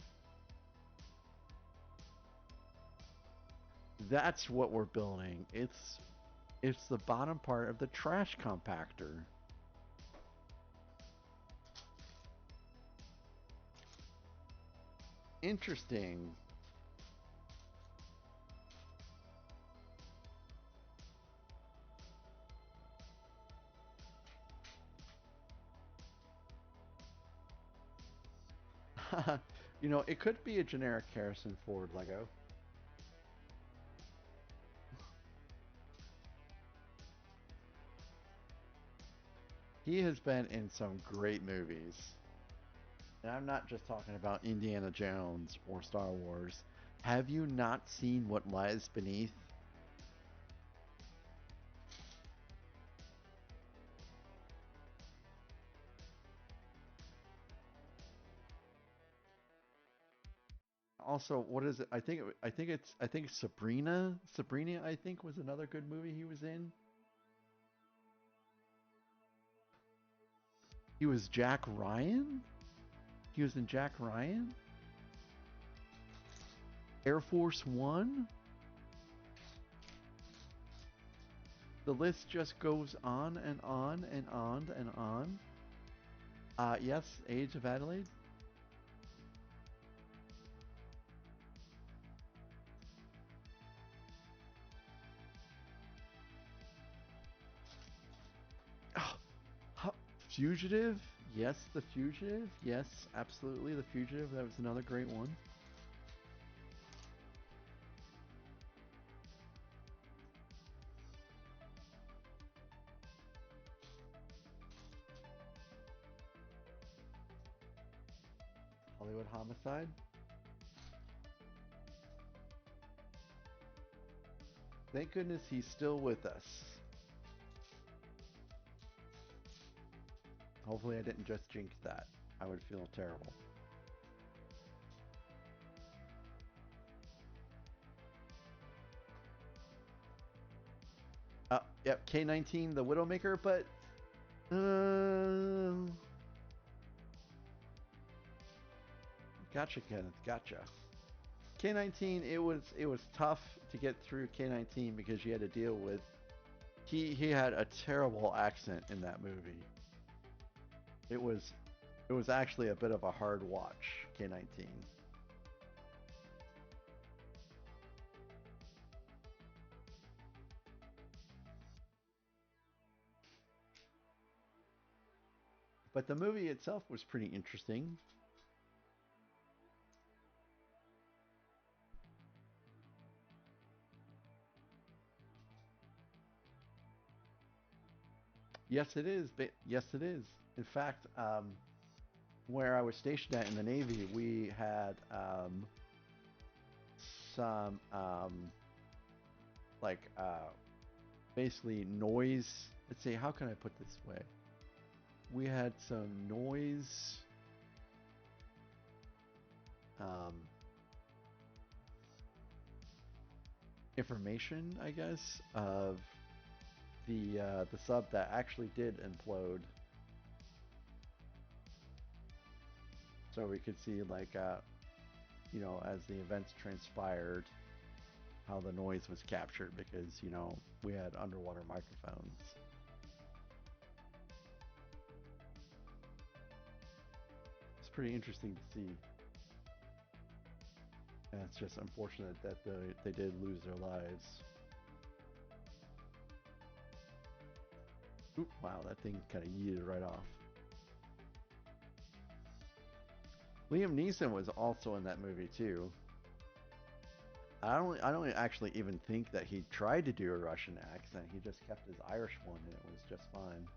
That's what we're building. It's the bottom part of the trash compactor. Interesting. You know, it could be a generic Harrison Ford Lego. He has been in some great movies. And I'm not just talking about Indiana Jones or Star Wars. Have you not seen What Lies Beneath? Also, what is it? I think it's Sabrina. Sabrina, I think, was another good movie he was in. He was Jack Ryan? He was in Jack Ryan? Air Force One? The list just goes on and on and on and on. Yes, Age of Adelaide. Oh, Fugitive? Yes, The Fugitive. Yes, absolutely, The Fugitive. That was another great one. Hollywood Homicide. Thank goodness he's still with us. Hopefully I didn't just jinx that. I would feel terrible. Yep, K-19, the Widowmaker, but gotcha, Kenneth, gotcha. K-19, it was tough to get through K-19 because you had to deal with he had a terrible accent in that movie. It was actually a bit of a hard watch, K-19. But the movie itself was pretty interesting. Yes, it is. Yes, it is. In fact, where I was stationed at in the Navy, we had some like basically noise. Let's see, how can I put this way? We had some noise information, I guess, of the sub that actually did implode. So we could see like you know, as the events transpired, how the noise was captured because, you know, we had underwater microphones. It's pretty interesting to see. And it's just unfortunate that they did lose their lives. Oop, wow, that thing kind of yeeted right off. Liam Neeson was also in that movie too. I don't actually even think that he tried to do a Russian accent. He just kept his Irish one and it was just fine.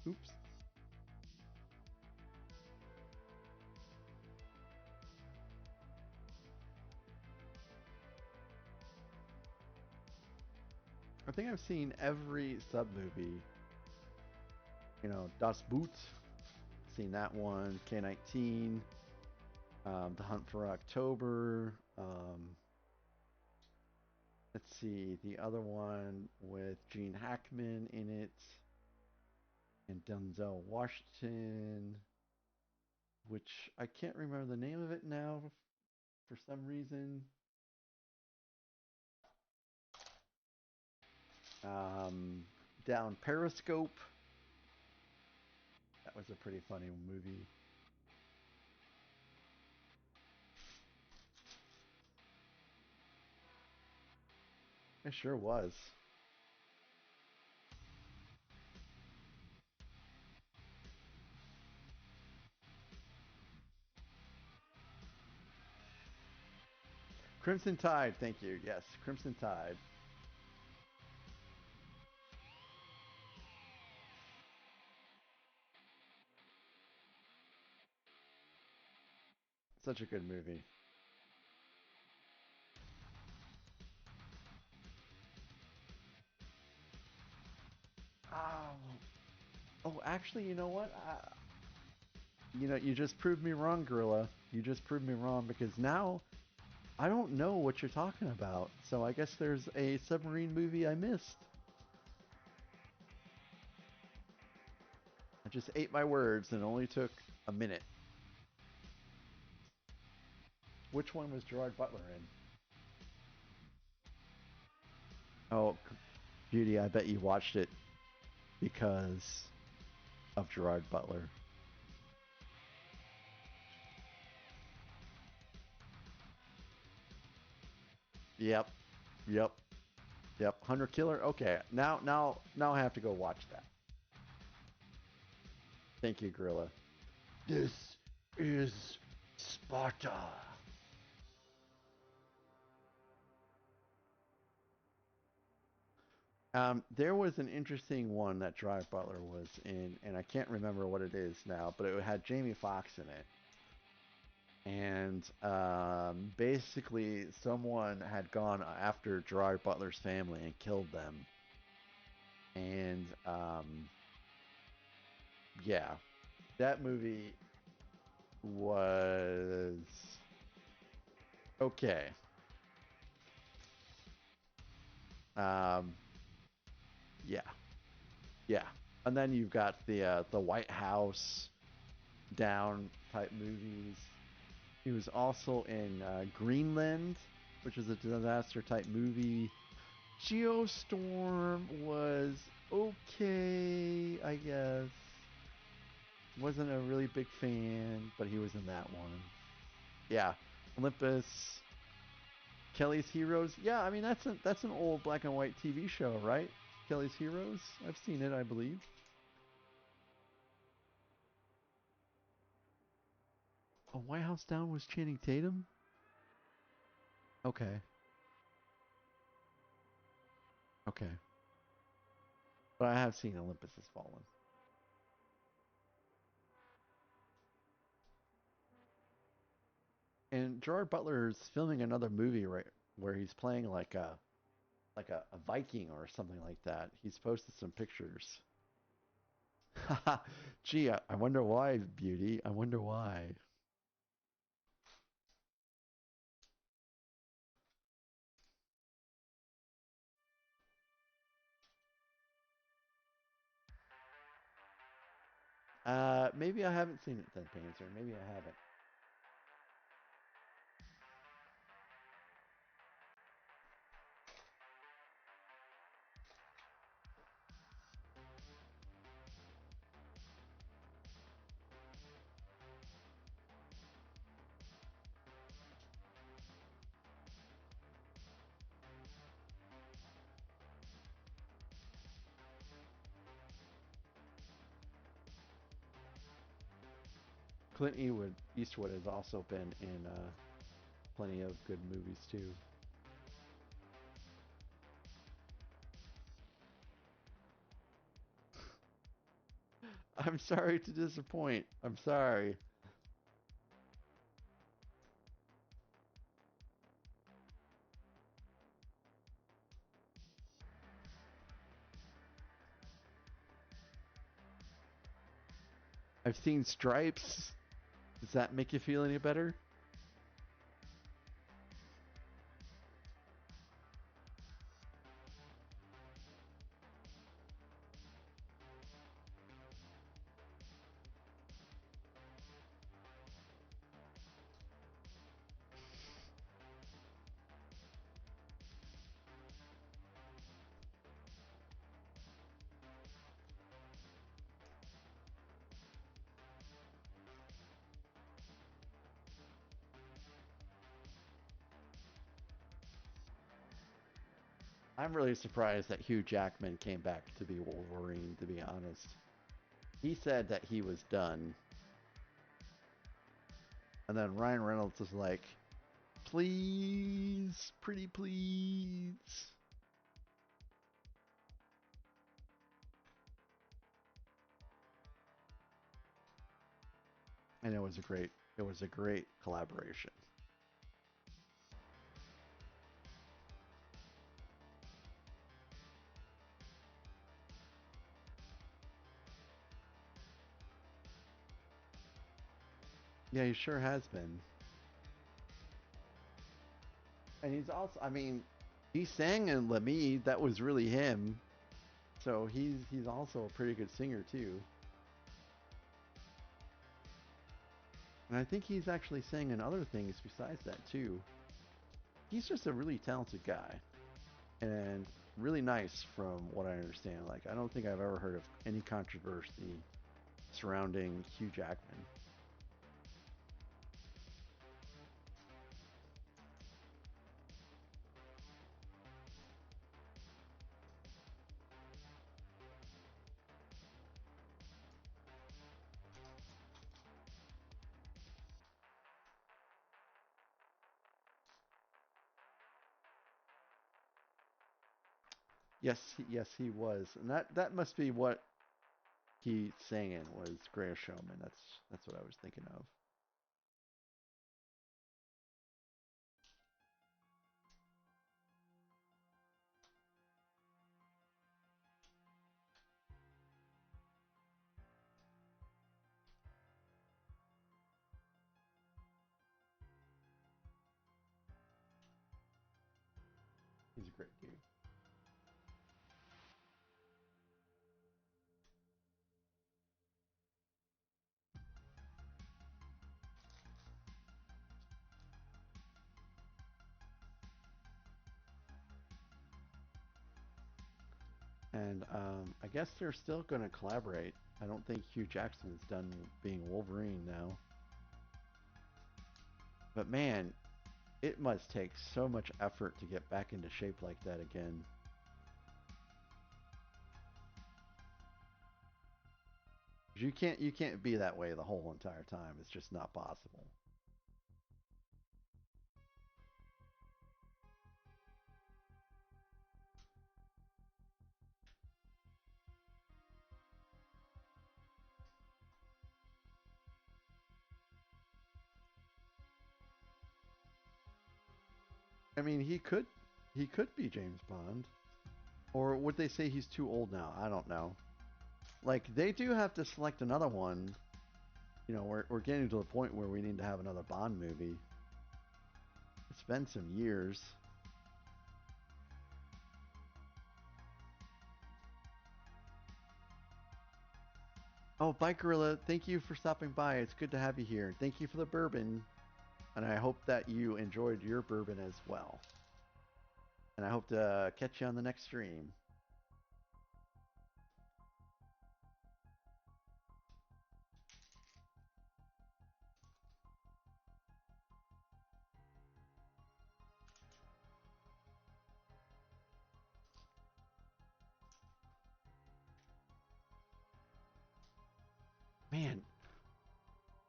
Oops. I think I've seen every sub movie. You know, Das Boot, seen that one. K-19. The Hunt for October. Let's see, the other one with Gene Hackman in it and Denzel Washington, which I can't remember the name of it now for some reason. Down Periscope. That was a pretty funny movie. It sure was. Crimson Tide, thank you. Yes, Crimson Tide. Such a good movie. Oh, actually, you know what? You just proved me wrong, Gorilla. You just proved me wrong because now I don't know what you're talking about. So I guess there's a submarine movie I missed. I just ate my words and it only took a minute. Which one was Gerard Butler in? Oh, Beauty, I bet you watched it because of Gerard Butler. Yep, yep, yep. Hunter Killer. Okay, now I have to go watch that. Thank you, Gorilla. This is Sparta. There was an interesting one that Gerard Butler was in, and I can't remember what it is now, but it had Jamie Foxx in it. And basically, someone had gone after Gerard Butler's family and killed them. And yeah, that movie was okay. Um, yeah, yeah. And then you've got the White House down type movies. He was also in Greenland, which is a disaster type movie. Geostorm was okay, I guess. Wasn't a really big fan, but he was in that one. Yeah, Olympus, Kelly's Heroes. Yeah, I mean that's an old black and white TV show, right? Kelly's Heroes. I've seen it, I believe. A White House Down was Channing Tatum. Okay, okay, but I have seen Olympus Has Fallen. And Gerard Butler's filming another movie right where he's playing like a Viking or something like that. He's posted some pictures. Gee, I wonder why, Beauty. I wonder why. Maybe I haven't seen it then, Panzer. Maybe I haven't. Clint Eastwood has also been in plenty of good movies too. I'm sorry to disappoint. I'm sorry. I've seen Stripes. Does that make you feel any better? I'm really surprised that Hugh Jackman came back to be Wolverine, to be honest. He said that he was done. And then Ryan Reynolds was like, please, pretty please. And it was a great collaboration. Yeah, he sure has been. And he's also, I mean, he sang in Lemmy. That was really him. So he's also a pretty good singer too. And I think he's actually sang in other things besides that too. He's just a really talented guy and really nice from what I understand. Like I don't think I've ever heard of any controversy surrounding Hugh Jackman. Yes, he was, and that must be what he sang in was Greatest Showman. That's what I was thinking of. He's a great dude. And I guess they're still going to collaborate. I don't think Hugh Jackson's done being Wolverine now. But man, it must take so much effort to get back into shape like that again. You can't be that way the whole entire time. It's just not possible. I mean, he could be James Bond, or would they say he's too old now? I don't know. Like they do have to select another one. You know, we're getting to the point where we need to have another Bond movie. It's been some years. Oh, Bike Gorilla, thank you for stopping by. It's good to have you here. Thank you for the bourbon, and I hope that you enjoyed your bourbon as well. And I hope to catch you on the next stream. Man,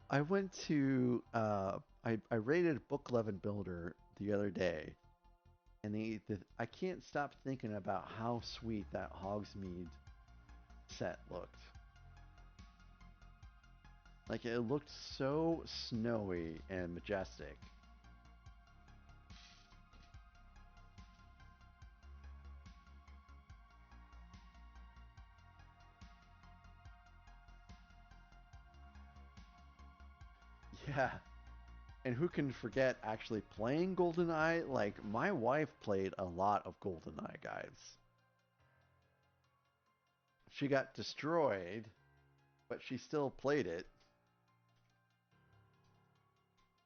I went to I rated Book 11 Builder the other day, and I can't stop thinking about how sweet that Hogsmeade set looked. Like it looked so snowy and majestic. Yeah. And who can forget actually playing GoldenEye? Like my wife played a lot of GoldenEye, guys. She got destroyed, but she still played it.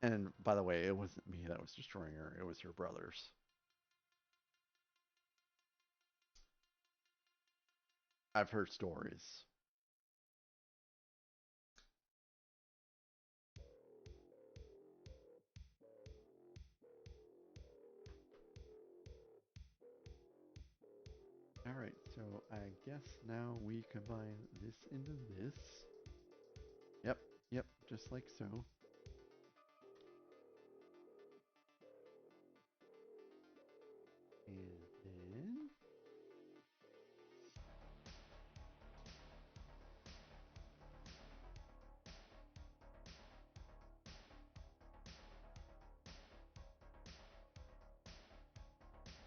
And by the way, it wasn't me that was destroying her, it was her brothers. I've heard stories. Alright, so I guess now we combine this into this. Yep, just like so. And then...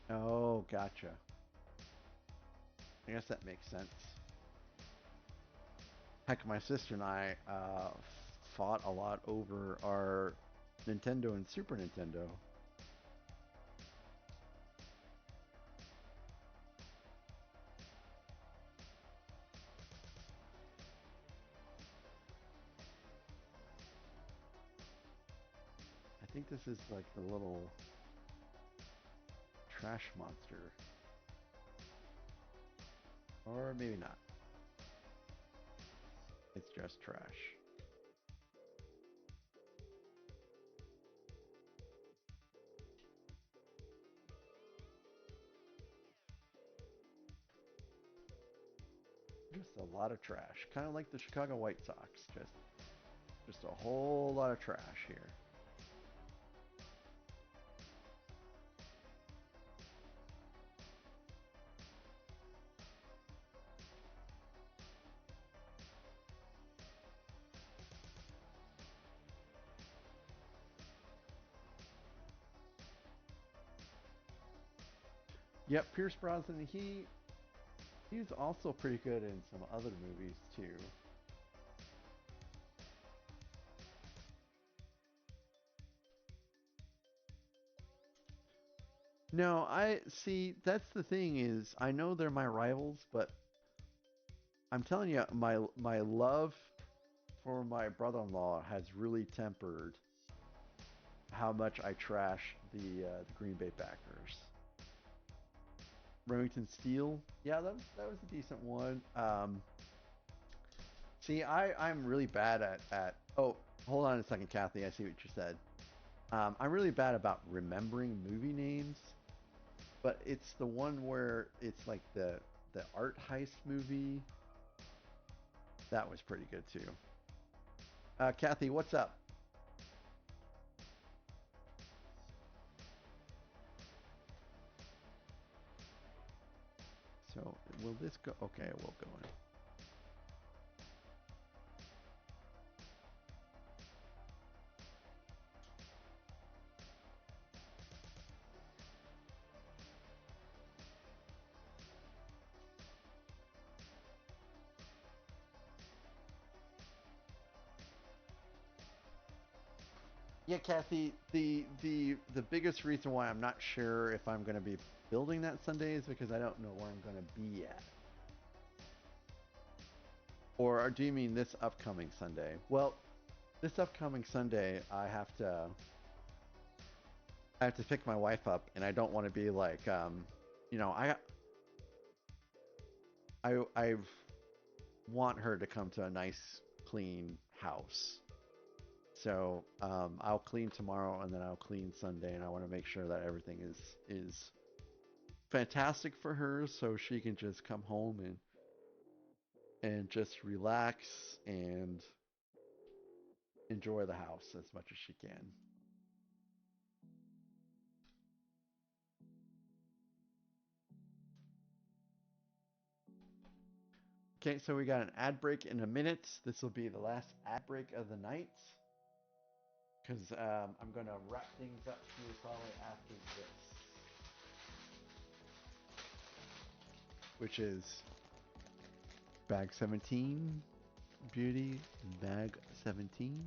Oh, gotcha. I guess that makes sense. Heck, my sister and I fought a lot over our Nintendo and Super Nintendo. I think this is like the little trash monster. Or maybe not. It's just trash. Just a lot of trash. Kind of like the Chicago White Sox. Just a whole lot of trash here. Yep, Pierce Brosnan, he's also pretty good in some other movies too. No, I see, that's the thing is I know they're my rivals, but I'm telling you, my love for my brother-in-law has really tempered how much I trash the Green Bay Packers. Remington Steele, yeah, that was a decent one. See, I'm really bad at. Oh, hold on a second, Kathy. I see what you said. I'm really bad about remembering movie names, but it's the one where it's like the art heist movie. That was pretty good too. Kathy, what's up? So will this go? Okay, it will go in. Yeah, Kathy, the biggest reason why I'm not sure if I'm going to be building that Sunday is because I don't know where I'm going to be at. Or do you mean this upcoming Sunday? Well, this upcoming Sunday, I have to pick my wife up, and I don't want to be like, you know, I want her to come to a nice, clean house. So I'll clean tomorrow, and then I'll clean Sunday, and I want to make sure that everything is fantastic for her, so she can just come home and just relax and enjoy the house as much as she can. Okay, so we got an ad break in a minute. This will be the last ad break of the night. Because I'm going to wrap things up here probably after this. Which is bag 17. Beauty, bag 17.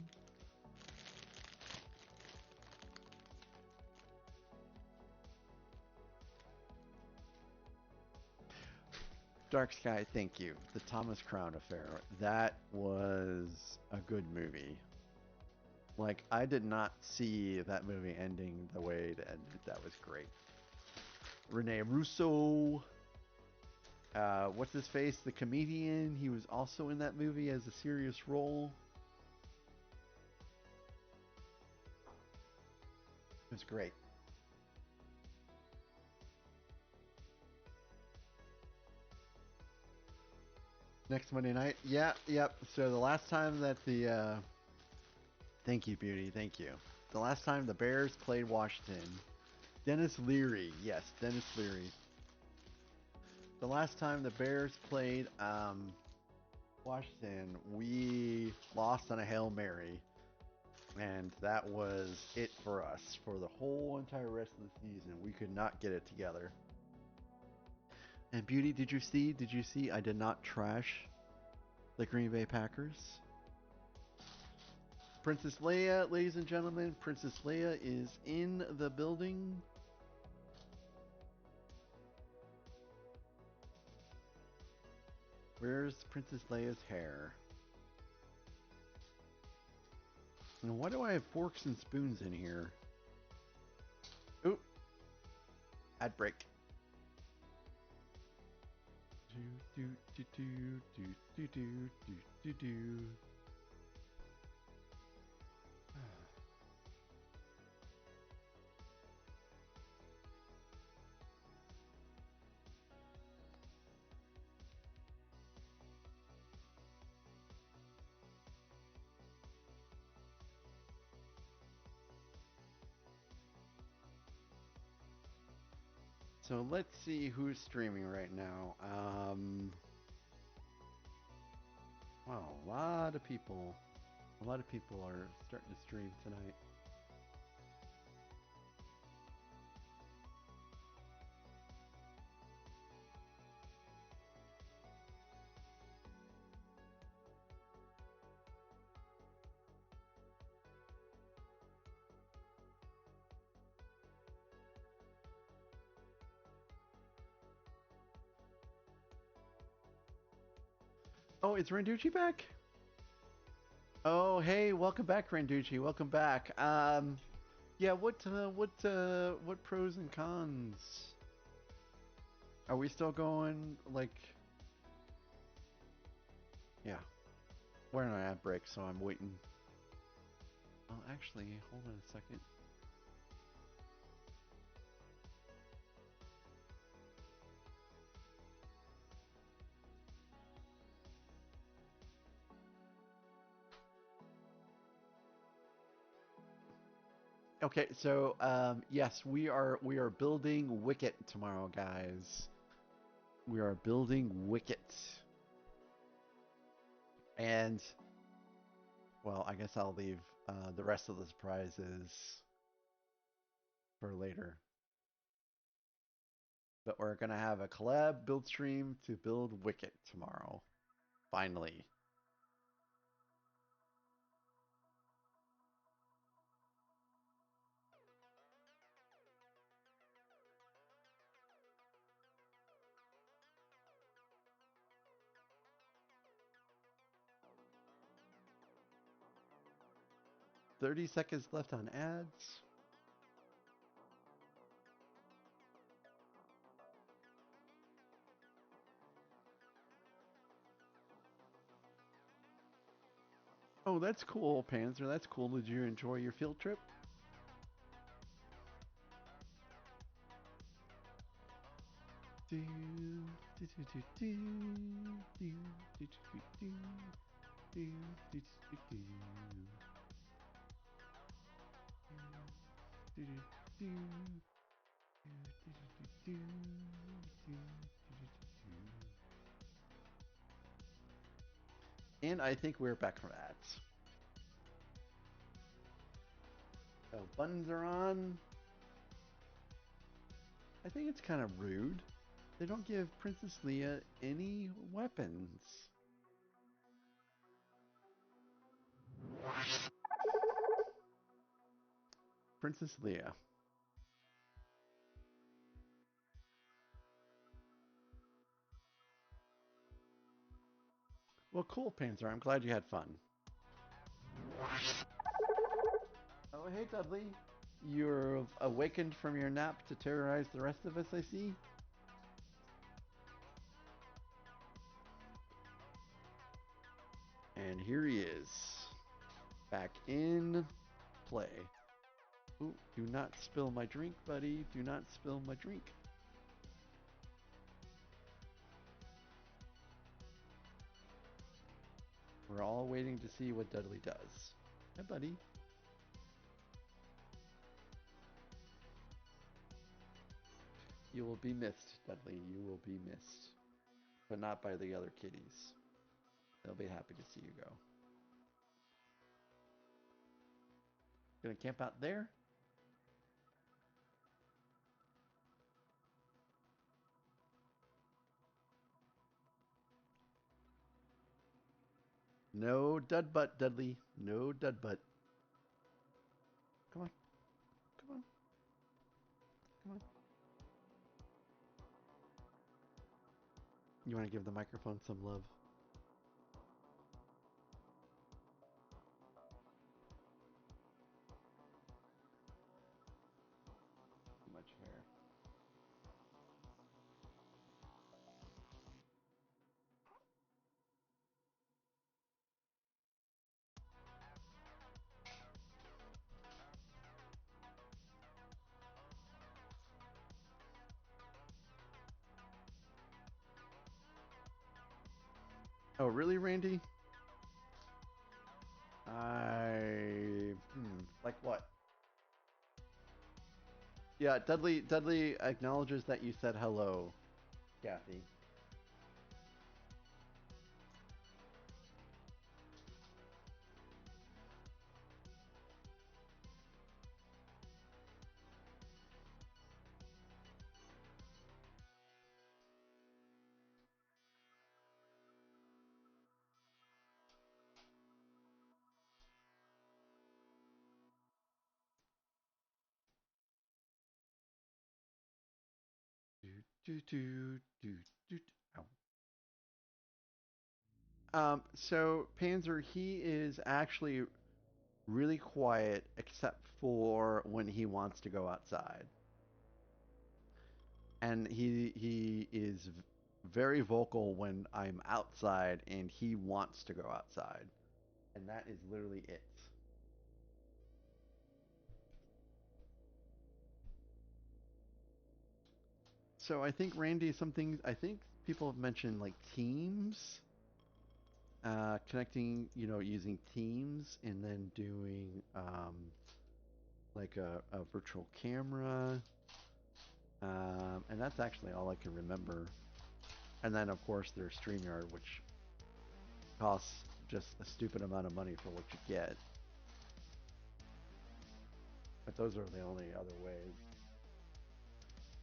Dark Sky, thank you. The Thomas Crown Affair. That was a good movie. Like, I did not see that movie ending the way it ended. That was great. Rene Russo. What's his face? The comedian. He was also in that movie as a serious role. It was great. Next Monday night? Yeah, yep. So the last time that thank you, Beauty, thank you. The last time the Bears played Washington, Dennis Leary, yes, Dennis Leary. The last time the Bears played Washington, we lost on a Hail Mary. And that was it for us for the whole entire rest of the season. We could not get it together. And Beauty, did you see? Did you see? I did not trash the Green Bay Packers. Princess Leia, ladies and gentlemen, Princess Leia is in the building. Where's Princess Leia's hair? And why do I have forks and spoons in here? Oop. Ad break. Do do do do do do do do do. So let's see who's streaming right now. Wow, a lot of people. A lot of people are starting to stream tonight. Oh, is Randucci back? Oh, hey, welcome back, Randucci. Welcome back. Yeah, what pros and cons? Are we still going like? Yeah, we're on an ad break, so I'm waiting. Oh, actually, hold on a second. Okay, so yes, we are building Wicket tomorrow, guys. We are building Wicket, and well, I guess I'll leave the rest of the surprises for later. But we're gonna have a collab build stream to build Wicket tomorrow. Finally. $30 left on ads. Oh, that's cool, Panzer. That's cool. Did you enjoy your field trip? And I think we're back from ads. So buttons are on. I think it's kind of rude. They don't give Princess Leia any weapons. Princess Leia. Well, cool, Panzer. I'm glad you had fun. Oh, hey, Dudley. You're awakened from your nap to terrorize the rest of us, I see. And here he is. Back in play. Ooh, do not spill my drink, buddy. Do not spill my drink. We're all waiting to see what Dudley does. Hi, buddy. You will be missed, Dudley. You will be missed. But not by the other kitties. They'll be happy to see you go. Gonna camp out there? No dud butt, Dudley. No dud butt. Come on. Come on. Come on. You want to give the microphone some love? Too much hair. Oh, really, Randy? Like what? Yeah, Dudley acknowledges that you said hello, Kathy. Do, do, do, do, do. Ow. So Panzer, he is actually really quiet except for when he wants to go outside. And he is very vocal when I'm outside and he wants to go outside. And that is literally it. So I think Randy, I think people have mentioned like Teams, connecting, using Teams and then doing like a virtual camera. And that's actually all I can remember. And then of course there's StreamYard, which costs just a stupid amount of money for what you get. But those are the only other ways.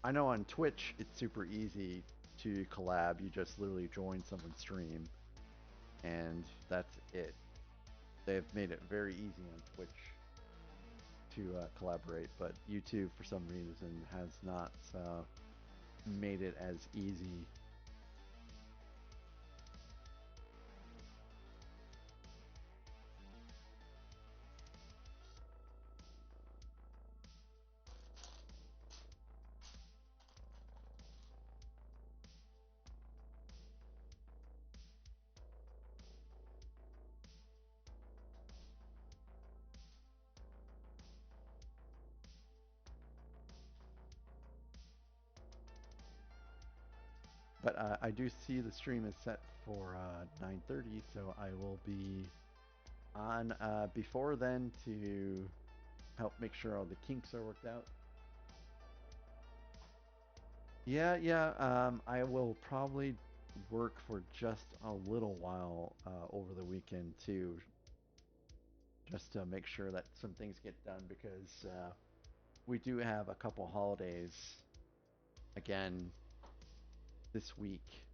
I know on Twitch it's super easy to collab. You just literally join someone's stream and that's it. They've made it very easy on Twitch to collaborate, but YouTube for some reason has not made it as easy. But I do see the stream is set for 9:30, so I will be on before then to help make sure all the kinks are worked out. Yeah. I will probably work for just a little while over the weekend too, just to make sure that some things get done because we do have a couple holidays again this week.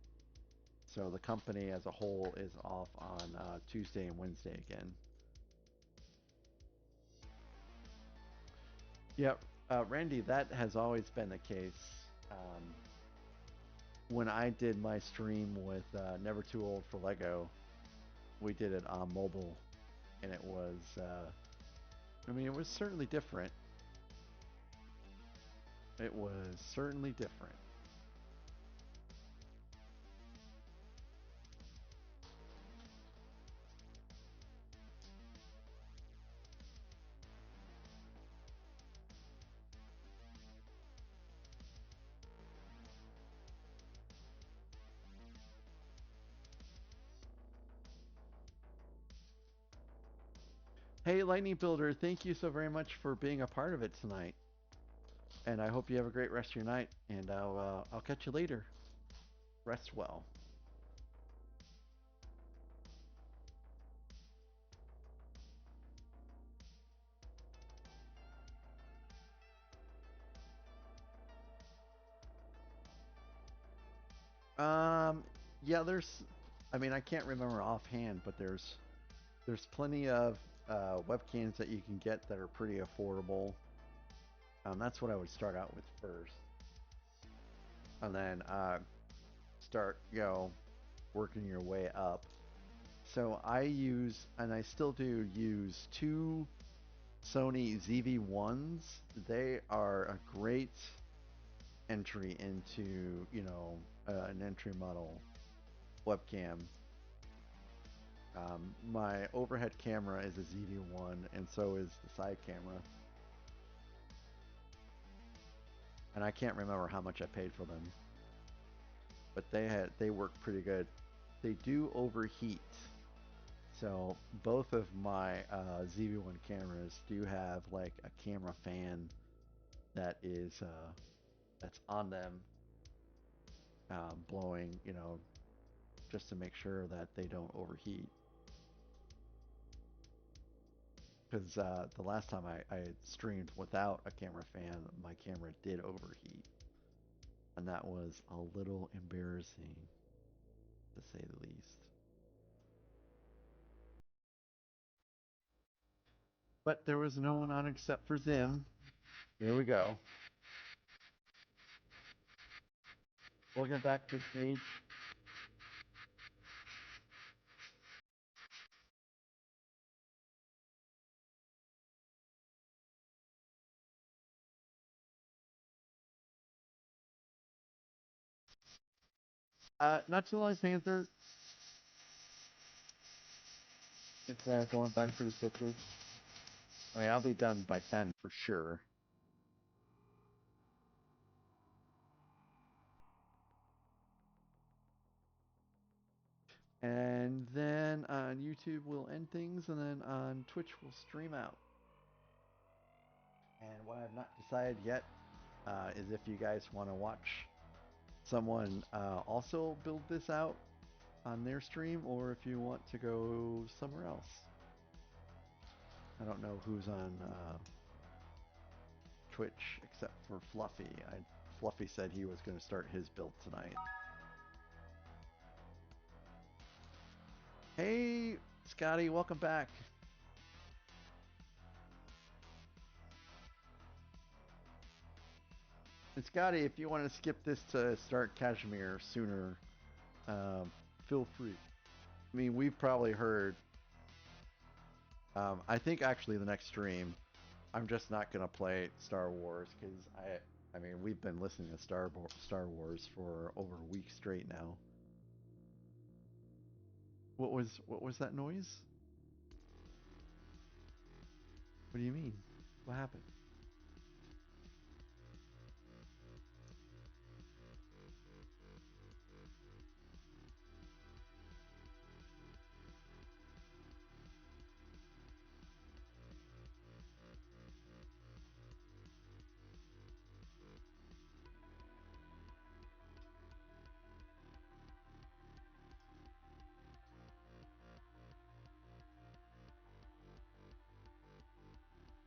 So the company as a whole is off on Tuesday and Wednesday again. Yep, Randy, that has always been the case. When I did my stream with Never Too Old for Lego, we did it on mobile, and it was, it was certainly different. It was certainly different. Hey, Lightning Builder, thank you so very much for being a part of it tonight. And I hope you have a great rest of your night. And I'll catch you later. Rest well. Um, yeah, I mean, I can't remember offhand, but there's plenty of webcams that you can get that are pretty affordable. That's what I would start out with first, and then start, working your way up. So I use, and I still do use two Sony ZV-1s. They are a great entry into, an entry model webcam. My overhead camera is a ZV-1, and so is the side camera. And I can't remember how much I paid for them, but they work pretty good. They do overheat, so both of my ZV-1 cameras do have like a camera fan that is that's on them, blowing, just to make sure that they don't overheat. Because the last time I streamed without a camera fan, my camera did overheat, and that was a little embarrassing, to say the least. But there was no one on except for Zim. Here we go. Welcome back to the stage. Not too long, Panther. It's going back pretty quickly. I mean, I'll be done by 10 for sure. And then on YouTube we'll end things, and then on Twitch we'll stream out. And what I've not decided yet is if you guys want to watch someone also build this out on their stream, or if you want to go somewhere else. I don't know who's on Twitch except for Fluffy. Fluffy said he was going to start his build tonight. Hey, Scotty, welcome back. And Scotty, if you want to skip this to start Kashmir sooner, um, feel free. I mean, we've probably heard. I think actually the next stream, I'm just not gonna play Star Wars because I mean, we've been listening to Star Wars for over a week straight now. What was that noise? What do you mean? What happened?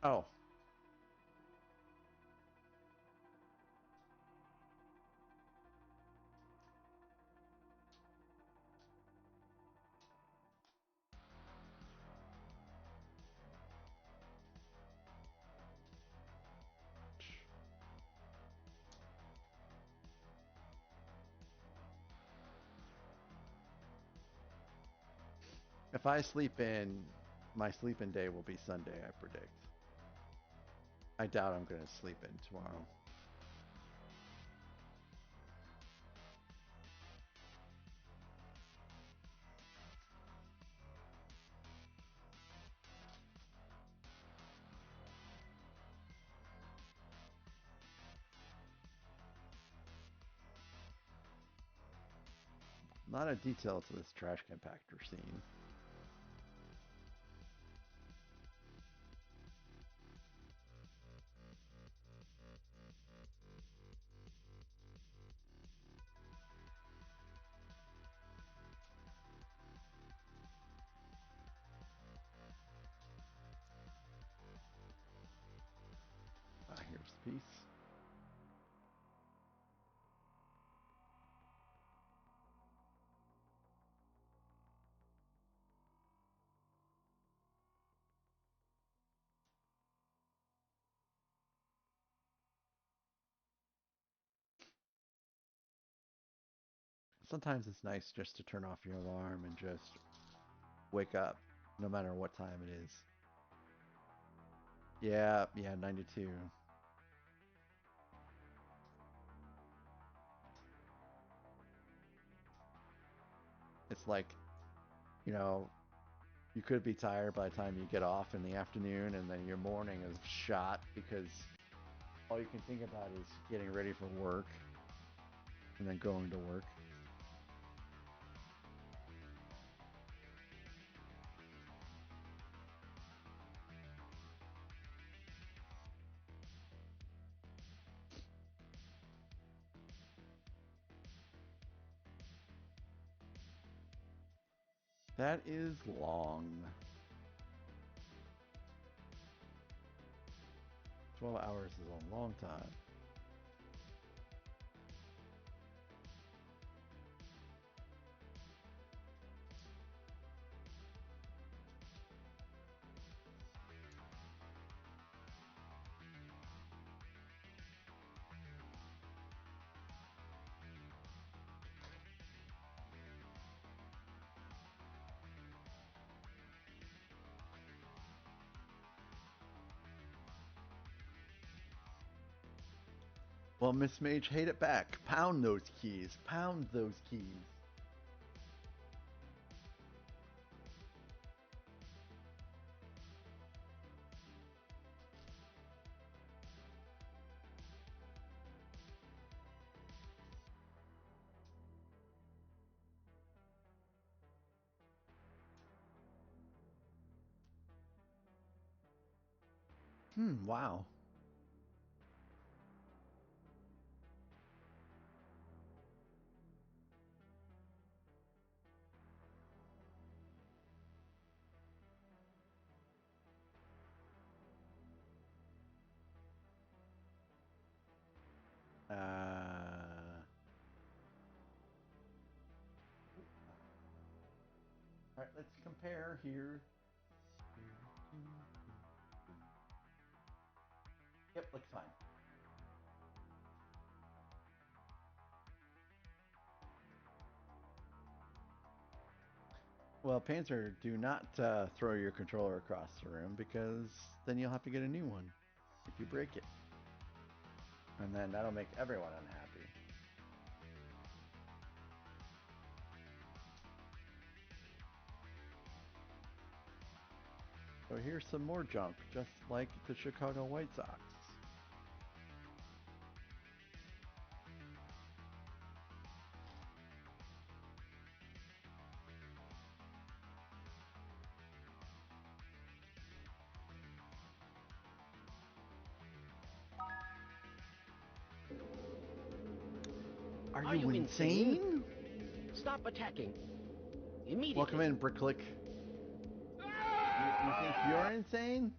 Oh, if I sleep in, my sleep-in day will be Sunday, I predict. I doubt I'm gonna sleep in tomorrow. A lot of detail to this trash compactor scene. piece. Sometimes it's nice just to turn off your alarm and just wake up, no matter what time it is. Yeah, 92. It's like, you know, you could be tired by the time you get off in the afternoon, and then your morning is shot because all you can think about is getting ready for work and then going to work. That is long. 12 hours is a long time. Well, Miss Mage, hate it back. Pound those keys. Pound those keys. Wow. All right, let's compare here. Yep, looks fine. Well, Panzer, do not throw your controller across the room because then you'll have to get a new one if you break it. And then that'll make everyone unhappy. So here's some more junk, just like the Chicago White Sox. Are you insane? Stop attacking. Immediately. Welcome in, Bricklick. You think you're insane?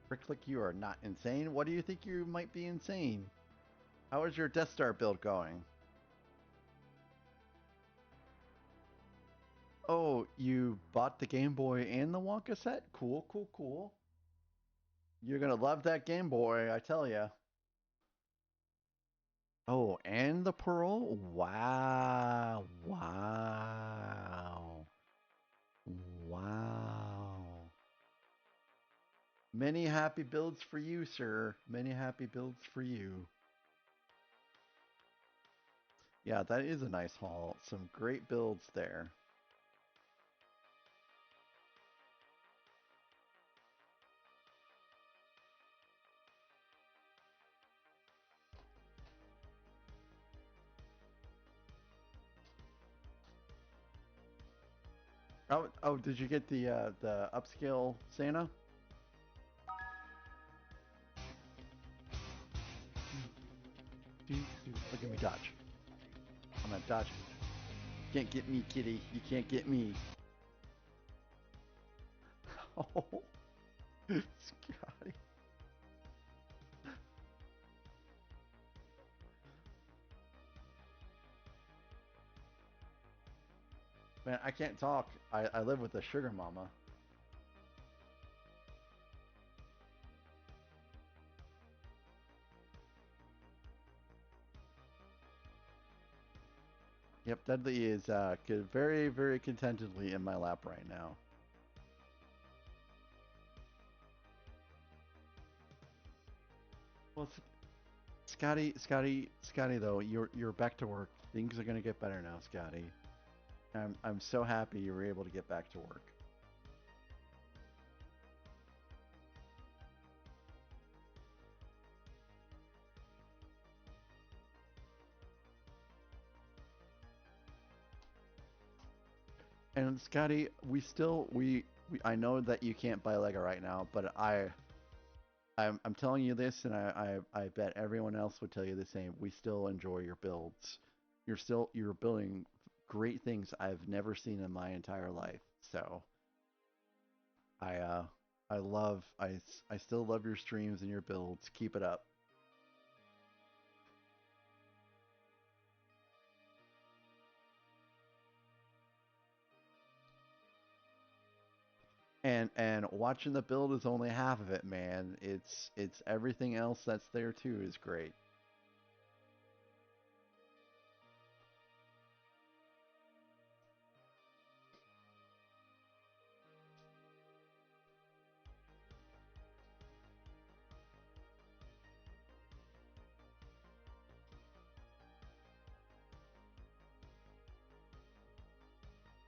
Bricklick, you are not insane. What do you think you might be insane? How is your Death Star build going? Oh, you bought the Game Boy and the Wonka set? Cool, cool, cool. You're gonna love that Game Boy, I tell ya. Oh, and the Pearl? Wow, wow, wow. Many happy builds for you, sir. Many happy builds for you. Yeah, that is a nice haul. Some great builds there. Oh, did you get the upscale Santa? Look at me dodge. I'm gonna dodge. Can't get me, kitty. You can't get me. Oh, Scotty. Man, I can't talk. I live with a sugar mama. Yep, Dudley is very, very contentedly in my lap right now. Well, Scotty, though, you're back to work. Things are gonna get better now, Scotty. I'm so happy you were able to get back to work. And Scotty, I know that you can't buy Lego right now, but I'm telling you this, and I bet everyone else would tell you the same. We still enjoy your builds. You're building great things I've never seen in my entire life. So I uh I still love your streams and your builds. Keep it up. And watching the build is only half of it, man. It's everything else that's there too is great.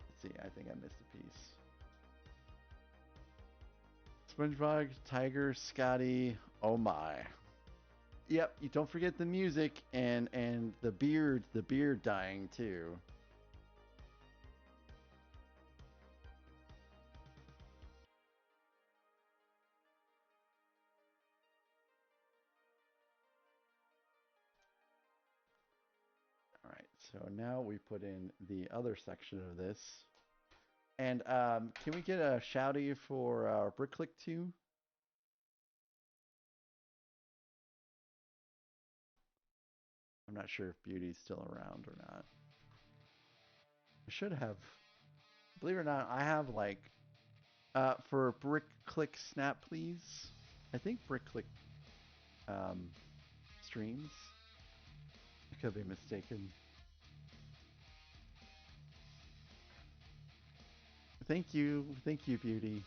Let's see, I think I missed a piece. SpongeBob, Tiger, Scotty, oh my. Yep, you don't forget the music and the beard dying too. All right, so now we put in the other section of this. And can we get a shouty for Brick Click 2? I'm not sure if Beauty's still around or not. I should have, believe it or not, I have like, for Brick Click Snap, please. I think Brick Click streams. I could be mistaken. Thank you, Beauty.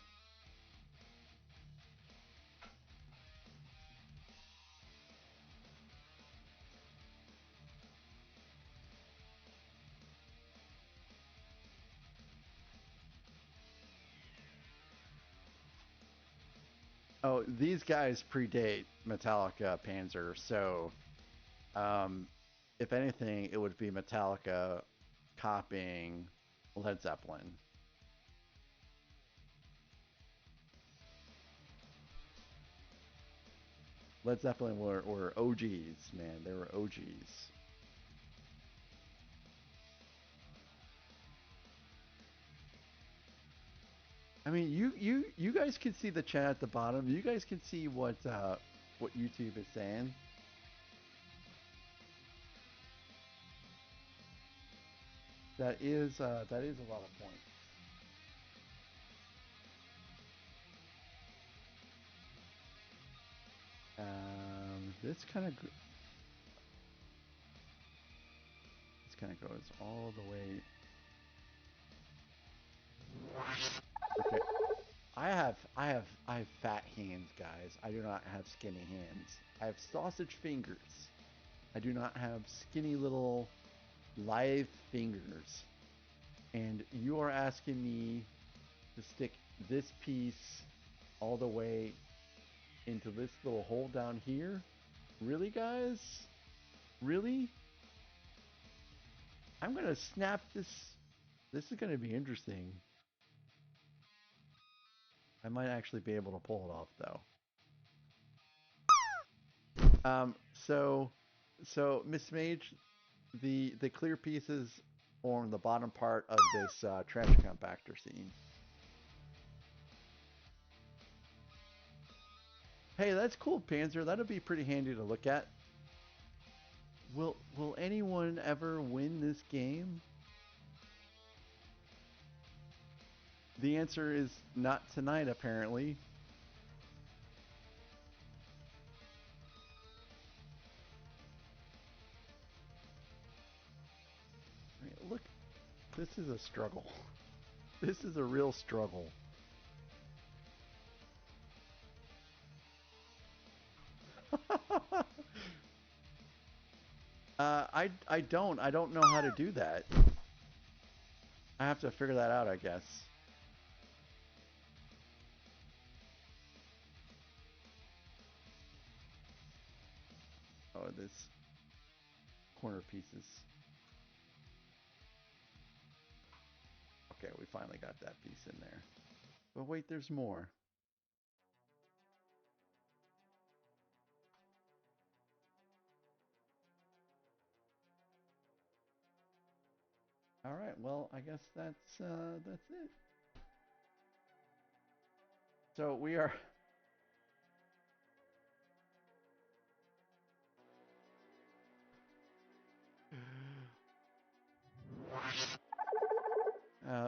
Oh, these guys predate Metallica Panzer, so if anything, it would be Metallica copying Led Zeppelin. Led Zeppelin were OGs, man. They were OGs. I mean, you guys can see the chat at the bottom. You guys can see what YouTube is saying. That is a lot of points. This kind of goes all the way. Okay. I have fat hands, guys. I do not have skinny hands. I have sausage fingers. I do not have skinny little live fingers. And you are asking me to stick this piece all the way into this little hole down here? Really, guys? Really? I'm gonna snap this. This is gonna be interesting. I might actually be able to pull it off, though. So Miss Mage, the clear pieces form the bottom part of this trash compactor scene. Hey, that's cool, Panzer. That'll be pretty handy to look at. Will anyone ever win this game? The answer is not tonight, apparently. Look, this is a struggle. This is a real struggle. I don't know how to do that. I have to figure that out, I guess. Oh, this corner pieces. Okay, we finally got that piece in there. But wait, there's more. All right, well, I guess that's it. So we are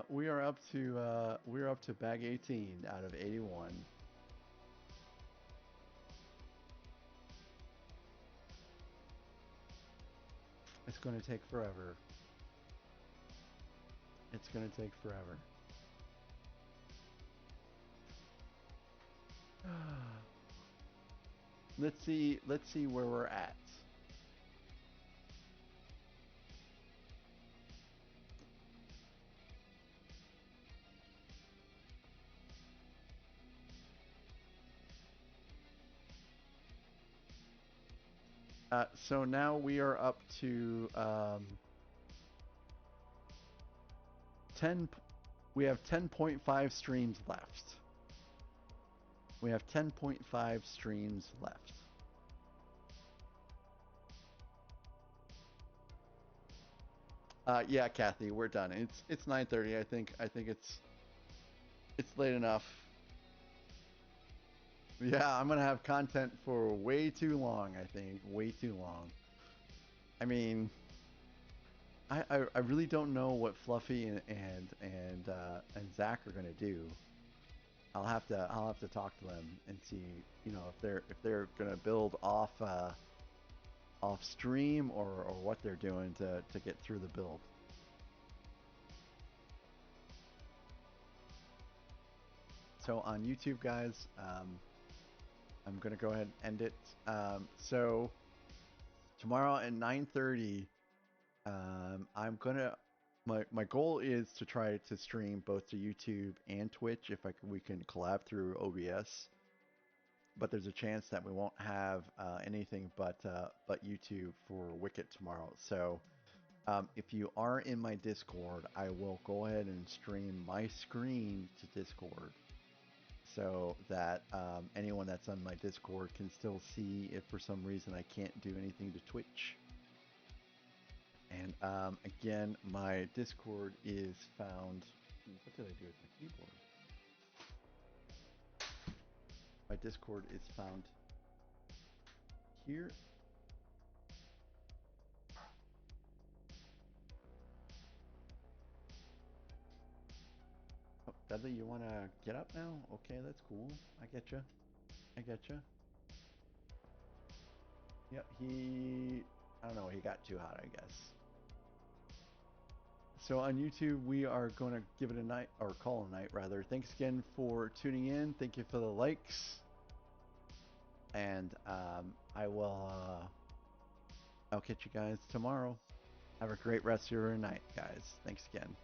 we are up to bag 18 out of 81. It's going to take forever. It's going to take forever. Let's see where we're at. So now we are up to 10. We have 10.5 streams left. We have 10.5 streams left. Yeah, Kathy, we're done. It's 9:30. I think it's late enough. Yeah, I'm gonna have content for way too long. I think way too long. I mean, I really don't know what Fluffy and Zach are gonna do. I'll have to talk to them and see, you know, if they're gonna build off stream or what they're doing to get through the build. So on YouTube, guys, I'm gonna go ahead and end it. So tomorrow at 9:30, I'm gonna. My goal is to try to stream both to YouTube and Twitch if we can collab through OBS. But there's a chance that we won't have anything but YouTube for Wicket tomorrow. So if you are in my Discord, I will go ahead and stream my screen to Discord, so that anyone that's on my Discord can still see if for some reason I can't do anything to Twitch. And again, my Discord is found. What did I do with my keyboard? My Discord is found here. Oh, Dudley, you want to get up now? Okay, that's cool. I get you. I get you. Yep, I don't know, he got too hot, I guess. So on YouTube, we are going to give it a night, or call a night rather. Thanks again for tuning in. Thank you for the likes. And I'll catch you guys tomorrow. Have a great rest of your night, guys. Thanks again.